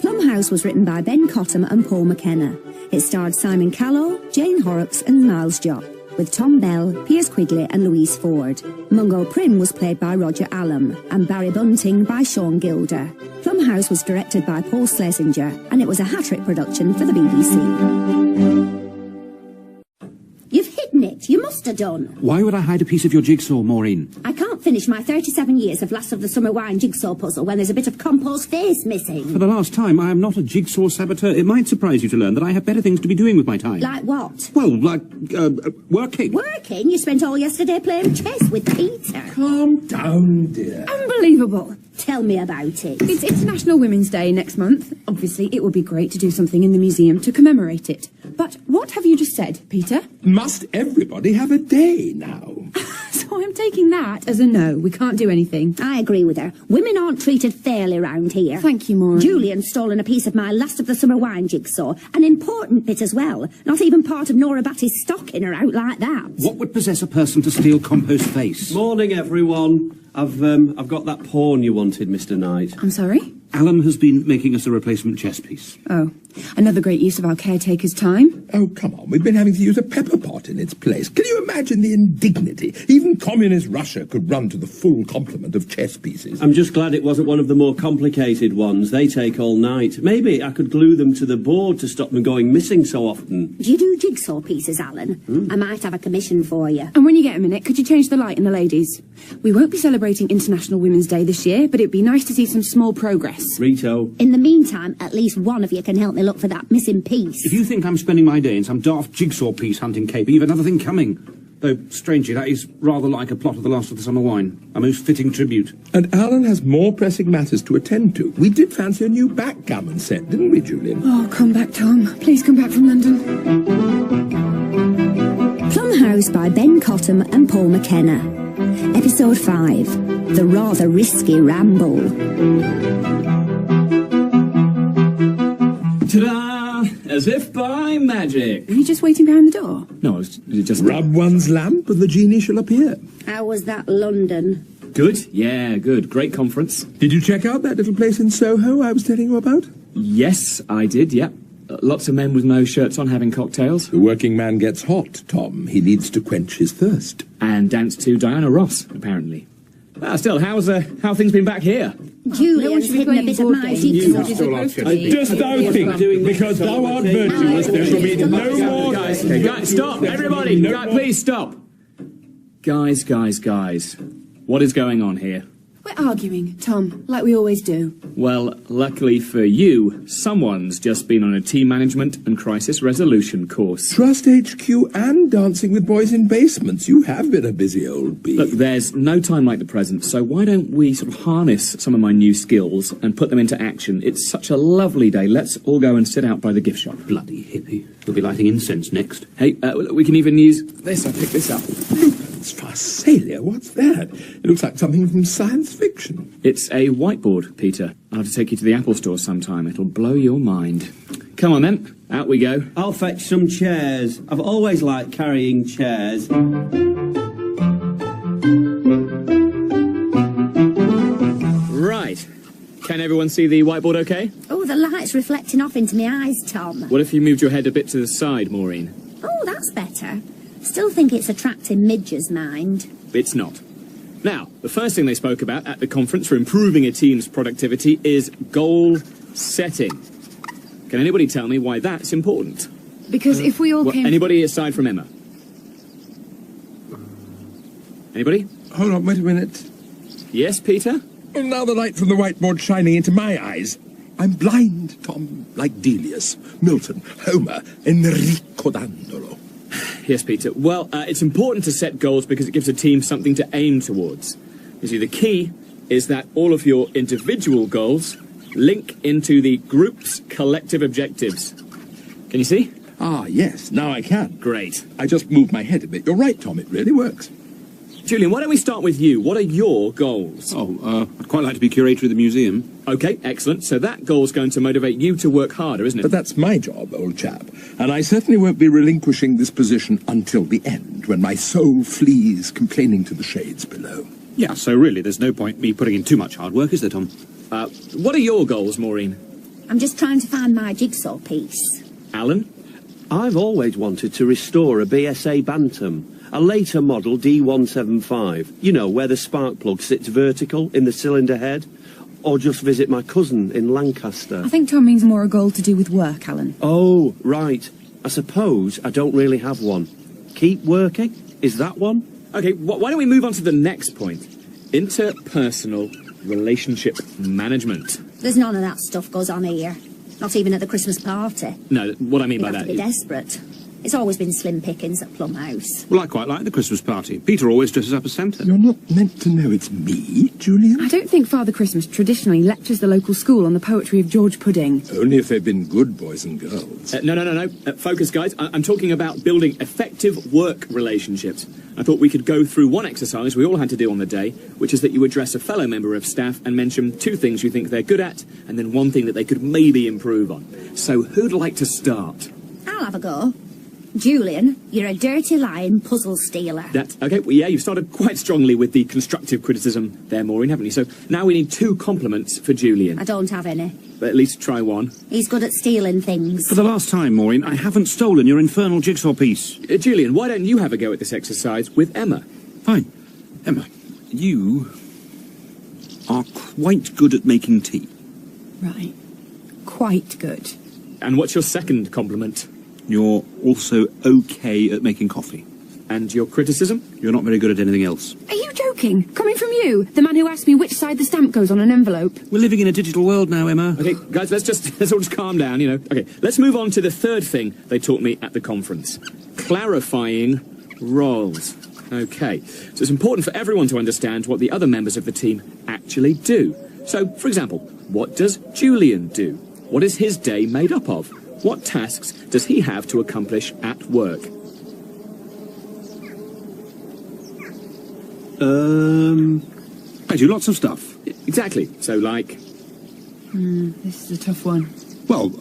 Plum House was written by Ben Cottam and Paul McKenna. It starred Simon Callow, Jane Horrocks and Miles Jopp, with Tom Bell, Piers Quigley and Louise Ford. Mungo Prynne was played by Roger Allam and Barry Bunting by Sean Gilder. Plum House was directed by Paul Schlesinger and it was a hat-trick production for the BBC. You've hidden it. You must have done. Why would I hide a piece of your jigsaw, Maureen? I can't finish my 37 years of Last of the Summer Wine jigsaw puzzle when there's a bit of compost face missing. For the last time, I am not a jigsaw saboteur. It might surprise you to learn that I have better things to be doing with my time. Like what? Well, like, working. Working? You spent all yesterday playing chess with Peter. Calm down, dear. Unbelievable. Tell me about it. It's International Women's Day next month. Obviously, it would be great to do something in the museum to commemorate it. But what have you just said, Peter? Must everybody have a day now? So I'm taking that as a no. We can't do anything. I agree with her. Women aren't treated fairly round here. Thank you, Maureen. Julian's stolen a piece of my Last of the Summer Wine jigsaw. An important bit as well. Not even part of Nora Batty's stocking her out like that. What would possess a person to steal compost face? Morning, everyone. I've got that pawn you wanted, Mr. Knight. I'm sorry? Alan has been making us a replacement chess piece. Oh, another great use of our caretaker's time. Oh, come on, we've been having to use a pepper pot in its place. Can you imagine the indignity? Even communist Russia could run to the full complement of chess pieces. I'm just glad it wasn't one of the more complicated ones. They take all night. Maybe I could glue them to the board to stop them going missing so often. Do you do jigsaw pieces, Alan? I might have a commission for you. And when you get a minute, could you change the light in the ladies? We won't be celebrating International Women's Day this year, but it'd be nice to see some small progress. Rito. In the meantime, at least one of you can help me look for that missing piece. If you think I'm spending my day in some daft jigsaw piece hunting caper, you've another thing coming. Though, strangely, that is rather like a plot of The Last of the Summer Wine. A most fitting tribute. And Alan has more pressing matters to attend to. We did fancy a new backgammon set, didn't we, Julian? Oh, come back, Tom. Please come back from London. Plum House by Ben Cottam and Paul McKenna. Episode 5. The Rather Risky Ramble. Ta-da! As if by magic. Were you just waiting behind the door? No, I was just... Rub one's lamp and the genie shall appear. How was that London? Good? Yeah, good. Great conference. Did you check out that little place in Soho I was telling you about? Yes, I did, yep. Lots of men with no shirts on having cocktails. The working man gets hot, Tom. He needs to quench his thirst. And dance to Diana Ross, apparently. Still, how things been back here? Julian's hidden a bit of my jigsaw. Just thou think, because thou art virtuous, there shall be no more... Guys, stop! Everybody! Please stop! Guys. What is going on here? We're arguing, Tom, like we always do. Well, luckily for you, someone's just been on a team management and crisis resolution course. Trust HQ and Dancing with Boys in Basements. You have been a busy old bee. Look, there's no time like the present, so why don't we sort of harness some of my new skills and put them into action? It's such a lovely day. Let's all go and sit out by the gift shop. Bloody hippie. We'll be lighting incense next. Hey, we can even use this. I'll pick this up. Pharsalia, what's that? It looks like something from science fiction. It's a whiteboard, Peter. I'll have to take you to the Apple Store sometime. It'll blow your mind. Come on, then. Out we go. I'll fetch some chairs. I've always liked carrying chairs. Right. Can everyone everyone see the whiteboard okay? Oh, the light's reflecting off into my eyes, Tom. What if you moved your head a bit to the side, Maureen? Oh, that's better. Still think it's attracting Midge's mind. It's not. Now, the first thing they spoke about at the conference for improving a team's productivity is goal setting. Can anybody tell me why that's important? Because if we all came... Anybody aside from Emma? Anybody? Hold on, wait a minute. Yes, Peter? Well, now the light from the whiteboard shining into my eyes. I'm blind, Tom, like Delius, Milton, Homer, Enrico Dandolo. Yes, Peter. Well, it's important to set goals because it gives a team something to aim towards. You see, the key is that all of your individual goals link into the group's collective objectives. Can you see? Ah, yes, now I can. Great. I just moved my head a bit. You're right, Tom, it really works. Julian, why don't we start with you? What are your goals? I'd quite like to be curator of the museum. OK, excellent. So that goal's going to motivate you to work harder, isn't it? But that's my job, old chap. And I certainly won't be relinquishing this position until the end, when my soul flees complaining to the shades below. Yeah, so really there's no point me putting in too much hard work, is there, Tom? What are your goals, Maureen? I'm just trying to find my jigsaw piece. Alan? I've always wanted to restore a BSA Bantam. A later model D175, you know, where the spark plug sits vertical in the cylinder head, or just visit my cousin in Lancaster. I think Tom means more a goal to do with work, Alan. Oh, right. I suppose I don't really have one. Keep working? Is that one? OK, why don't we move on to the next point? Interpersonal relationship management. There's none of that stuff goes on here. Not even at the Christmas party. No, what I mean by You'd have that to be desperate. It's always been slim pickings at Plum House. Well, I quite like the Christmas party. Peter always dresses up as Santa. You're not meant to know it's me, Julian. I don't think Father Christmas traditionally lectures the local school on the poetry of George Pudding. Only if they've been good boys and girls. No. Focus, guys. I'm talking about building effective work relationships. I thought we could go through one exercise we all had to do on the day, which is that you address a fellow member of staff and mention 2 things you think they're good at, and then 1 thing that they could maybe improve on. So who'd like to start? I'll have a go. Julian, you're a dirty, lying puzzle stealer. That's okay. Well, yeah, you've started quite strongly with the constructive criticism there, Maureen, haven't you? So now we need 2 compliments for Julian. I don't have any. But at least try 1. He's good at stealing things. For the last time, Maureen, I haven't stolen your infernal jigsaw piece. Julian, why don't you have a go at this exercise with Emma? Fine. Emma, you are quite good at making tea. Right. Quite good. And what's your second compliment? You're also okay at making coffee. And your criticism? You're not very good at anything else. Are you joking? Coming from you, the man who asked me which side the stamp goes on an envelope. We're living in a digital world now, Emma. Okay, guys, let's all just calm down, you know. Okay, let's move on to the 3rd thing they taught me at the conference. Clarifying roles. Okay, so it's important for everyone to understand what the other members of the team actually do. So, for example, what does Julian do? What is his day made up of? What tasks does he have to accomplish at work? I do lots of stuff. Exactly. So, like? This is a tough one. Well,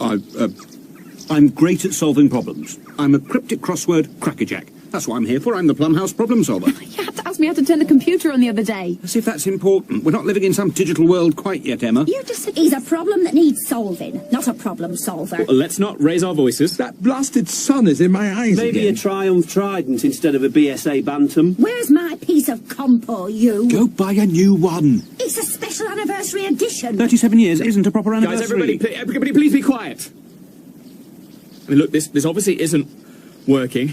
I'm great at solving problems. I'm a cryptic crossword crackerjack. That's what I'm here for. I'm the Plum House problem solver. You had to ask me how to turn the computer on the other day. As if that's important. We're not living in some digital world quite yet, Emma. You just said he's a problem that needs solving, not a problem solver. Well, let's not raise our voices. That blasted sun is in my eyes Maybe again. a Triumph Trident instead of a BSA Bantam. Where's my piece of compo, you? Go buy a new one. It's a special anniversary edition. 37 years isn't a proper anniversary. Guys, everybody please be quiet. I mean, look, this obviously isn't working.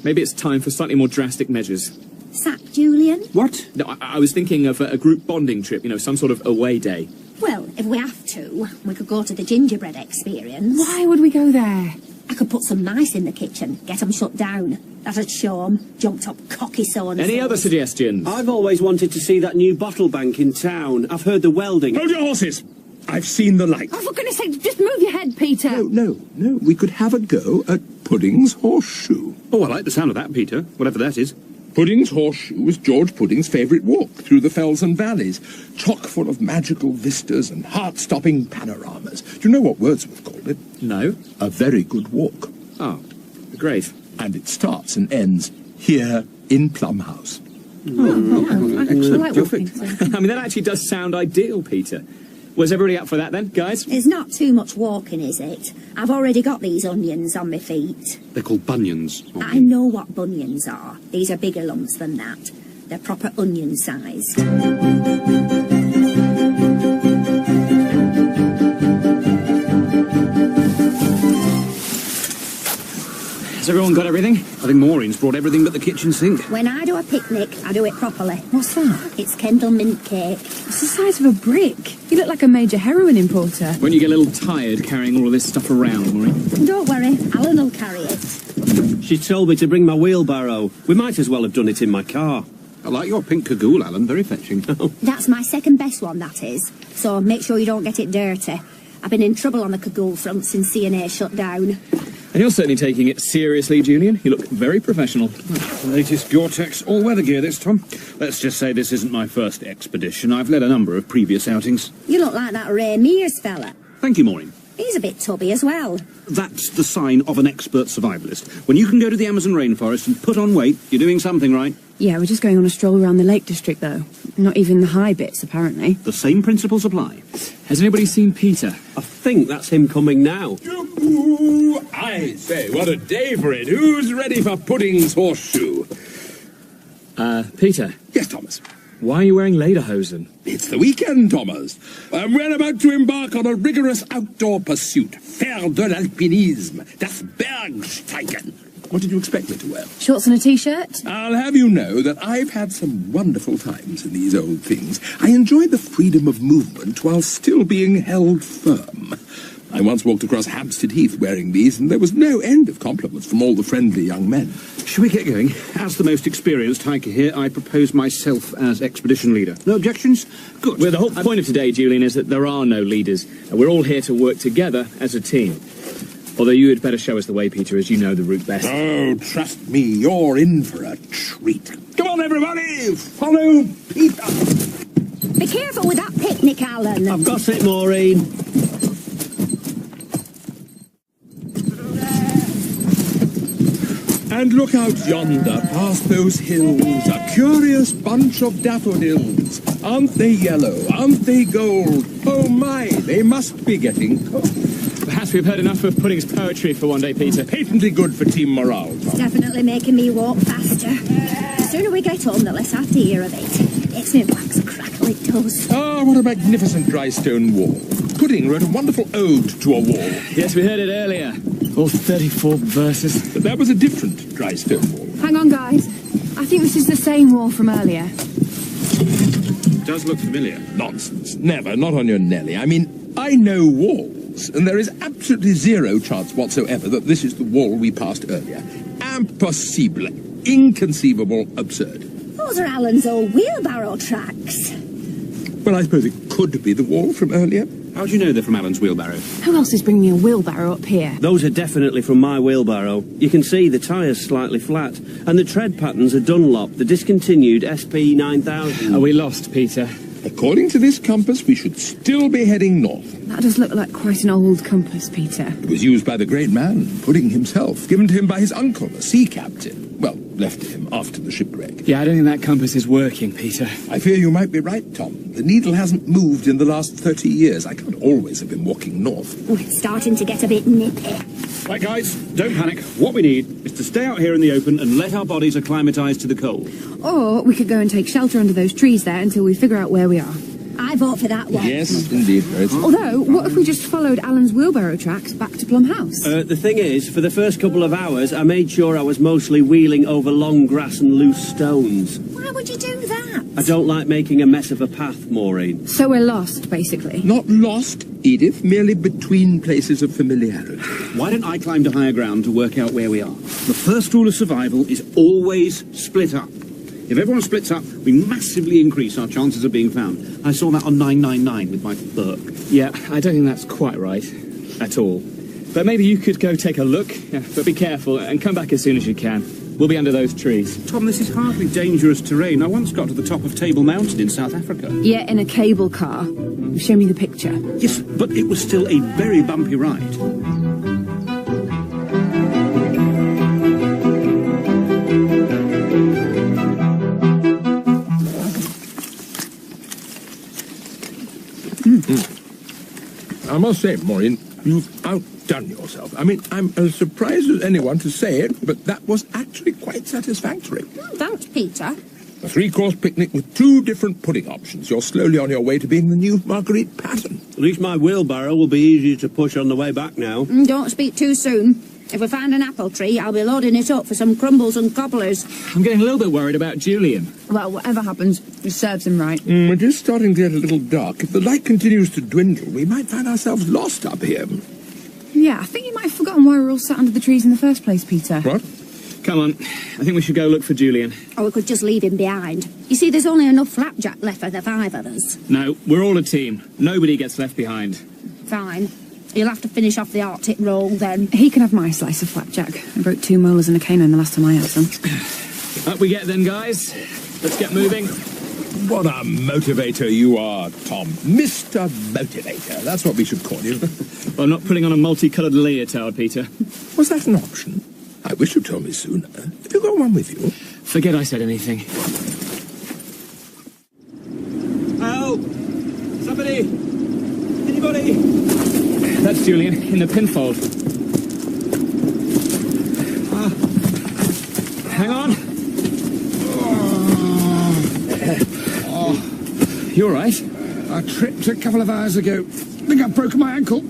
Maybe it's time for slightly more drastic measures. Sack Julian? What? No, I was thinking of a group bonding trip, you know, some sort of away day. Well, if we have to, we could go to the gingerbread experience. Why would we go there? I could put some mice in the kitchen, get them shut down. That'd show 'em, jumped up cocky so-and-so. Any other suggestions? I've always wanted to see that new bottle bank in town. I've heard the welding... Hold your horses! I've seen the light. Oh, for goodness sake, just move your head, Peter. No. We could have a go at Pudding's horseshoe. Oh, I like the sound of that, Peter, whatever that is. Pudding's horseshoe was George Pudding's favourite walk through the fells and valleys, chock full of magical vistas and heart-stopping panoramas. Do you know what Wordsworth called it? No. A very good walk. Oh, great. And it starts and ends here in Plum House. Excellent. I mean, that actually does sound ideal, Peter. Was everybody up for that then, guys? It's not too much walking, is it? I've already got these onions on my feet. They're called bunions. I know what bunions are. These are bigger lumps than that. They're proper onion-sized. Has everyone got everything? I think Maureen's brought everything but the kitchen sink. When I do a picnic, I do it properly. What's that? It's Kendal mint cake. It's the size of a brick. You look like a major heroin importer. When you get a little tired carrying all of this stuff around, Maureen? Don't worry, Alan will carry it. She told me to bring my wheelbarrow. We might as well have done it in my car. I like your pink cagoule, Alan. Very fetching. That's my second best one, that is. So make sure you don't get it dirty. I've been in trouble on the cagoule front since CNA shut down. And you're certainly taking it seriously, Julian. You look very professional. Latest Gore-Tex all-weather gear this, Tom. Let's just say this isn't my first expedition. I've led a number of previous outings. You look like that Ray Mears fella. Thank you, Maureen. He's a bit tubby as well. That's the sign of an expert survivalist. When you can go to the Amazon rainforest and put on weight, you're doing something right. Yeah, we're just going on a stroll around the Lake District, though. Not even the high bits, apparently. The same principles apply. Has anybody seen Peter? I think that's him coming now. Ooh, I say, what a day for it. Who's ready for Pudding's horseshoe? Peter. Yes, Thomas. Why are you wearing lederhosen? It's the weekend, Thomas. We're about to embark on a rigorous outdoor pursuit. Faire de l'alpinisme. Das Bergsteigen. What did you expect me to wear? Shorts and a T-shirt? I'll have you know that I've had some wonderful times in these old things. I enjoyed the freedom of movement while still being held firm. I once walked across Hampstead Heath wearing these, and there was no end of compliments from all the friendly young men. Shall we get going? As the most experienced hiker here, I propose myself as expedition leader. No objections? Good. Well, the whole point of today, Julian, is that there are no leaders. We're all here to work together as a team. Although you had better show us the way, Peter, as you know the route best. Oh, trust me, you're in for a treat. Come on, everybody! Follow Peter! Be careful with that picnic, Alan. I've got it, Maureen. And look out yonder, past those hills, a curious bunch of daffodils. Aren't they yellow? Aren't they gold? Oh my, they must be getting cold. Perhaps we've heard enough of Pudding's poetry for one day, Peter. Patently good for team morale, Tom. It's definitely making me walk faster. The sooner we get home, the less I have to hear of it. It's me wax crackle, it does. Ah, what a magnificent dry stone wall. Pudding wrote a wonderful ode to a wall. Yes, we heard it earlier. All 34 verses. But that was a different dry stone wall. Hang on, guys. I think this is the same wall from earlier. It does look familiar. Nonsense. Never. Not on your Nelly. I mean, I know walls, and there is absolutely zero chance whatsoever that this is the wall we passed earlier. Impossible. Inconceivable. Absurd. Those are Alan's old wheelbarrow tracks. Well, I suppose it could be the wall from earlier. How do you know they're from Alan's wheelbarrow? Who else is bringing a wheelbarrow up here? Those are definitely from my wheelbarrow. You can see the tyre's slightly flat, and the tread patterns are Dunlop, the discontinued SP9000. Are we lost, Peter? According to this compass, we should still be heading north. That does look like quite an old compass, Peter. It was used by the great man, Pudding himself, given to him by his uncle, a sea captain. Well, left to him after the shipwreck. Yeah, I don't think that compass is working, Peter. I fear you might be right, Tom. The needle hasn't moved in the last 30 years. I can't always have been walking north. Oh, it's starting to get a bit nippy. Right, guys, don't panic. What we need is to stay out here in the open and let our bodies acclimatise to the cold. Or we could go and take shelter under those trees there until we figure out where we are. I vote for that one. Yes, indeed. Although, what if we just followed Alan's wheelbarrow tracks back to Plum House? The thing is, for the first couple of hours, I made sure I was mostly wheeling over long grass and loose stones. Why would you do that? I don't like making a mess of a path, Maureen. So we're lost, basically. Not lost, Edith, merely between places of familiarity. Why don't I climb to higher ground to work out where we are? The first rule of survival is always split up. If everyone splits up, we massively increase our chances of being found. I saw that on 999 with my book. Yeah, I don't think that's quite right. At all. But maybe you could go take a look. Yeah, but be careful and come back as soon as you can. We'll be under those trees. Tom, this is hardly dangerous terrain. I once got to the top of Table Mountain in South Africa. Yeah, in a cable car. Show me the picture. Yes, but it was still a very bumpy ride. I must say, Maureen, you've outdone yourself. I mean, I'm as surprised as anyone to say it, but that was actually quite satisfactory. Thanks, Peter. A 3-course picnic with 2 different pudding options. You're slowly on your way to being the new Marguerite Patton. At least my wheelbarrow will be easier to push on the way back now. Don't speak too soon. If we find an apple tree, I'll be loading it up for some crumbles and cobblers. I'm getting a little bit worried about Julian. Well, whatever happens, it serves him right. It is starting to get a little dark. If the light continues to dwindle, we might find ourselves lost up here. Yeah, I think you might have forgotten why we're all sat under the trees in the first place, Peter. What? Come on, I think we should go look for Julian. Or we could just leave him behind. You see, there's only enough flapjack left for the 5 of us. No, we're all a team. Nobody gets left behind. Fine. You'll have to finish off the Arctic roll, then. He can have my slice of flapjack. I broke 2 molars and a canine the last time I had some. Up we get then, guys. Let's get moving. What a motivator you are, Tom. Mr. Motivator. That's what we should call you. Well, not putting on a multicoloured leotard, Peter. Was that an option? I wish you'd told me sooner. Have you got one with you? Forget I said anything. Help! Somebody! Anybody! That's Julian, in the pinfold. Hang on. You all right? I tripped a couple of hours ago. I think I've broken my ankle.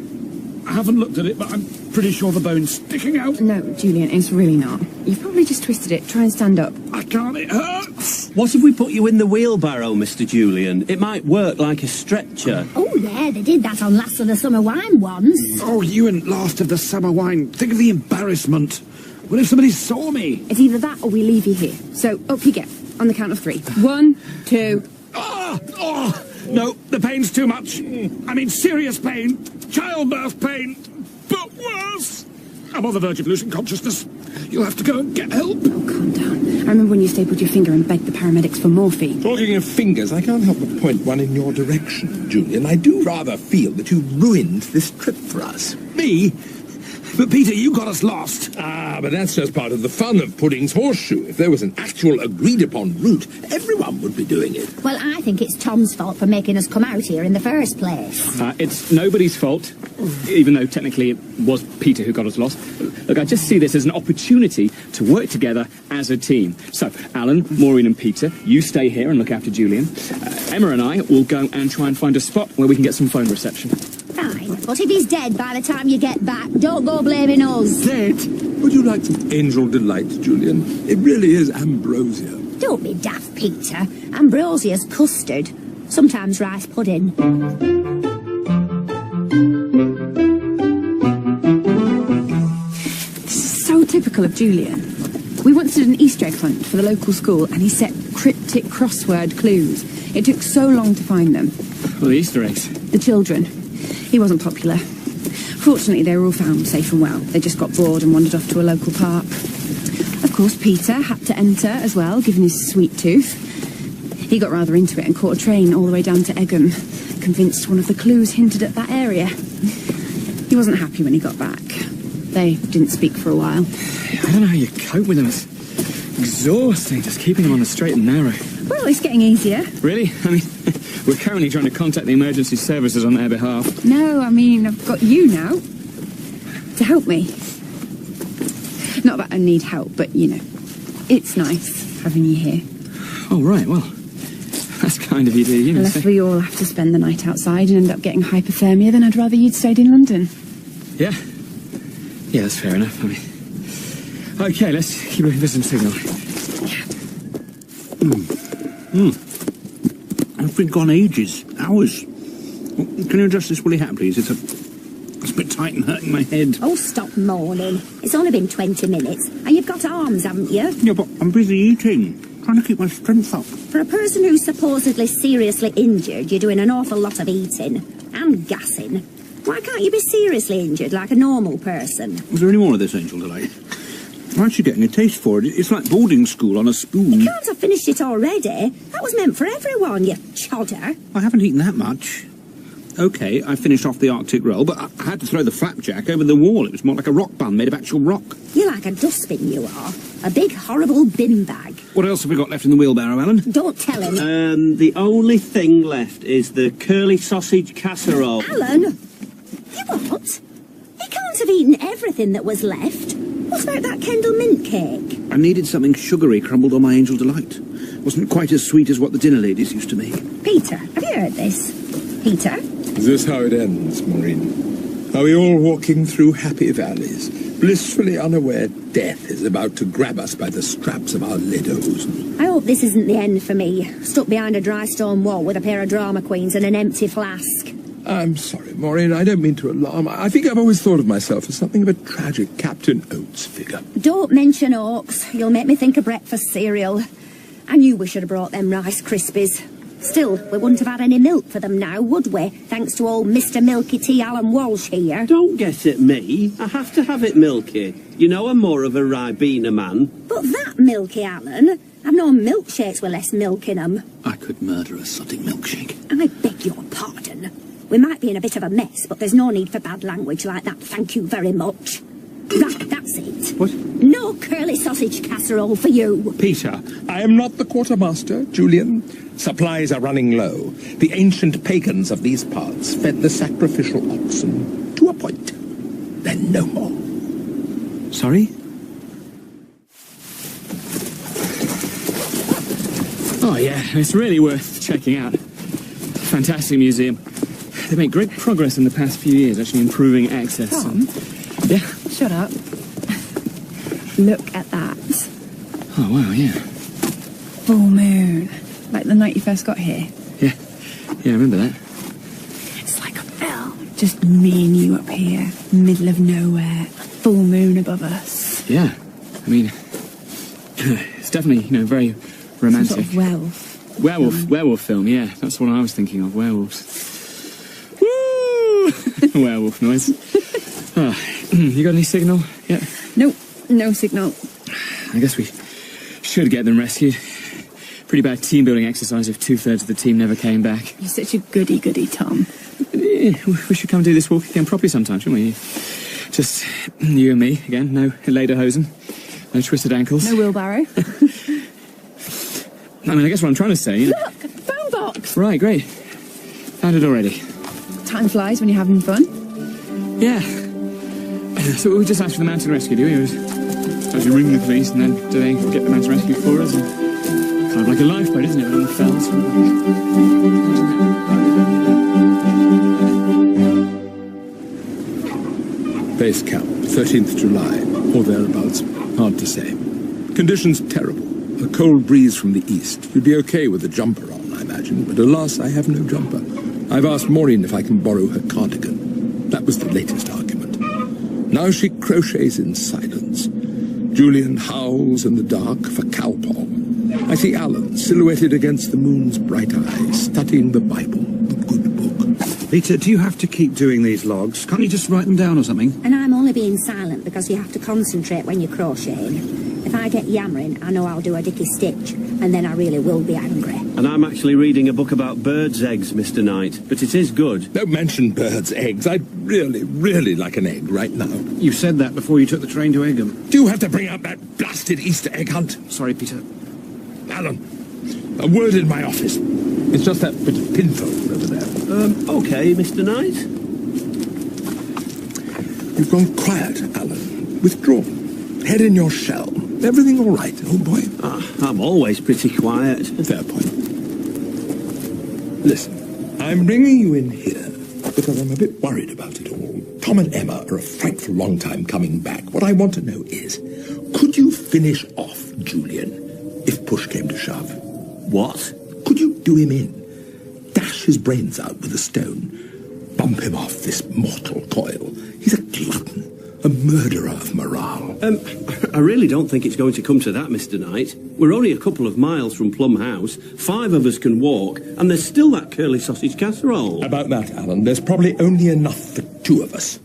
I haven't looked at it, but I'm pretty sure the bone's sticking out. No, Julian, it's really not. You've probably just twisted it. Try and stand up. I can't, it hurts. What if we put you in the wheelbarrow, Mr. Julian? It might work like a stretcher. Oh, yeah, they did that on Last of the Summer Wine once. Oh, you and Last of the Summer Wine. Think of the embarrassment. What if somebody saw me? It's either that or we leave you here. So, up you get. On the count of 3. 1, 2... Oh, no, the pain's too much. I mean, serious pain. Childbirth pain. But worse. I'm on the verge of losing consciousness. You'll have to go and get help. Oh, calm down. I remember when you stapled your finger and begged the paramedics for morphine. Talking of fingers, I can't help but point one in your direction, Julian. I do rather feel that you've ruined this trip for us. Me? But, Peter, you got us lost. Ah, but that's just part of the fun of Pudding's Horseshoe. If there was an actual agreed-upon route, everyone would be doing it. Well, I think it's Tom's fault for making us come out here in the first place. It's nobody's fault, even though technically it was Peter who got us lost. Look, I just see this as an opportunity to work together as a team. So, Alan, Maureen and Peter, you stay here and look after Julian. Emma and I will go and try and find a spot where we can get some phone reception. Fine, but if he's dead by the time you get back, don't go blaming us. Dead? Would you like some angel delight, Julian? It really is ambrosia. Don't be daft, Peter. Ambrosia's custard. Sometimes rice pudding. This is so typical of Julian. We once did an Easter egg hunt for the local school and he set cryptic crossword clues. It took so long to find them. Well, the Easter eggs? The children. He wasn't popular. Fortunately, they were all found safe and well. They just got bored and wandered off to a local park. Of course, Peter had to enter as well, given his sweet tooth. He got rather into it and caught a train all the way down to Egham, convinced one of the clues hinted at that area. He wasn't happy when he got back. They didn't speak for a while. I don't know how you cope with them. It's exhausting, just keeping them on the straight and narrow. Well, it's getting easier. Really? I mean, we're currently trying to contact the emergency services on their behalf. No, I mean, I've got you now. To help me. Not that I need help, but, you know, it's nice having you here. Oh, right, well, that's kind of you, do you? Unless we all have to spend the night outside and end up getting hypothermia, then I'd rather you'd stayed in London. Yeah? Yeah, that's fair enough. I mean... OK, let's keep looking for some signal. I've been gone ages. Hours. Can you adjust this woolly hat, please? It's a bit tight and hurting my head. Oh, stop moaning. It's only been 20 minutes. And you've got arms, haven't you? Yeah, but I'm busy eating. Trying to keep my strength up. For a person who's supposedly seriously injured, you're doing an awful lot of eating. And gassing. Why can't you be seriously injured like a normal person? Was there any more of this, Angel Delight? I'm actually getting a taste for it. It's like boarding school on a spoon. You can't have finished it already. That was meant for everyone, you chodder. I haven't eaten that much. OK, I finished off the Arctic roll, but I had to throw the flapjack over the wall. It was more like a rock bun made of actual rock. You're like a dustbin, you are. A big, horrible bin bag. What else have we got left in the wheelbarrow, Alan? Don't tell him. The only thing left is the curly sausage casserole. Alan! What? He can't have eaten everything that was left. What about that Kendal mint cake? I needed something sugary crumbled on my Angel Delight. Wasn't quite as sweet as what the dinner ladies used to make. Peter, have you heard this? Peter? Is this how it ends, Maureen? Are we all walking through happy valleys, blissfully unaware death is about to grab us by the straps of our lidos? I hope this isn't the end for me, stuck behind a dry stone wall with a pair of drama queens and an empty flask. I'm sorry, Maureen, I don't mean to alarm. I think I've always thought of myself as something of a tragic Captain Oates figure. Don't mention Oaks. You'll make me think of breakfast cereal. I knew we should have brought them Rice Krispies. Still, we wouldn't have had any milk for them now, would we? Thanks to old Mr. Milky T. Alan Walsh here. Don't get at me. I have to have it milky. You know I'm more of a Ribena man. But that Milky Alan, I've known milkshakes with less milk in them. I could murder a sodding milkshake. I beg your pardon. We might be in a bit of a mess, but there's no need for bad language like that, thank you very much. Right, that's it. What? No curly sausage casserole for you. Peter, I am not the quartermaster, Julian. Supplies are running low. The ancient pagans of these parts fed the sacrificial oxen to a point. Then no more. Sorry? Oh, yeah, it's really worth checking out. Fantastic museum. They've made great progress in the past few years, actually improving access. Tom? Yeah? Shut up. Look at that. Oh, wow, yeah. Full moon. Like the night you first got here. Yeah, I remember that. It's like a film. Just me and you up here, middle of nowhere, full moon above us. Yeah, I mean, it's definitely, very romantic. Some sort of werewolf film, yeah. That's what I was thinking of, werewolves. Woo! Werewolf noise. Oh, you got any signal yet? Nope, no signal. I guess we should get them rescued. Pretty bad team-building exercise if 2/3 of the team never came back. You're such a goody-goody, Tom. Yeah, we should come do this walk again properly sometime, shouldn't we? Just you and me again, no lederhosen, no twisted ankles. No wheelbarrow. I mean, I guess what I'm trying to say... Look! Phone box! Right, great. Found it already. Time flies when you're having fun. Yeah. So we just asked for the mountain rescue, do we? Actually ring the police and then do they get the mountain rescue for us? Kind of like a lifeboat, isn't it, on the fells? Base camp, 13th July, or thereabouts. Hard to say. Conditions terrible. A cold breeze from the east. You'd be okay with a jumper on, I imagine, but alas, I have no jumper. I've asked Maureen if I can borrow her cardigan. That was the latest argument. Now she crochets in silence. Julian howls in the dark for cowpaw. I see Alan silhouetted against the moon's bright eyes, studying the Bible, the good book. Peter, do you have to keep doing these logs? Can't you just write them down or something? And I'm only being silent because you have to concentrate when you're crocheting. If I get yammering, I know I'll do a dicky stitch, and then I really will be angry. And I'm actually reading a book about birds' eggs, Mr. Knight, but it is good. Don't mention birds' eggs. I'd really like an egg right now. You said that before you took the train to Egham. Do you have to bring up that blasted Easter egg hunt? Sorry, Peter. Alan, a word in my office. It's just that bit of pinfo over there. Okay, Mr. Knight. You've gone quiet, Alan. Withdrawn. Head in your shell. Everything all right, old boy? I'm always pretty quiet. Fair point. Listen, I'm bringing you in here because I'm a bit worried about it all. Tom and Emma are a frightful long time coming back. What I want to know is, could you finish off Julian if push came to shove? What? Could you do him in? Dash his brains out with a stone? Bump him off this mortal coil? He's a glutton. A murderer of morale. I really don't think it's going to come to that, Mr. Knight. We're only a couple of miles from Plum House. 5 of us can walk, and there's still that curly sausage casserole. About that, Alan, there's probably only enough for 2 of us.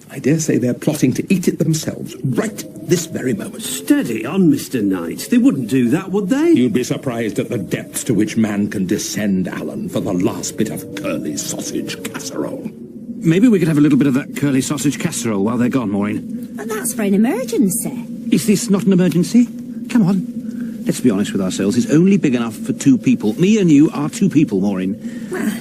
I dare say they're plotting to eat it themselves right this very moment. Steady on, Mr. Knight. They wouldn't do that, would they? You'd be surprised at the depths to which man can descend, Alan, for the last bit of curly sausage casserole. Maybe we could have a little bit of that curly sausage casserole while they're gone, Maureen. But that's for an emergency. Is this not an emergency? Come on. Let's be honest with ourselves. It's only big enough for 2 people. Me and you are 2 people, Maureen. Well,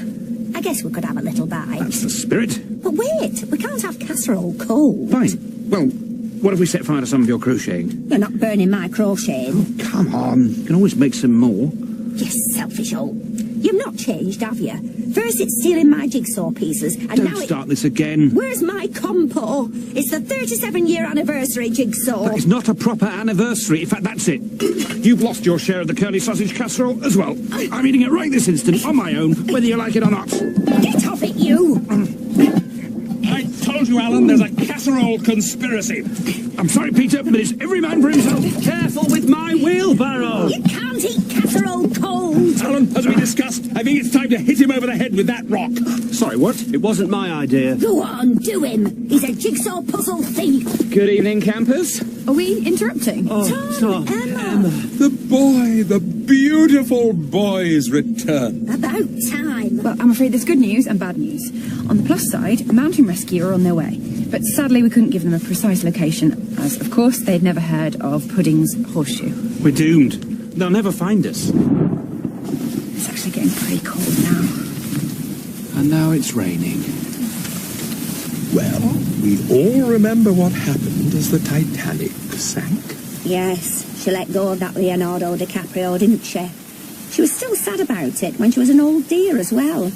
I guess we could have a little bite. That's the spirit. But wait, we can't have casserole cold. Fine. Well, what if we set fire to some of your crocheting? You're not burning my crocheting. Come on. You can always make some more. You selfish old... You've not changed, have you? First it's stealing my jigsaw pieces, and Don't now start this again. Where's my compo? It's the 37-year anniversary jigsaw. That is not a proper anniversary. In fact, that's it. You've lost your share of the curly sausage casserole as well. I'm eating it right this instant, on my own, whether you like it or not. Get off it, you! I told you, Alan, there's a casserole conspiracy. I'm sorry, Peter, but it's every man for himself. Be careful with my wheelbarrow. You can't eat casserole cold. Alan, as we discussed, I think it's time to hit him over the head with that rock. Sorry, what? It wasn't my idea. Go on, do him. He's a jigsaw puzzle thief. Good evening, campers. Are we interrupting? Tom, Emma. The beautiful boy's return. About time. Well, I'm afraid there's good news and bad news. On the plus side, Mountain Rescue are on their way. But sadly, we couldn't give them a precise location, as, of course, they'd never heard of Pudding's horseshoe. We're doomed. They'll never find us. It's actually getting pretty cold now. And now it's raining. Well, we all remember what happened as the Titanic sank. Yes, she let go of that Leonardo DiCaprio, didn't she? She was still sad about it when she was an old dear as well.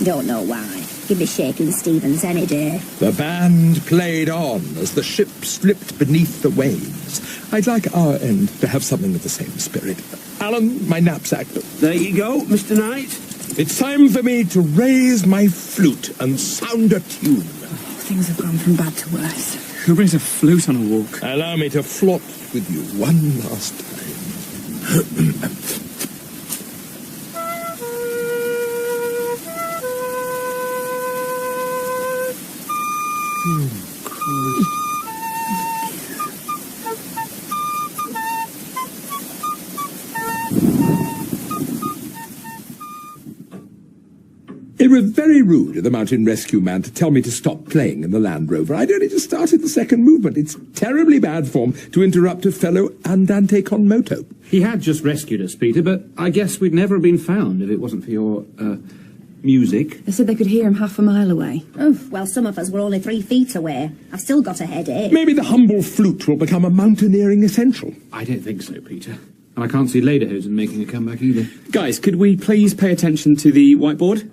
Don't know why. Give me Shakin' Stevens any day. The band played on as the ship slipped beneath the waves. I'd like our end to have something of the same spirit. Alan, my knapsack. There you go, Mr. Knight. It's time for me to raise my flute and sound a tune. Things have gone from bad to worse. Who brings a flute on a walk? Allow me to flaunt with you one last time. It was very rude of the Mountain Rescue man to tell me to stop playing in the Land Rover. I'd only just started the second movement. It's terribly bad form to interrupt a fellow andante con moto. He had just rescued us, Peter, but I guess we'd never have been found if it wasn't for your, music. They said they could hear him half a mile away. Oh, well, some of us were only 3 feet away. I've still got a headache. Maybe the humble flute will become a mountaineering essential. I don't think so, Peter. And I can't see Lederhosen making a comeback either. Guys, could we please pay attention to the whiteboard?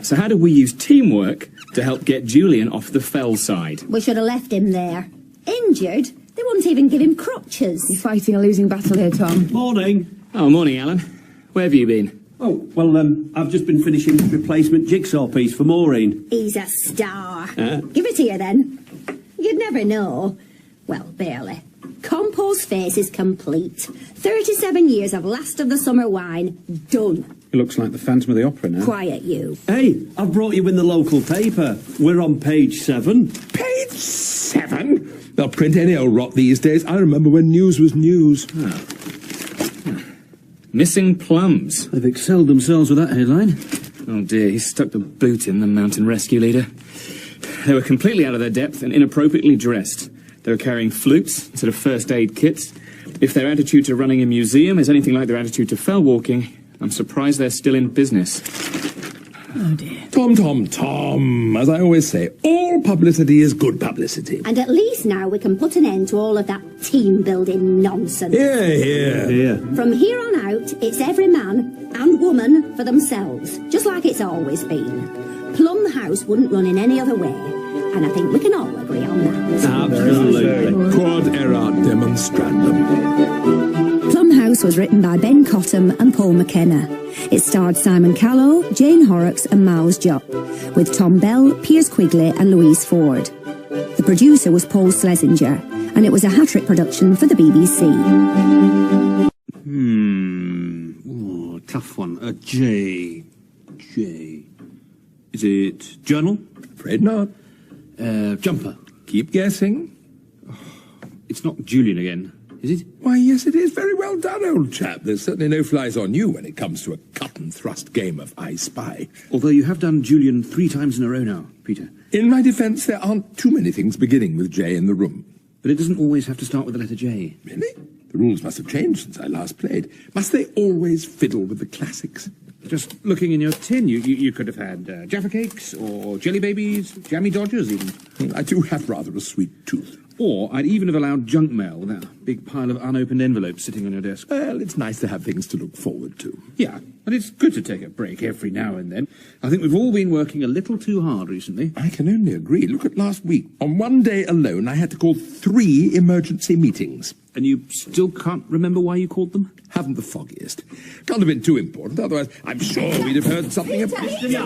So how do we use teamwork to help get Julian off the fell side? We should have left him there. Injured? They wouldn't even give him crutches. You're fighting a losing battle here, Tom. Morning. Oh, morning, Alan. Where have you been? Oh, well, I've just been finishing the replacement jigsaw piece for Maureen. He's a star. Give it here, then. You'd never know. Well, barely. Compo's face is complete. 37 years of last of the summer wine. Done. It looks like the Phantom of the Opera now. Quiet, you. Hey, I've brought you in the local paper. We're on page 7. Page 7? They'll print any old rot these days. I remember when news was news. Missing plums. They've excelled themselves with that headline. Oh dear, he stuck the boot in, the mountain rescue leader. They were completely out of their depth and inappropriately dressed. They were carrying flutes instead of first aid kits. If their attitude to running a museum is anything like their attitude to fell walking, I'm surprised they're still in business. Oh dear. Tom. As I always say, all publicity is good publicity. And at least now we can put an end to all of that team-building nonsense. Yeah. From here on out, it's every man and woman for themselves, just like it's always been. Plum House wouldn't run in any other way, and I think we can all agree on that. Absolutely. Quod erat demonstrandum. Plum House was written by Ben Cottam and Paul McKenna. It starred Simon Callow, Jane Horrocks and Miles Jopp, with Tom Bell, Piers Quigley and Louise Ford. The producer was Paul Schlesinger, and it was a hat-trick production for the BBC. Oh, tough one. A J. Is it journal? Afraid not. Jumper. Keep guessing. It's not Julian again, is it? Why, yes, it is. Very well done, old chap. There's certainly no flies on you when it comes to a cut-and-thrust game of I Spy. Although you have done Julian 3 times in a row now, Peter. In my defence, there aren't too many things beginning with J in the room. But it doesn't always have to start with the letter J. Really? The rules must have changed since I last played. Must they always fiddle with the classics? just looking in your tin, you could have had Jaffa cakes or jelly babies, jammy dodgers even. I do have rather a sweet tooth. Or I'd even have allowed junk mail with that big pile of unopened envelopes sitting on your desk. Well, it's nice to have things to look forward to. Yeah, and it's good to take a break every now and then. I think we've all been working a little too hard recently. I can only agree. Look at last week. On one day alone, I had to call 3 emergency meetings. And you still can't remember why you called them? Haven't the foggiest. Can't have been too important, otherwise I'm sure we'd have heard something about... Peter!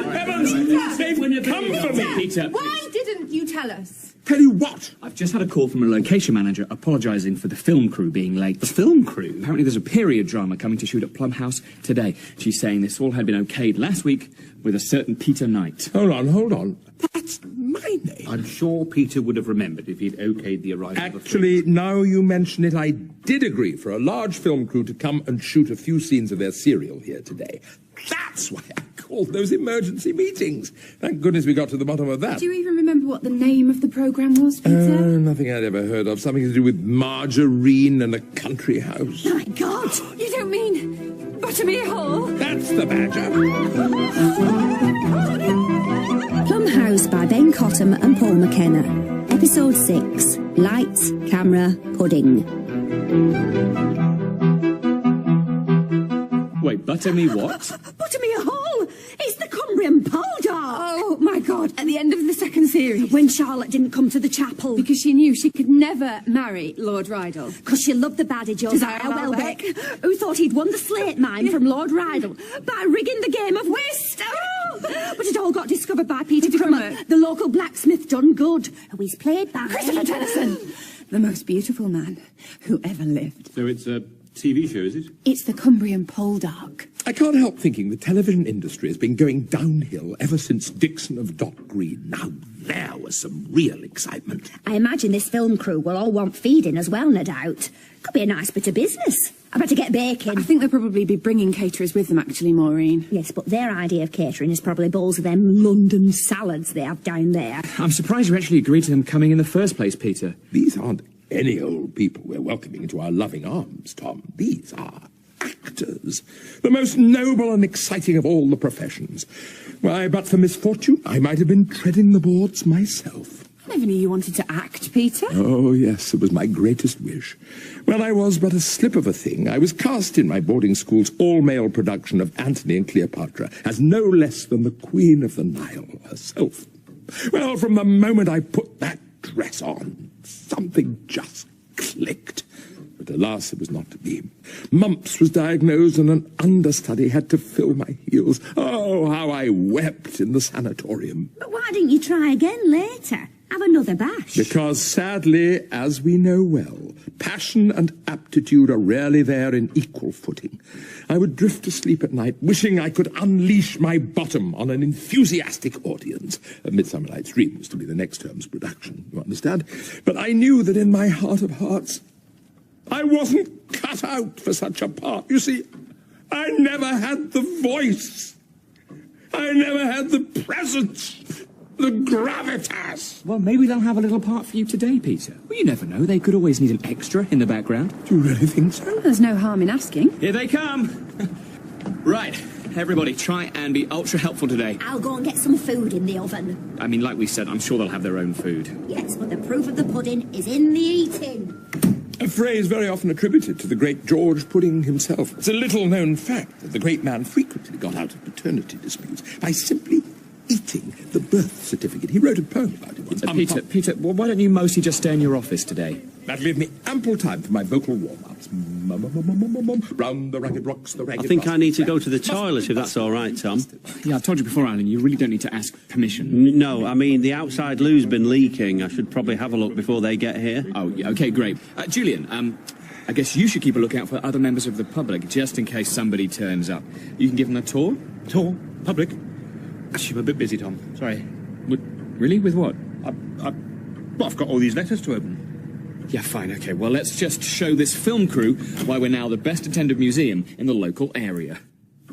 Heavens! They've come for me! Peter! Why didn't you tell us? Tell you what? I've just had a call from a location manager apologising for the film crew being late. The film crew? Apparently there's a period drama coming to shoot at Plum House today. She's saying this all had been okayed last week with a certain Peter Knight. Hold on. That's my name. I'm sure Peter would have remembered if he'd okayed the arrival of the Actually, now you mention it, I did agree for a large film crew to come and shoot a few scenes of their serial here today. That's why I called those emergency meetings. Thank goodness we got to the bottom of that. Do you even remember what the name of the programme was, Peter? Nothing I'd ever heard of. Something to do with margarine and a country house. My God! You don't mean Buttermere Hall? That's the badger. Plum House by Ben Cottam and Paul McKenna. Episode 6. Lights, Camera, Pudding. Wait, Buttermere what? Buttermere Hall! It's the Cumbrian Pole Dog! Oh, my God. At the end of the second series. When Charlotte didn't come to the chapel. Because she knew she could never marry Lord Rydal. Because she loved the baddie Josiah Welbeck, who thought he'd won the slate mine from Lord Rydal by rigging the game of whist. Oh! But it all got discovered by Peter Crummer, the local blacksmith done good, who he's played by... Christopher Tennyson! The most beautiful man who ever lived. So it's a TV show, is it? It's the Cumbrian Pole Dog. I can't help thinking the television industry has been going downhill ever since Dixon of Dock Green. Now, there was some real excitement. I imagine this film crew will all want feeding as well, no doubt. Could be a nice bit of business. I better get baking. I think they'll probably be bringing caterers with them, actually, Maureen. Yes, but their idea of catering is probably bowls of them London salads they have down there. I'm surprised you actually agreed to them coming in the first place, Peter. These aren't any old people we're welcoming into our loving arms, Tom. These are actors, the most noble and exciting of all the professions. Why, but for misfortune, I might have been treading the boards myself. I never knew you wanted to act, Peter. Oh, yes, it was my greatest wish. When I was but a slip of a thing, I was cast in my boarding school's all-male production of Antony and Cleopatra as no less than the Queen of the Nile herself. Well, from the moment I put that dress on, something just clicked. But alas, it was not to be. Mumps was diagnosed and an understudy had to fill my heels. Oh, how I wept in the sanatorium. But why didn't you try again later? Have another bash. Because sadly, as we know well, passion and aptitude are rarely there in equal footing. I would drift to sleep at night, wishing I could unleash my bottom on an enthusiastic audience. A Midsummer Night's Dream was to be the next term's production, you understand? But I knew that in my heart of hearts, I wasn't cut out for such a part. You see, I never had the voice. I never had the presence. The gravitas! Well, maybe they'll have a little part for you today, Peter. Well, you never know. They could always need an extra in the background. Do you really think so? There's no harm in asking. Here they come! Right, everybody, try and be ultra helpful today. I'll go and get some food in the oven. I mean, like we said, I'm sure they'll have their own food. Yes, but the proof of the pudding is in the eating. A phrase very often attributed to the great George Pudding himself. It's a little-known fact that the great man frequently got out of paternity disputes by simply eating the birth certificate. He wrote a poem about it once. Peter, well, why don't you mostly just stay in your office today? That'll give me ample time for my vocal warm-ups. Round the ragged rocks, the ragged... I think I need to go to the toilet, if that's all right, Tom. Yeah, I've told you before, Alan, you really don't need to ask permission. No, I mean, the outside loo's been leaking. I should probably have a look before they get here. Oh, yeah, OK, great. Julian, I guess you should keep a lookout for other members of the public, just in case somebody turns up. You can give them a tour? Tour? Public? Actually, I'm a bit busy, Tom. Sorry. Really? With what? Well, I've got all these letters to open. Yeah, fine, OK. Well, let's just show this film crew why we're now the best attended museum in the local area.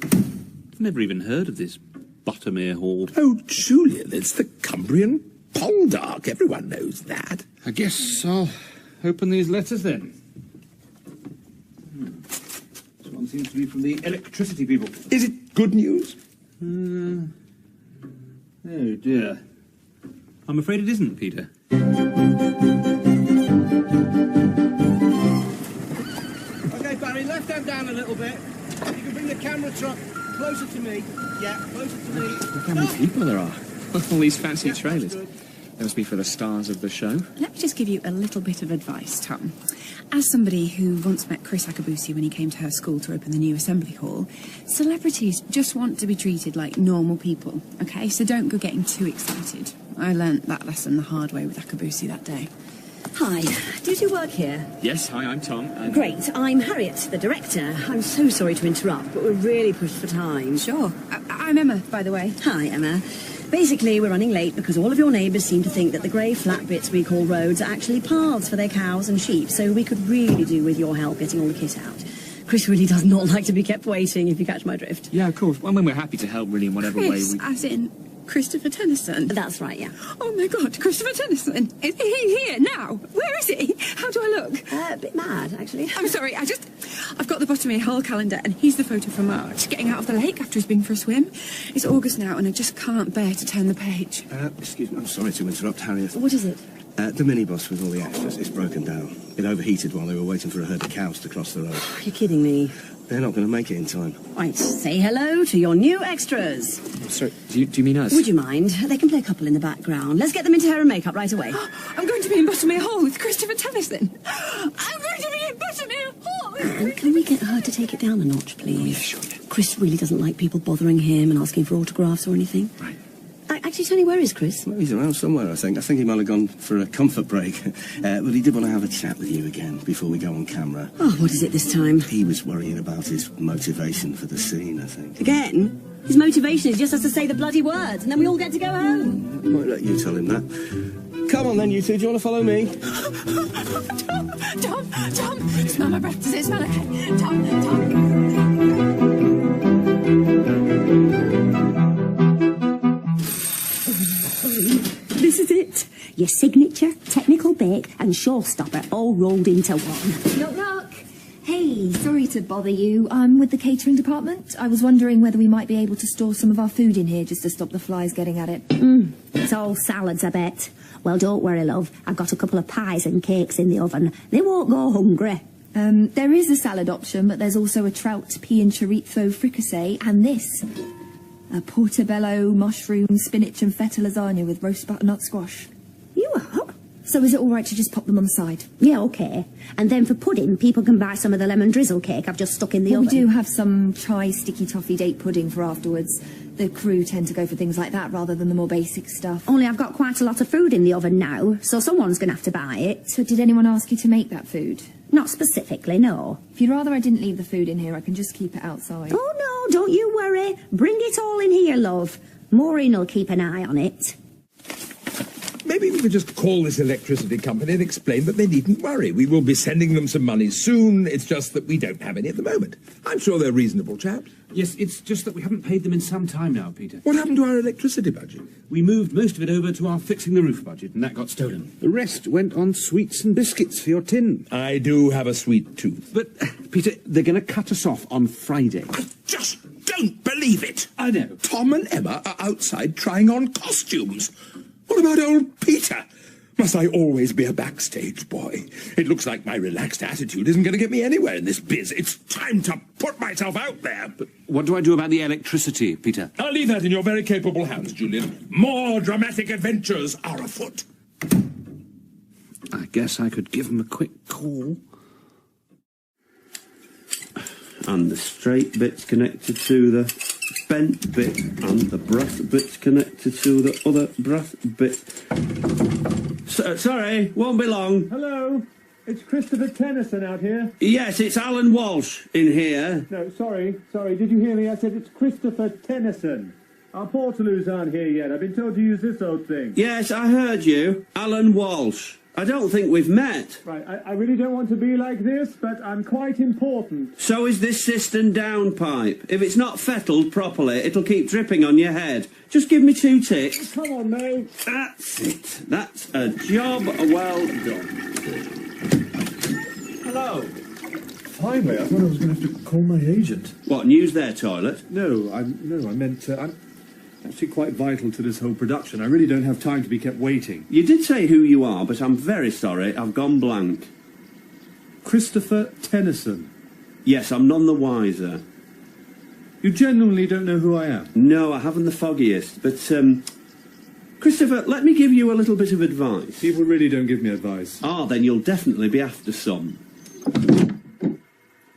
I've never even heard of this Buttermere Hall. Oh, Julian, it's the Cumbrian Poldark. Everyone knows that. I guess I'll open these letters then. This one's seems to be from the electricity people. Is it good news? Oh, dear. I'm afraid it isn't, Peter. OK, Barry, left hand down a little bit. You can bring the camera truck closer to me. Yeah, closer to me. Look how many people there are. All these fancy trailers. They must be for the stars of the show. Let me just give you a little bit of advice, Tom. As somebody who once met Chris Akabusi when he came to her school to open the new assembly hall, celebrities just want to be treated like normal people, OK? So don't go getting too excited. I learnt that lesson the hard way with Akabusi that day. Hi, do you work here? Yes, hi, I'm Tom. Great, I'm Harriet, the director. I'm so sorry to interrupt, but we're really pushed for time. Sure. I'm Emma, by the way. Hi, Emma. Basically, we're running late because all of your neighbours seem to think that the grey flat bits we call roads are actually paths for their cows and sheep, so we could really do with your help getting all the kit out. Chris really does not like to be kept waiting, if you catch my drift. Yeah, of course. Well, when we're happy to help, really, in whatever way we... as in Christopher Tennyson? That's right, yeah. Oh, my God, Christopher Tennyson. Is he here now? Where is he? How do I look? A bit mad, actually. I'm sorry, I've got the Bottomere Hole calendar, and here's the photo from March, getting out of the lake after he's been for a swim. It's August now, and I just can't bear to turn the page. Excuse me, I'm sorry to interrupt, Harriet. What is it? The minibus with all the extras is broken down. It overheated while they were waiting for a herd of cows to cross the road. You're kidding me. They're not going to make it in time. Right, say hello to your new extras. Sorry, do you mean us? Would you mind? They can play a couple in the background. Let's get them into hair and makeup right away. I'm going to be in Bottomere Hole with Christopher Tennyson. I'm going to be in Bottomere Hole! Can we get her to take it down a notch, please? Oh, yeah, sure, yeah. Chris really doesn't like people bothering him and asking for autographs or anything. Right. Actually, Tony, where is Chris? Well, he's around somewhere, I think. I think he might have gone for a comfort break. But he did want to have a chat with you again before we go on camera. Oh, what is it this time? He was worrying about his motivation for the scene, I think. Again? His motivation is just us to say the bloody words, and then we all get to go home. I won't let you tell him that. Come on then, you two. Do you want to follow me? Tom! Smell my breath. Does it smell okay? Tom! This is it. Your signature, technical bake and showstopper all rolled into one. Knock, knock. Hey, sorry to bother you. I'm with the catering department. I was wondering whether we might be able to store some of our food in here just to stop the flies getting at it. It's all salads, I bet. Well, don't worry, love. I've got a couple of pies and cakes in the oven. They won't go hungry. There is a salad option, but there's also a trout, pea and chorizo fricassee, and this. A portobello, mushroom, spinach and feta lasagna with roast butternut squash. You are? So is it all right to just pop them on the side? Yeah, OK. And then for pudding, people can buy some of the lemon drizzle cake I've just stuck in the oven. We do have some chai sticky toffee date pudding for afterwards. The crew tend to go for things like that rather than the more basic stuff. Only I've got quite a lot of food in the oven now, so someone's going to have to buy it. So did anyone ask you to make that food? Not specifically, no. If you'd rather I didn't leave the food in here, I can just keep it outside. Oh, no, don't you worry. Bring it all in here, love. Maureen will keep an eye on it. Maybe we could just call this electricity company and explain that they needn't worry. We will be sending them some money soon. It's just that we don't have any at the moment. I'm sure they're reasonable chaps. Yes, it's just that we haven't paid them in some time now, Peter. What happened to our electricity budget? We moved most of it over to our fixing the roof budget, and that got stolen. The rest went on sweets and biscuits for your tin. I do have a sweet tooth. But, Peter, they're going to cut us off on Friday. I just don't believe it. I know. Tom and Emma are outside trying on costumes. What about old Peter? Must I always be a backstage boy? It looks like my relaxed attitude isn't going to get me anywhere in this biz. It's time to put myself out there. But what do I do about the electricity, Peter? I'll leave that in your very capable hands, Julian. More dramatic adventures are afoot. I guess I could give him a quick call. And the straight bit's connected to the bent bit, and the brass bit's connected to the other brass bit. Sorry, won't be long. Hello, it's Christopher Tennyson out here. Yes, it's Alan Walsh in here. No, sorry, did you hear me? I said it's Christopher Tennyson. Our Portaloos aren't here yet. I've been told to use this old thing. Yes, I heard you. Alan Walsh. I don't think we've met. Right, I really don't want to be like this, but I'm quite important. So is this cistern downpipe. If it's not fettled properly, it'll keep dripping on your head. Just give me 2 ticks. Come on, mate. That's it. That's a job well done. Hello. finally. I thought I was going to have to call my agent. What, use their toilet? No, I meant I'm actually quite vital to this whole production. I really don't have time to be kept waiting. You did say who you are, but I'm very sorry. I've gone blank. Christopher Tennyson. Yes, I'm none the wiser. You genuinely don't know who I am? No, I haven't the foggiest, but, Christopher, let me give you a little bit of advice. People really don't give me advice. Ah, then you'll definitely be after some.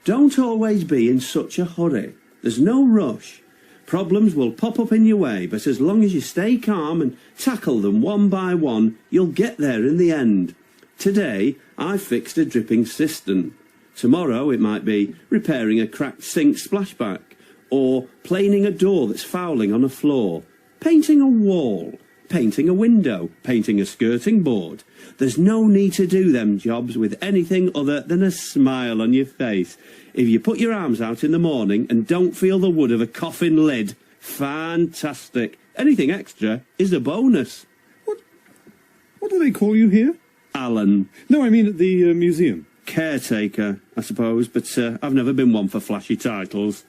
Don't always be in such a hurry. There's no rush. Problems will pop up in your way, but as long as you stay calm and tackle them one by one, you'll get there in the end. Today, I fixed a dripping cistern. Tomorrow, it might be repairing a cracked sink splashback, or planing a door that's fouling on a floor, painting a wall, painting a window, painting a skirting board. There's no need to do them jobs with anything other than a smile on your face. If you put your arms out in the morning and don't feel the wood of a coffin lid, fantastic. Anything extra is a bonus. What do they call you here? Alan. No, I mean at the museum. Caretaker, I suppose, but I've never been one for flashy titles.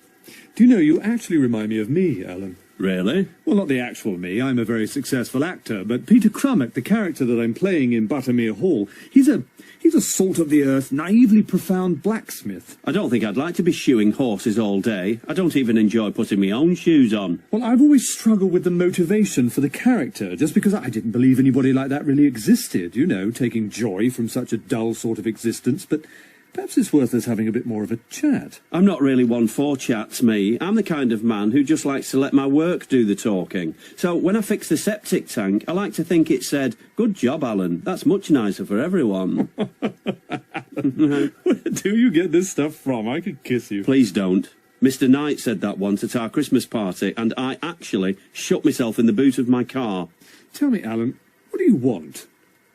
Do you know, you actually remind me of me, Alan. Really? Well, not the actual me. I'm a very successful actor, but Peter Crummock, the character that I'm playing in Buttermere Hall, he's a salt-of-the-earth, naively profound blacksmith. I don't think I'd like to be shoeing horses all day. I don't even enjoy putting my own shoes on. Well, I've always struggled with the motivation for the character, just because I didn't believe anybody like that really existed, you know, taking joy from such a dull sort of existence, but perhaps it's worth us having a bit more of a chat. I'm not really one for chats, me. I'm the kind of man who just likes to let my work do the talking. So when I fix the septic tank, I like to think it said, "Good job, Alan. That's much nicer for everyone." Where do you get this stuff from? I could kiss you. Please don't. Mr. Knight said that once at our Christmas party, and I actually shut myself in the boot of my car. Tell me, Alan, what do you want?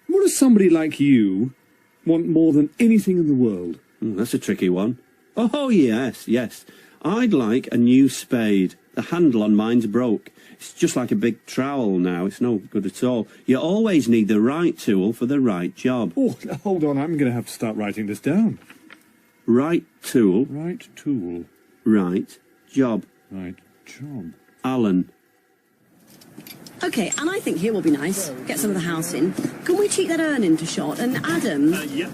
What does somebody like you want more than anything in the world? That's a tricky one. Oh, yes. I'd like a new spade. The handle on mine's broke. It's just like a big trowel now. It's no good at all. You always need the right tool for the right job. Oh, hold on. I'm going to have to start writing this down. Right tool. Right tool. Right job. Right job. Alan. OK, and I think here will be nice. Get some of the house in. Can we cheat that urn into shot? And Adam... yeah.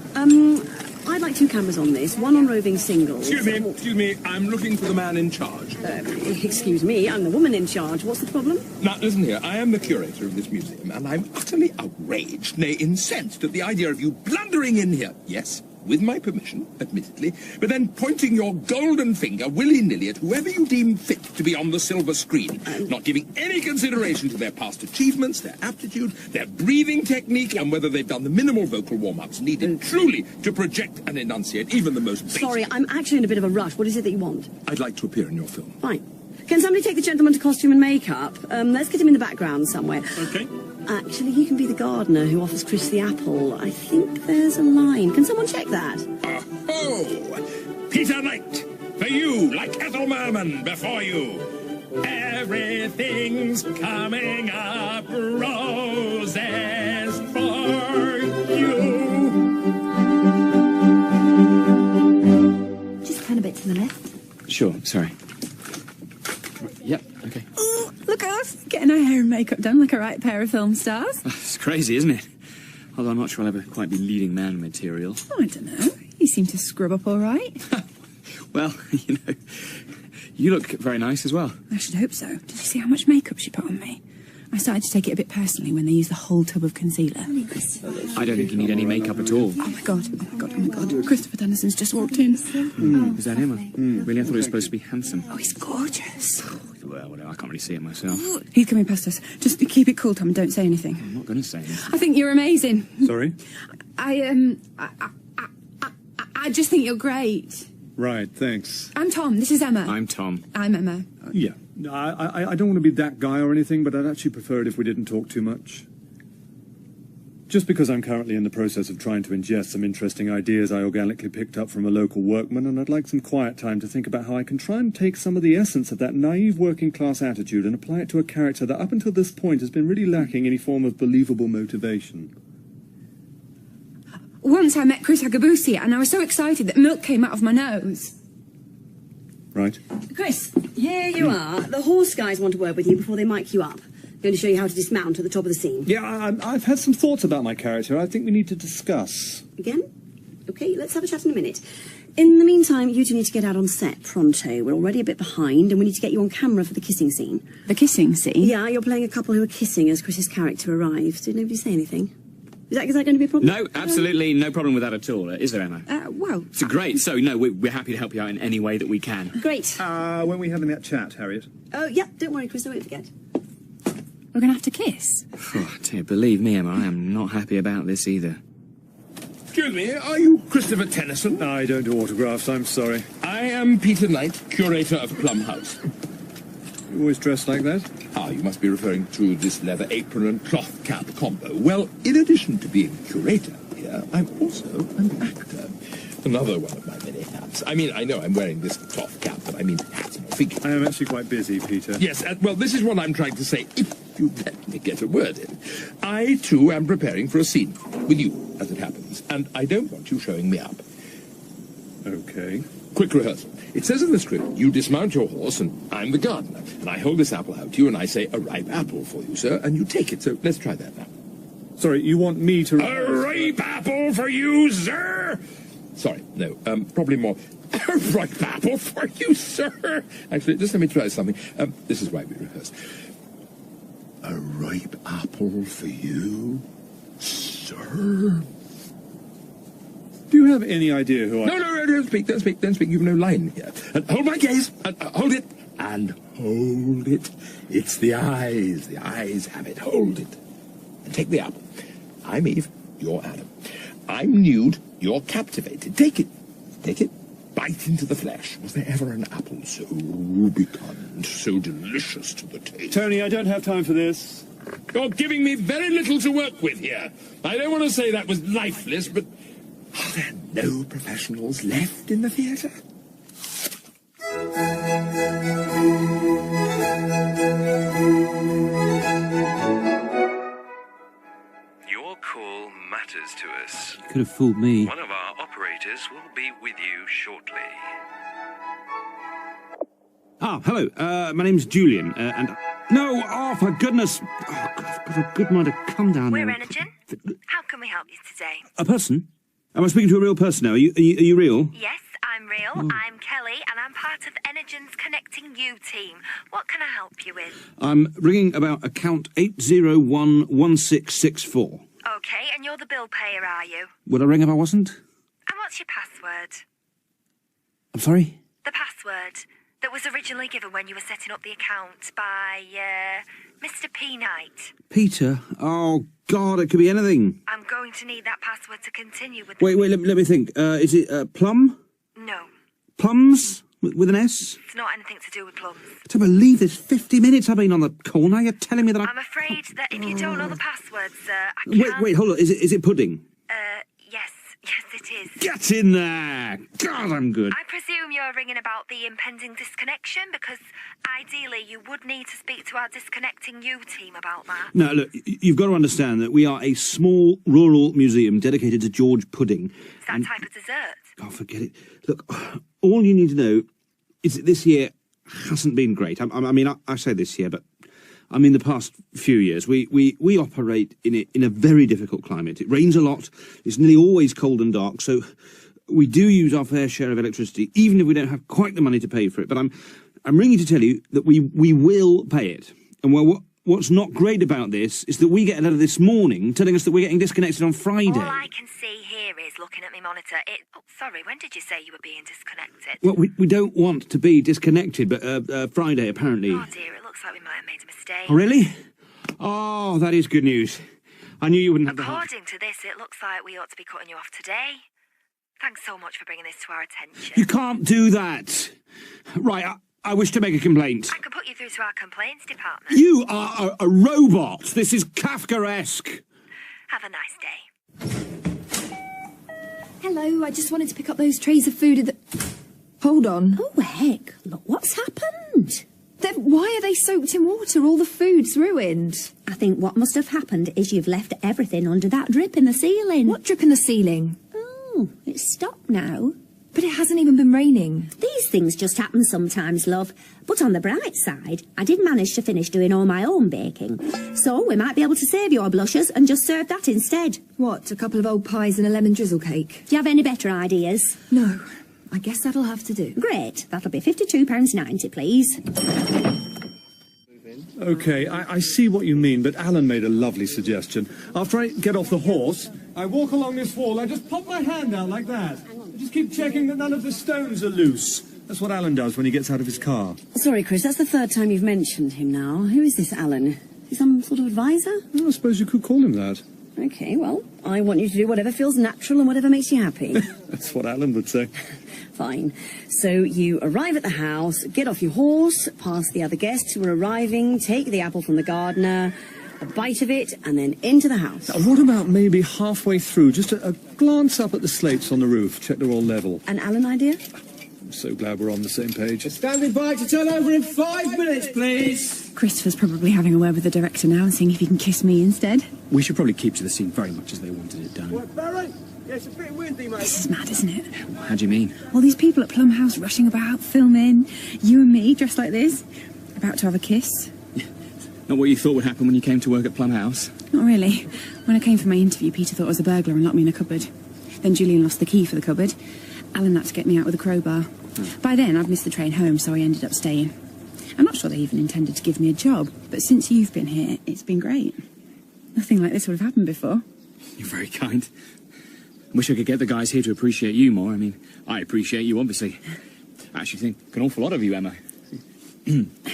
I'd like 2 cameras on this, one on roving singles. Excuse me, I'm looking for the man in charge. Excuse me, I'm the woman in charge. What's the problem? Now, listen here, I am the curator of this museum, and I'm utterly outraged, nay, incensed at the idea of you blundering in here. Yes, with my permission, admittedly, but then pointing your golden finger willy-nilly at whoever you deem fit to be on the silver screen, not giving any consideration to their past achievements, their aptitude, their breathing technique, and whether they've done the minimal vocal warm-ups needed truly to project and enunciate even the most basic... Sorry, I'm actually in a bit of a rush. What is it that you want? I'd like to appear in your film. Fine. Can somebody take the gentleman to costume and makeup? Let's get him in the background somewhere. OK. Actually, he can be the gardener who offers Chris the apple. I think there's a line. Can someone check that? Oh, Peter Knight, for you, like Ethel Merman before you. Everything's coming up roses for you. Just turn a bit to the left. Sure, sorry. Yep, okay. Oh, look at us, getting our hair and makeup done like a right pair of film stars. It's crazy, isn't it? Although I'm not sure I'll ever quite be leading man material. Oh, I don't know. You seem to scrub up all right. Well, you know, you look very nice as well. I should hope so. Did you see how much makeup she put on me? I started to take it a bit personally when they used the whole tub of concealer. I don't think you need any makeup at all. Oh my god, oh my god, oh my god. Christopher Denison's just walked in. Is that him? Really, I thought he was supposed to be handsome. Oh, he's gorgeous. Well, I can't really see it myself. He's coming past us. Just keep it cool, Tom, and don't say anything. I'm not going to say anything. I think you're amazing. Sorry? I just think you're great. Right, thanks. I'm Tom. This is Emma. I'm Tom. I'm Emma. Yeah. I don't want to be that guy or anything, but I'd actually prefer it if we didn't talk too much. Just because I'm currently in the process of trying to ingest some interesting ideas I organically picked up from a local workman, and I'd like some quiet time to think about how I can try and take some of the essence of that naive working-class attitude and apply it to a character that up until this point has been really lacking any form of believable motivation. Once I met Chris Agabusi and I was so excited that milk came out of my nose. Right. Chris, here you are. The horse guys want to work with you before they mic you up. Going to show you how to dismount at the top of the scene. Yeah, I've had some thoughts about my character. I think we need to discuss. Again? OK, let's have a chat in a minute. In the meantime, you two need to get out on set pronto. We're already a bit behind, and we need to get you on camera for the kissing scene. The kissing scene? Yeah, you're playing a couple who are kissing as Chris's character arrives. Did nobody say anything? Is that going to be a problem? No, absolutely no problem with that at all. Is there, Emma? Well... It's great. So, no, we're happy to help you out in any way that we can. Great. When we having that chat, Harriet? Oh, yeah, don't worry, Chris, I won't forget. We're going to have to kiss. Oh, dear, believe me, Emma, I am not happy about this either. Excuse me, are you Christopher Tennyson? I don't do autographs, I'm sorry. I am Peter Knight, curator of Plum House. You always dressed like that? Ah, you must be referring to this leather apron and cloth cap combo. Well, in addition to being curator here, I'm also an actor. Another one of my many hats. I mean, I know I'm wearing this cloth cap, but I mean hats and figure. I am actually quite busy, Peter. Yes, well, this is what I'm trying to say, if you let me get a word in. I, too, am preparing for a scene with you, as it happens, and I don't want you showing me up. Okay. Quick rehearsal. It says in the script, you dismount your horse, and I'm the gardener, and I hold this apple out to you, and I say, a ripe apple for you, sir, and you take it, so let's try that now. Sorry, you want me to... A ripe apple for you, sir! Sorry, no, probably more. A ripe apple for you, sir! Actually, just let me try something. This is why we rehearse. A ripe apple for you, sir? Do you have any idea who I... No, don't speak. You've no line here. And hold my gaze, and hold it, and hold it. It's the eyes. The eyes have it. Hold it. And take the apple. I'm Eve, you're Adam. I'm nude, you're captivated. Take it. Bite into the flesh. Was there ever an apple so rubicund, so delicious to the taste? Tony, I don't have time for this. You're giving me very little to work with here. I don't want to say that was lifeless, but are there no professionals left in the theatre? Your call matters to us. You could have fooled me. One of our operators will be with you shortly. Hello. My name's Julian, and... No, for goodness... Oh, God, I've got a good mind to come down We're there. Enogen. How can we help you today? A person? Am I speaking to a real person now? Are you real? Yes, I'm real. I'm Kelly, and I'm part of Enogen's Connecting You team. What can I help you with? I'm ringing about account 8011664. Okay, and you're the bill payer, are you? Would I ring if I wasn't? And what's your password? I'm sorry? The password that was originally given when you were setting up the account by, Mr. P. Knight. Peter? Oh, God, it could be anything. I'm going to need that password to continue with... Wait, let me think. Is it Plum? No, Plums? With an S? it's not anything to do with plums. I don't believe this. 50 minutes I've been on the call. Now you're telling me that I'm afraid that if you don't know the password, sir, I can't... Wait, hold on. Is it pudding? Yes, it is. Get in there! God, I'm good. I presume you're ringing about the impending disconnection, because ideally you would need to speak to our Disconnecting You team about that. Now, look, you've got to understand that we are a small rural museum dedicated to George Pudding. Is that type of dessert? Oh, forget it. Look, all you need to know is that this year hasn't been great. I mean, I say this year, but I mean the past few years. We operate in a very difficult climate. It rains a lot. It's nearly always cold and dark. So we do use our fair share of electricity, even if we don't have quite the money to pay for it. But I'm ringing to tell you that we will pay it. And well, what's not great about this is that we get a letter this morning telling us that we're getting disconnected on Friday. All I can see here is, looking at my monitor, sorry, when did you say you were being disconnected? Well, we don't want to be disconnected, but Friday, apparently. Oh, dear, it looks like we might have made a mistake. Oh, really? Oh, that is good news. I knew you wouldn't have the heart. According to this, it looks like we ought to be cutting you off today. Thanks so much for bringing this to our attention. You can't do that. Right, I wish to make a complaint. I can put you through to our complaints department. You are a robot. This is Kafkaesque. Have a nice day. Hello, I just wanted to pick up those trays of food at the... Hold on. Oh, heck. Look what's happened. There Why are they soaked in water? All the food's ruined. I think what must have happened is you've left everything under that drip in the ceiling. What drip in the ceiling? Oh, it's stopped now. But it hasn't even been raining. These things just happen sometimes, love. But on the bright side, I did manage to finish doing all my own baking. So we might be able to save your blushes and just serve that instead. What, a couple of old pies and a lemon drizzle cake? Do you have any better ideas? No. I guess that'll have to do. Great. That'll be £52.90, please. OK, I see what you mean, but Alan made a lovely suggestion. After I get off the horse, I walk along this wall, I just pop my hand out like that. I just keep checking that none of the stones are loose. That's what Alan does when he gets out of his car. Sorry, Chris, that's the third time you've mentioned him now. Who is this Alan? Is he some sort of advisor? Well, I suppose you could call him that. OK, well, I want you to do whatever feels natural and whatever makes you happy. That's what Alan would say. Fine. So you arrive at the house, get off your horse, past the other guests who are arriving, take the apple from the gardener, a bite of it, and then into the house. Now, what about maybe halfway through, just a glance up at the slates on the roof, check they're all level? An Alan idea? I'm so glad we're on the same page. Standing by to turn over in 5 minutes, please. Christopher's probably having a word with the director now and seeing if he can kiss me instead. We should probably keep to the scene very much as they wanted it done. What, Barry? Yeah, it's a bit windy, mate. This is mad, isn't it? How do you mean? All these people at Plum House rushing about, filming, you and me dressed like this, about to have a kiss. Not what you thought would happen when you came to work at Plum House? Not really. When I came for my interview, Peter thought I was a burglar and locked me in a cupboard. Then Julian lost the key for the cupboard. Alan had to get me out with a crowbar. By then, I'd missed the train home, so I ended up staying. I'm not sure they even intended to give me a job, but since you've been here, it's been great. Nothing like this would have happened before. You're very kind. I wish I could get the guys here to appreciate you more. I mean, I appreciate you, obviously. I actually think an awful lot of you, Emma.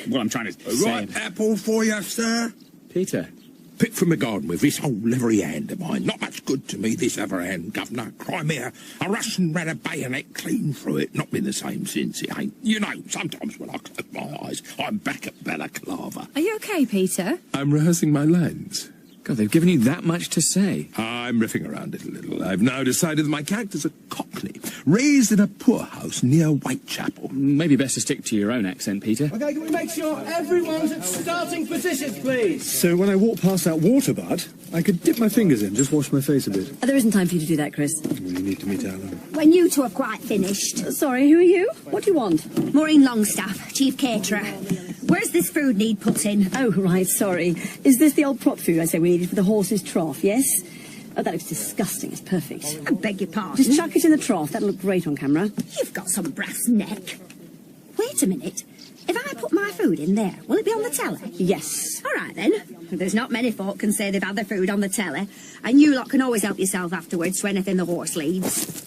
What I'm trying to say... Right apple for you, sir. Peter. Picked from the garden with this whole leathery hand of mine. Not much good to me, this other hand, governor. Crimea, a Russian ran a bayonet clean through it. Not been the same since, it ain't. You know, sometimes when I close my eyes, I'm back at Balaclava. Are you OK, Peter? I'm rehearsing my lines. God, they've given you that much to say. I'm riffing around it a little. I've now decided that my character's a Cockney, raised in a poor house near Whitechapel. Maybe best to stick to your own accent, Peter. OK, can we make sure everyone's at starting positions, please? So when I walk past that water butt, I could dip my fingers in, just wash my face a bit. There isn't time for you to do that, Chris. Well, you need to meet Alan. When you two have quite finished. Sorry, who are you? What do you want? Maureen Longstaff, chief caterer. Where's this food need put in? Oh, right, sorry. Is this the old prop food I said we needed for the horse's trough, yes? Oh, that looks disgusting. It's perfect. I beg your pardon? Just chuck it in the trough. That'll look great on camera. You've got some brass neck. Wait a minute. If I put my food in there, will it be on the telly? Yes. All right, then. There's not many folk can say they've had their food on the telly, and you lot can always help yourself afterwards to anything the horse leaves.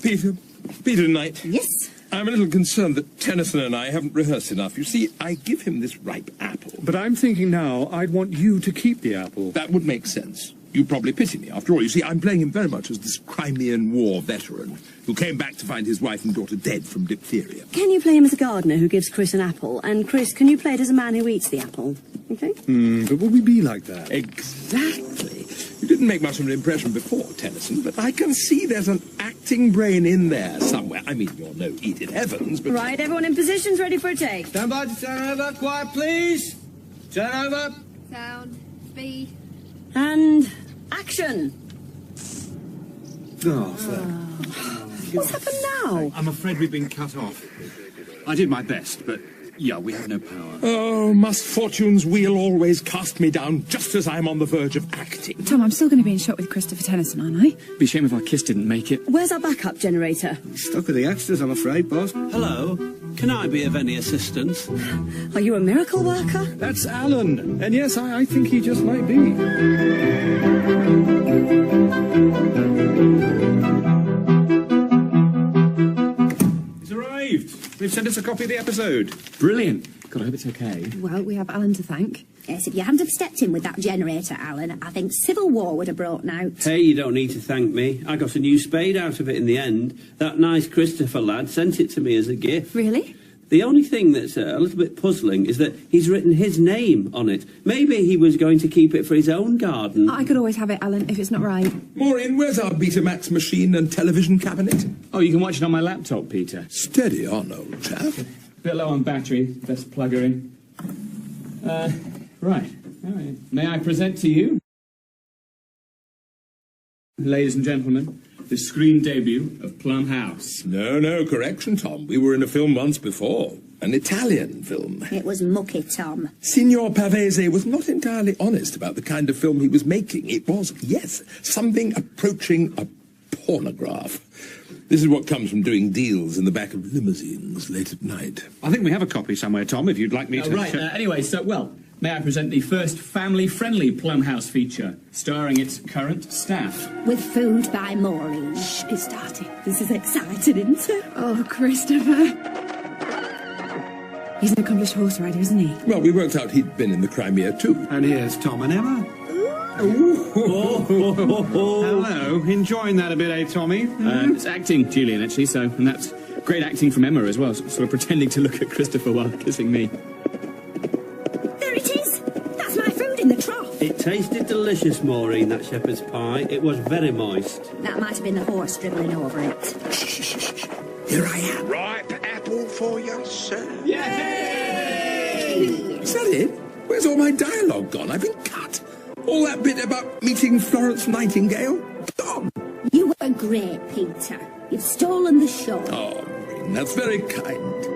Peter Knight. Yes? I'm a little concerned that Tennyson and I haven't rehearsed enough. You see, I give him this ripe apple. But I'm thinking now I'd want you to keep the apple. That would make sense. You probably pity me. After all, you see, I'm playing him very much as this Crimean War veteran who came back to find his wife and daughter dead from diphtheria. Can you play him as a gardener who gives Chris an apple? And Chris, can you play it as a man who eats the apple? OK? But will we be like that? Exactly. You didn't make much of an impression before, Tennyson, but I can see there's an acting brain in there somewhere. I mean, you're no Edith Evans, but... Right, everyone in positions, ready for a take. Stand by to turn over. Quiet, please. Turn over. Sound. Speed. And action. What's happened now? I'm afraid we've been cut off. I did my best, but yeah, we have no power. Oh, must fortune's wheel always cast me down just as I'm on the verge of acting? Tom, I'm still going to be in shot with Christopher Tennyson, aren't I? Be a shame if our kiss didn't make it. Where's our backup generator? Stuck with the extras, I'm afraid, boss. Hello. Can I be of any assistance? Are you a miracle worker? That's Alan. And yes, I think he just might be. He's arrived. They've sent us a copy of the episode. Brilliant. God, I hope it's okay. Well, we have Alan to thank. Yes, if you hadn't have stepped in with that generator, Alan, I think civil war would have broken out. Hey, you don't need to thank me. I got a new spade out of it in the end. That nice Christopher lad sent it to me as a gift. Really? The only thing that's a little bit puzzling is that he's written his name on it. Maybe he was going to keep it for his own garden. I could always have it, Alan, if it's not right. Maureen, where's our Betamax machine and television cabinet? Oh, you can watch it on my laptop, Peter. Steady on, old chap. Bit low on battery. Best plug her in. Right. May I present to you, ladies and gentlemen, the screen debut of Plum House. No, correction, Tom. We were in a film once before. An Italian film. It was mucky, Tom. Signor Pavese was not entirely honest about the kind of film he was making. It was, yes, something approaching a pornograph. This is what comes from doing deals in the back of limousines late at night. I think we have a copy somewhere, Tom, if you'd like me to... Right, anyway, so, well, may I present the first family-friendly Plum House feature, starring its current staff. With food by Maureen. Shh, it's starting. This is exciting, isn't it? Oh, Christopher. He's an accomplished horse rider, isn't he? Well, we worked out he'd been in the Crimea too. And here's Tom and Emma. Hello. Enjoying that a bit, eh, Tommy? It's acting, Julian, actually, and that's great acting from Emma as well, sort of pretending to look at Christopher while kissing me. There it is! That's my food in the trough! It tasted delicious, Maureen, that shepherd's pie. It was very moist. That might have been the horse dribbling over it. Shh. Here I am. Ripe apple for you, sir. Yay! Is that it? Where's all my dialogue gone? I've been cut. All that bit about meeting Florence Nightingale? Gone. You were great, Peter. You've stolen the show. Oh, Maureen, that's very kind.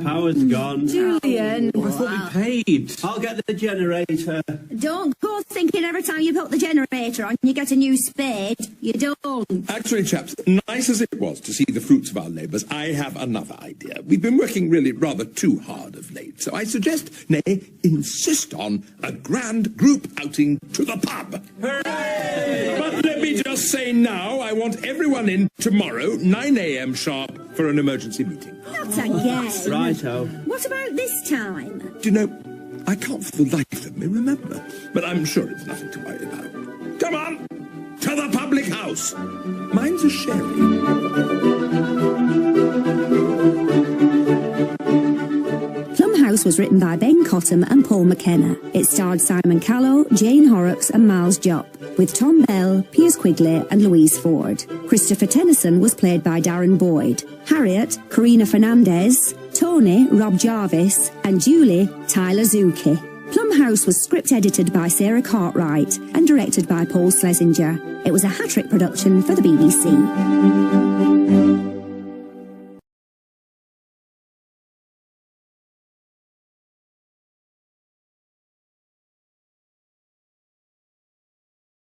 Power's gone. Julian. I thought we paid. I'll get the generator. Don't go thinking every time you put the generator on you get a new spade. You don't. Actually, chaps, nice as it was to see the fruits of our labours, I have another idea. We've been working really rather too hard of late, so I suggest, nay, insist on a grand group outing to the pub. Hooray! But let me just say now, I want everyone in tomorrow, 9 a.m. sharp, for an emergency meeting. Not again. Righto. What about this time? Do you know, I can't for the life of me remember, but I'm sure it's nothing to worry about. Come on, to the public house. Mine's a sherry. Plum House was written by Ben Cottam and Paul McKenna. It starred Simon Callow, Jane Horrocks and Miles Jopp, with Tom Bell, Piers Quigley and Louise Ford. Christopher Tennyson was played by Darren Boyd. Harriet, Karina Fernandez. Tony, Rob Jarvis. And Julie, Tyler Zuki. Plum House was script edited by Sarah Cartwright and directed by Paul Schlesinger. It was a hat-trick production for the BBC.